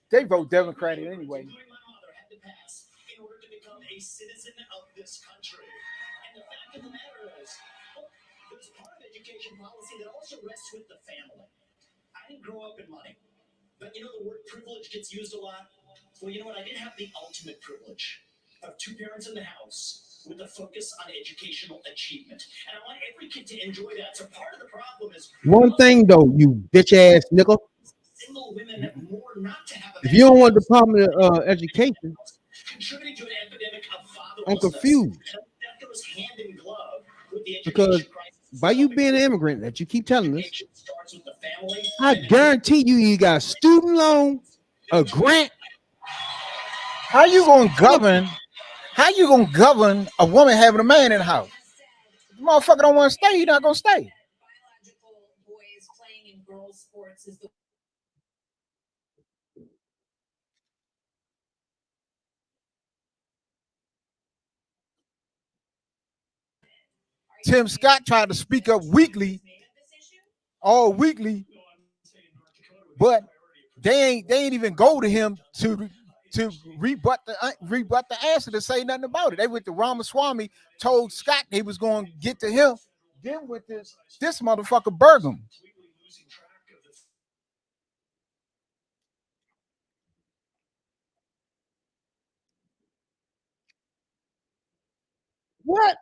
they vote Democratic anyway.
In order to become a citizen of this country. And the fact of the matter is, there's part of education policy that also rests with the family. I didn't grow up in money, but you know the word privilege gets used a lot. Well, you know what? I did have the ultimate privilege of two parents in the house with a focus on educational achievement. And I want every kid to enjoy that. So part of the problem is
One thing though, you bitch ass nigga.
single women more not to have a
If you don't want Department of Education,
contributing to an epidemic of fatherlessness.
I'm confused.
That goes hand in glove with the
Because by you being an immigrant that you keep telling us, I guarantee you got a student loan, a grant.
How you gonna govern? How you gonna govern a woman having a man in the house? The motherfucker don't want to stay. He's not gonna stay.
Boys playing in girls' sports is the
Tim Scott tried to speak up weekly, all weekly, but they ain't even go to him to rebut the answer to say nothing about it. They went to Ramaswamy, told Scott he was going to get to him. Then with this motherfucker Burgum. What?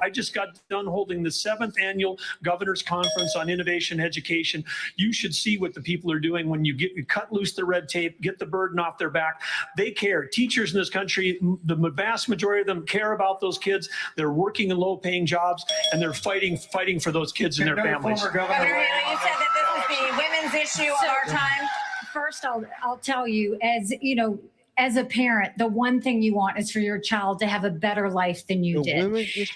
I just got done holding the 7th annual Governor's Conference on Innovation Education. You should see what the people are doing when you cut loose the red tape, get the burden off their back. They care. Teachers in this country, the vast majority of them care about those kids. They're working in low-paying jobs, and they're fighting for those kids and their families.
Governor Haley, you said that this was the women's issue of our time.
First, I'll tell you, as you know, as a parent, the one thing you want is for your child to have a better life than you did.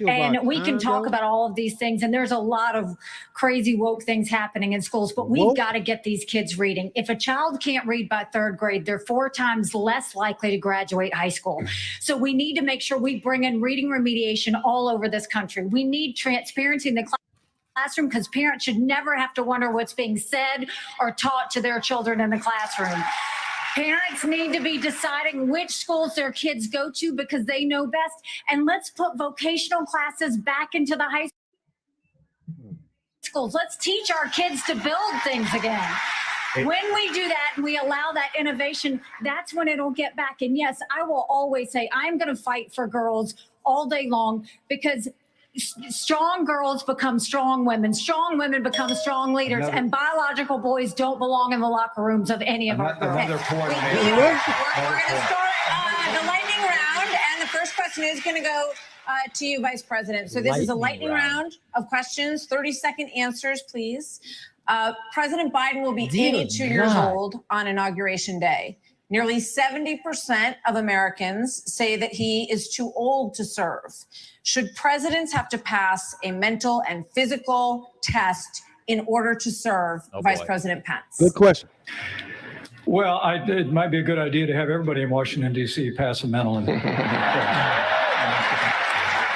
And we can talk about all of these things, and there's a lot of crazy woke things happening in schools, but we've got to get these kids reading. If a child can't read by 3rd grade, they're 4 times less likely to graduate high school. So we need to make sure we bring in reading remediation all over this country. We need transparency in the classroom, because parents should never have to wonder what's being said or taught to their children in the classroom. Parents need to be deciding which schools their kids go to because they know best. And let's put vocational classes back into the high schools. Let's teach our kids to build things again. When we do that and we allow that innovation, that's when it'll get back. And yes, I will always say I'm going to fight for girls all day long, because strong girls become strong women become strong leaders, and biological boys don't belong in the locker rooms of any of our girls.
We're going to start the lightning round, and the first question is going to go to you, Vice President. So this is a lightning round of questions, 30-second answers, please. President Biden will be 82 years old on Inauguration Day. Nearly 70% of Americans say that he is too old to serve. Should presidents have to pass a mental and physical test in order to serve? Vice President Pence.
Good question.
Well, it might be a good idea to have everybody in Washington, D.C. pass a mental and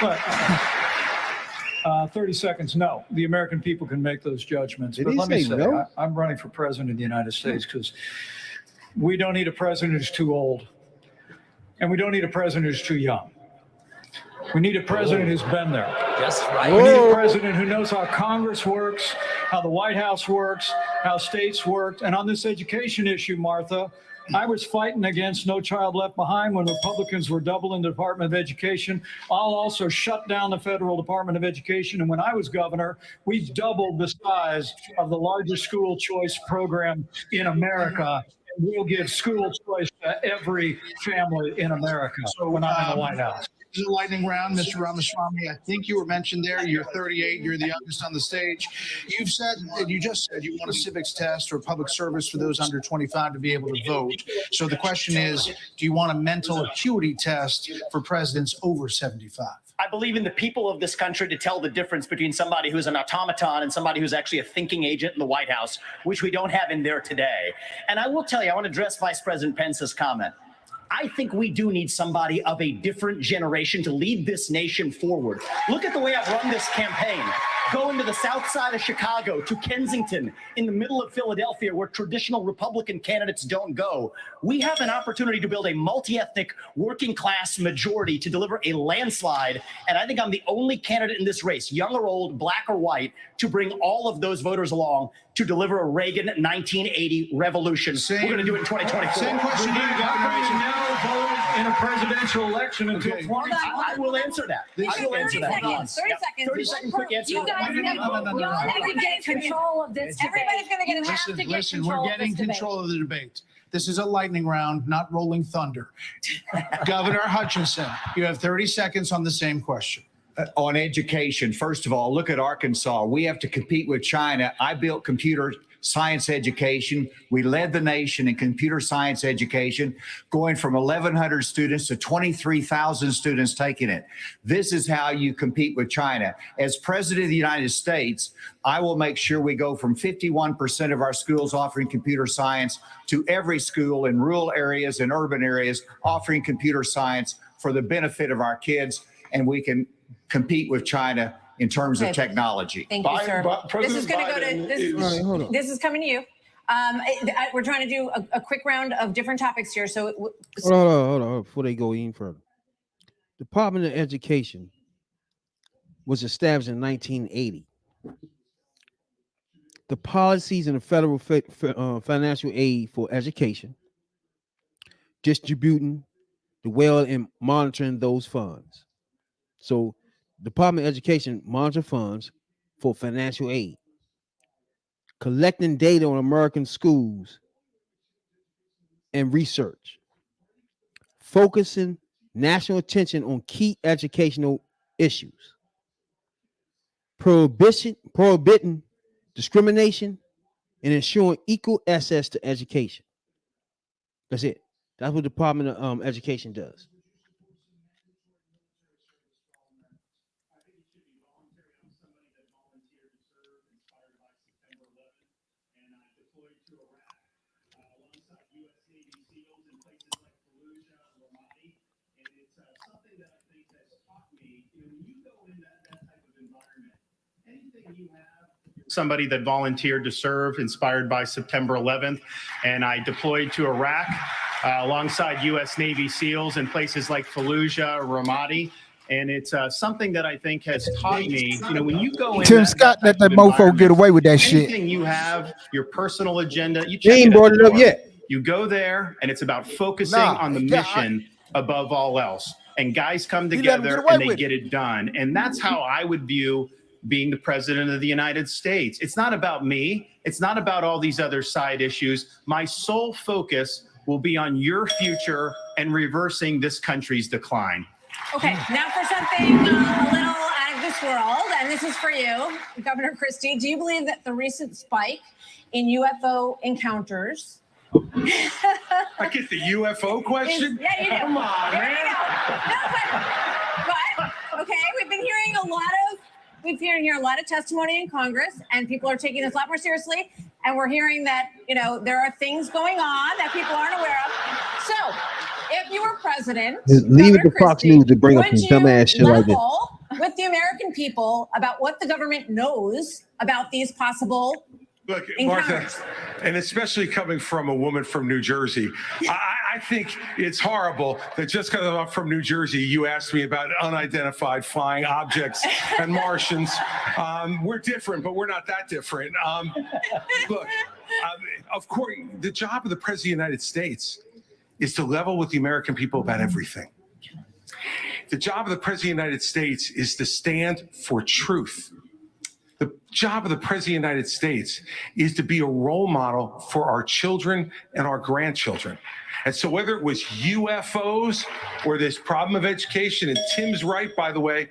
but 30 seconds, no. The American people can make those judgments. But let me say, no? I'm running for president of the United States because we don't need a president who's too old, and we don't need a president who's too young. We need a president who's been there.
That's right.
We need a president who knows how Congress works, how the White House works, how states work. And on this education issue, Martha, I was fighting against No Child Left Behind when Republicans were doubling the Department of Education. I'll also shut down the federal Department of Education. And when I was governor, we doubled the size of the largest school choice program in America. And we'll give school choice to every family in America when I'm in the White House.
This is a lightning round, Mr. Ramaswamy. I think you were mentioned there. You're 38. You're the youngest on the stage. You just said you want a civics test or public service for those under 25 to be able to vote. So the question is, do you want a mental acuity test for presidents over 75?
I believe in the people of this country to tell the difference between somebody who's an automaton and somebody who's actually a thinking agent in the White House, which we don't have in there today. And I will tell you, I want to address Vice President Pence's comment. I think we do need somebody of a different generation to lead this nation forward. Look at the way I've run this campaign. Going to the south side of Chicago, to Kensington, in the middle of Philadelphia, where traditional Republican candidates don't go. We have an opportunity to build a multi-ethnic working class majority to deliver a landslide. And I think I'm the only candidate in this race, young or old, black or white, to bring all of those voters along to deliver a Reagan 1980 revolution. We're going to do it in 2024.
Same question to you,
now vote in a presidential election until 20.
I will answer that. I will answer that.
30 seconds.
30 second quick answer.
You guys need to get control of this debate.
Everybody's going to get a chance to get
Listen,
control
we're getting
of this
control of the debate. This is a lightning round, not rolling thunder. Governor Hutchinson, you have 30 seconds on the same question.
On education, first of all, look at Arkansas. We have to compete with China. I built computer science education. We led the nation in computer science education, going from 1,100 students to 23,000 students taking it. This is how you compete with China. As president of the United States, I will make sure we go from 51% of our schools offering computer science to every school in rural areas and urban areas offering computer science for the benefit of our kids, and we can compete with China in terms of technology.
Thank you, sir. This is going to go to this is coming to you. We're trying to do a quick round of different topics here. So
hold on, before they go even further. Department of Education was established in 1980. The policies in the federal financial aid for education, distributing the well and monitoring those funds. So Department of Education monitor funds for financial aid, collecting data on American schools and research, focusing national attention on key educational issues, prohibiting discrimination, and ensuring equal access to education. That's it. That's what the Department of Education does.
Somebody that volunteered to serve, inspired by September 11th, and I deployed to Iraq alongside U.S. Navy SEALs in places like Fallujah, Ramadi, and it's something that I think has taught me, when you go in
Tim Scott let that mofo get away with that shit.
anything you have, your personal agenda, you
They
check
ain't
it at
brought
the
it up
door.
yet.
You go there, and it's about focusing on the mission above all else. And guys come together and they get it done. And that's how I would view being the president of the United States. It's not about me. It's not about all these other side issues. My sole focus will be on your future and reversing this country's decline.
Okay, now for something a little out of this world, and this is for you, Governor Christie. Do you believe that the recent spike in UFO encounters?
I get the UFO question?
Yeah, you do.
Come on,
There
man.
you go. No, but okay, we've been hearing a lot of testimony in Congress, and people are taking this a lot more seriously. And we're hearing that, there are things going on that people aren't aware of. So, if you were president,
Just leave it to Fox
Christie,
News to bring up
would
some dumbass shit
you
like this.
level with the American people about what the government knows about these possible
Look,
encounters?
Martha, and especially coming from a woman from New Jersey, I think it's horrible that just because I'm from New Jersey, you asked me about unidentified flying objects and Martians. We're different, but we're not that different. Look, of course, the job of the President of the United States is to level with the American people about everything. The job of the President of the United States is to stand for truth. The job of the President of the United States is to be a role model for our children and our grandchildren. And so whether it was UFOs or this problem of education, and Tim's right, by the way,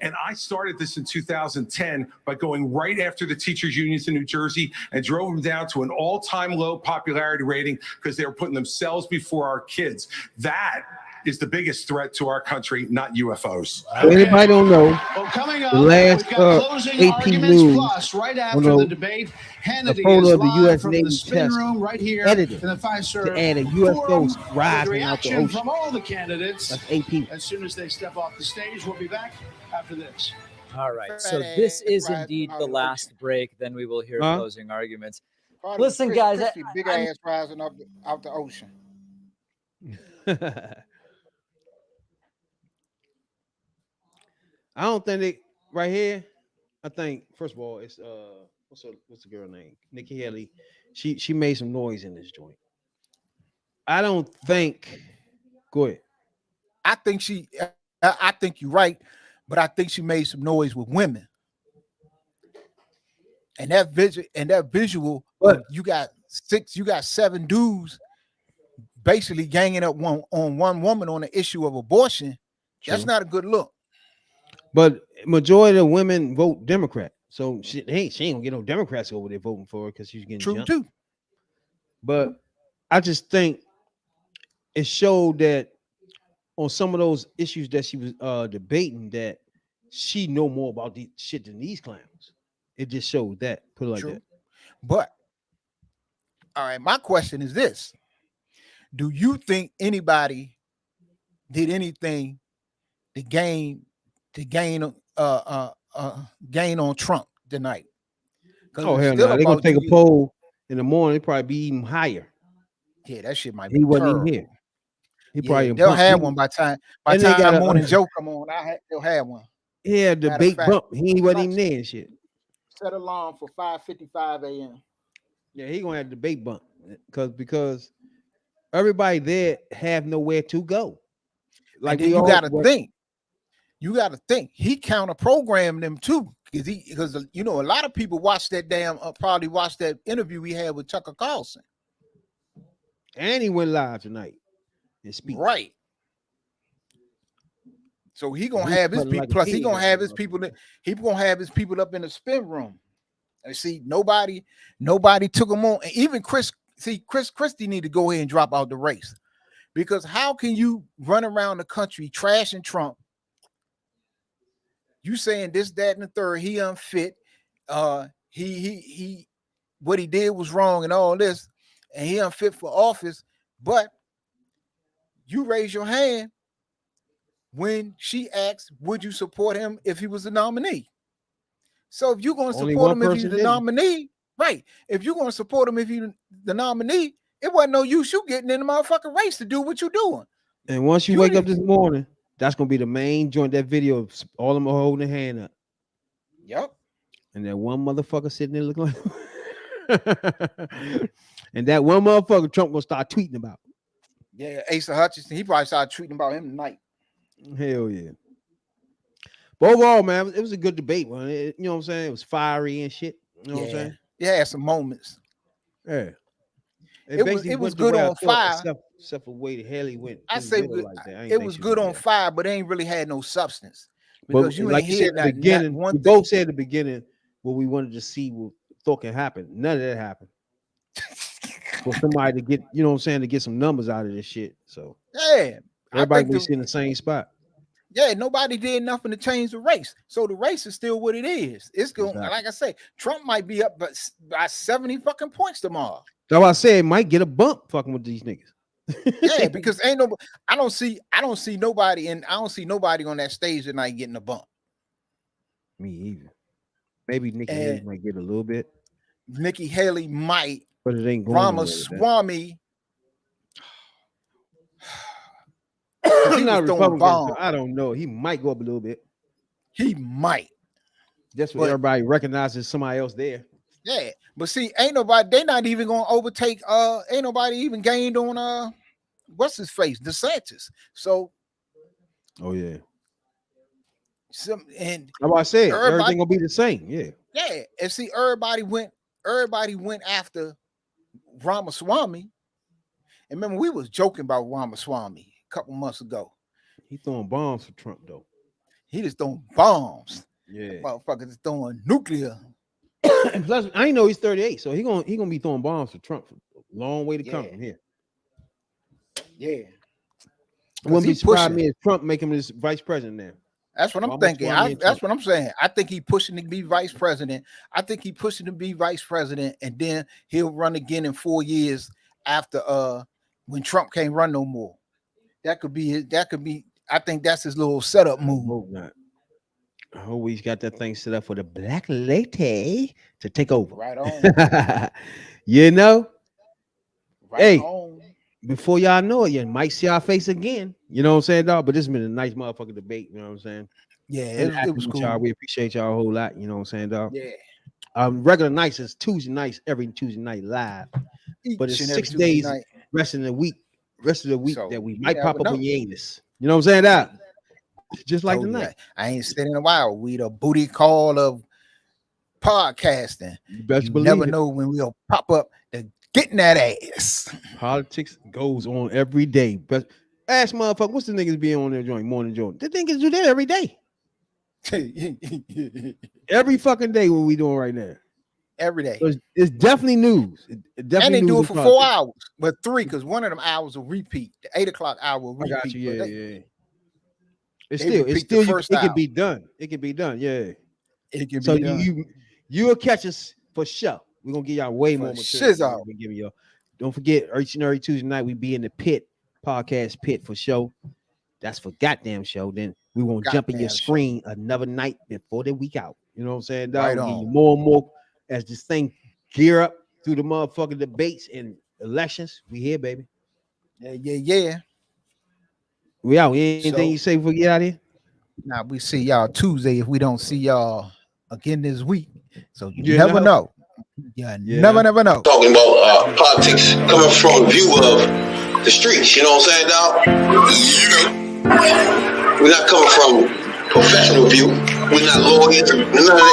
and I started this in 2010 by going right after the teachers' unions in New Jersey and drove them down to an all-time low popularity rating because they were putting themselves before our kids. That is the biggest threat to our country, not UFOs.
So anybody don't know,
Well, coming up,
the last
we've got closing
AP
arguments
News,
plus right after
know,
the debate.
a
Hannity
photo
is
of the
live
U.S.
from
Navy
the spin
test
room right here
edited
in the Fiserv
to add a
Forum
UFO
with
rising out the
reaction
ocean.
from all the candidates.
That's AP.
As soon as they step off the stage, we'll be back after this.
All right. So this is indeed the last break. Then we will hear closing arguments. Listen, guys.
Big ass rising up out the ocean.
I don't think they right here. I think first of all, it's what's the girl name? Nikki Haley. She made some noise in this joint. I don't think. Go ahead.
I think you're right, but I think she made some noise with women. And that visual, you got 7 dudes basically ganging up on one woman on the issue of abortion. That's
True.
not a good look.
But majority of women vote Democrat, so she ain't gonna get no Democrats over there voting for her because she's getting
True
jumped.
too.
But I just think it showed that on some of those issues that she was debating that she know more about the shit than these clowns. It just showed that. Put it like that.
But all right, my question is this: do you think anybody did anything to gain on Trump tonight?
Oh hell no! They're gonna take a poll in the morning. It'll probably be even higher.
Yeah, that shit might be.
He wasn't even here. He probably
they'll have one by time Morning Joe come on. They'll have one.
Yeah, debate bump. He wasn't even there and shit.
Set alarm for 5:55 a.m.
Yeah, he gonna have debate bump because everybody there have nowhere to go.
Like you got to think. you got to think he counter programmed them too, because a lot of people watched that probably watched that interview we had with Tucker Carlson,
and he went live tonight and speak.
Right. So he gonna have his people. Plus, he gonna have his people. He gonna have his people up in the spin room. And see, nobody took him on. And even Chris Christie need to go ahead and drop out the race, because how can you run around the country trashing Trump? You saying this, that, and the third. He unfit. He what he did was wrong and all this, and he unfit for office. But you raise your hand when she asked, would you support him if he was the nominee? So if you're going to support him if he's the nominee, right? If you're going to support him if he's the nominee, it wasn't no use you getting in the motherfucking race to do what you're doing.
And once you wake up this morning, that's going to be the main joint, that video of all of them holding their hand up.
Yep.
And that one motherfucker sitting there looking like... and that one motherfucker Trump going to start tweeting about.
Yeah, Asa Hutchinson, he probably started tweeting about him tonight.
Hell yeah. But overall, man, it was a good debate, man. You know what I'm saying? It was fiery and shit. You know what I'm saying?
Yeah, it had some moments.
Yeah.
It was good on fire.
Except for the way Haley went.
I say it was good on fire, but they ain't really had no substance. Because you
like
ain't
you said
hear
at the beginning, we both said at the beginning what we wanted to see what thought can happen. None of that happened. For somebody to get, you know what I'm saying, to get some numbers out of this shit. So
yeah.
Everybody was in the same spot.
Yeah, nobody did nothing to change the race. So the race is still what it is. It's going, like I say, Trump might be up by 70 fucking points tomorrow.
So I said it might get a bump fucking with these niggas.
Yeah, because I don't see nobody on that stage tonight getting a bump.
Me either. Maybe Nikki Haley might get a little bit.
Nikki Haley might,
but it ain't going
Ramaswamy.
He's not a Republican, so I don't know. He might go up a little bit.
He might.
That's what everybody recognizes somebody else there.
Yeah, but see, ain't nobody. They not even gonna overtake. Ain't nobody even gained on what's his face, DeSantis. So,
oh yeah.
And
like I said, everything gonna be the same. Yeah.
Yeah, and see, everybody went after Ramaswamy. And remember, we was joking about Ramaswamy a couple months ago.
He throwing bombs for Trump though.
He just throwing bombs.
Yeah,
motherfuckers is throwing nuclear.
And plus, I know he's 38, so he gonna be throwing bombs for Trump for a long way to come from here.
Yeah,
I wouldn't be surprised me if Trump make him this vice president now.
That's what I'm thinking. That's what I'm saying. I think he pushing to be vice president. I think he pushing to be vice president, and then he'll run again in 4 years after when Trump can't run no more. That could be it. That could be. I think that's his little setup move.
I hope he's got that thing set up for the black lady to take over.
Right on.
You know.
Right
hey,
on.
Before y'all know it, you might see our face again. You know what I'm saying, dog? But this has been a nice motherfucking debate. You know what I'm saying?
Yeah, it was cool.
Y'all. We appreciate y'all a whole lot. You know what I'm saying, dog?
Yeah.
Regular nights is Tuesday nights, every Tuesday night live. But it's 6 days rest of the week so that we might pop up on your anus. You know what I'm saying? That just like tonight.
I ain't said in a while. We the booty call of podcasting.
You
never know when we'll pop up to getting that ass.
Politics goes on every day. But ask motherfucker, what's the niggas being on their joint, morning joint? The niggas do that every day. Every fucking day what we doing right now.
Every day.
So it's definitely news.
And they do it for 4 hours, but 3, because one of them hours will repeat. The 8 o'clock hour will repeat.
I got you. Yeah. It can be done. It can be done. Yeah.
It can be done.
You'll catch us for sure. We're gonna give y'all way more material. We give y'all. Don't forget, each and every Tuesday night we be in the pit, podcast pit for show. That's for goddamn show. Then we won't jump in your screen another night before the week out. You know what I'm saying? Right on. Give you more and more as this thing gear up through the motherfucking debates and elections. We here, baby.
Yeah.
We out. Anything you say before we get out of here?
Nah, we see y'all Tuesday if we don't see y'all again this week. So you never know. Yeah, never know.
Talking about politics coming from a view of the streets, you know what I'm saying, dog? You know, we're not coming from professional view. We're not lawyers, none of that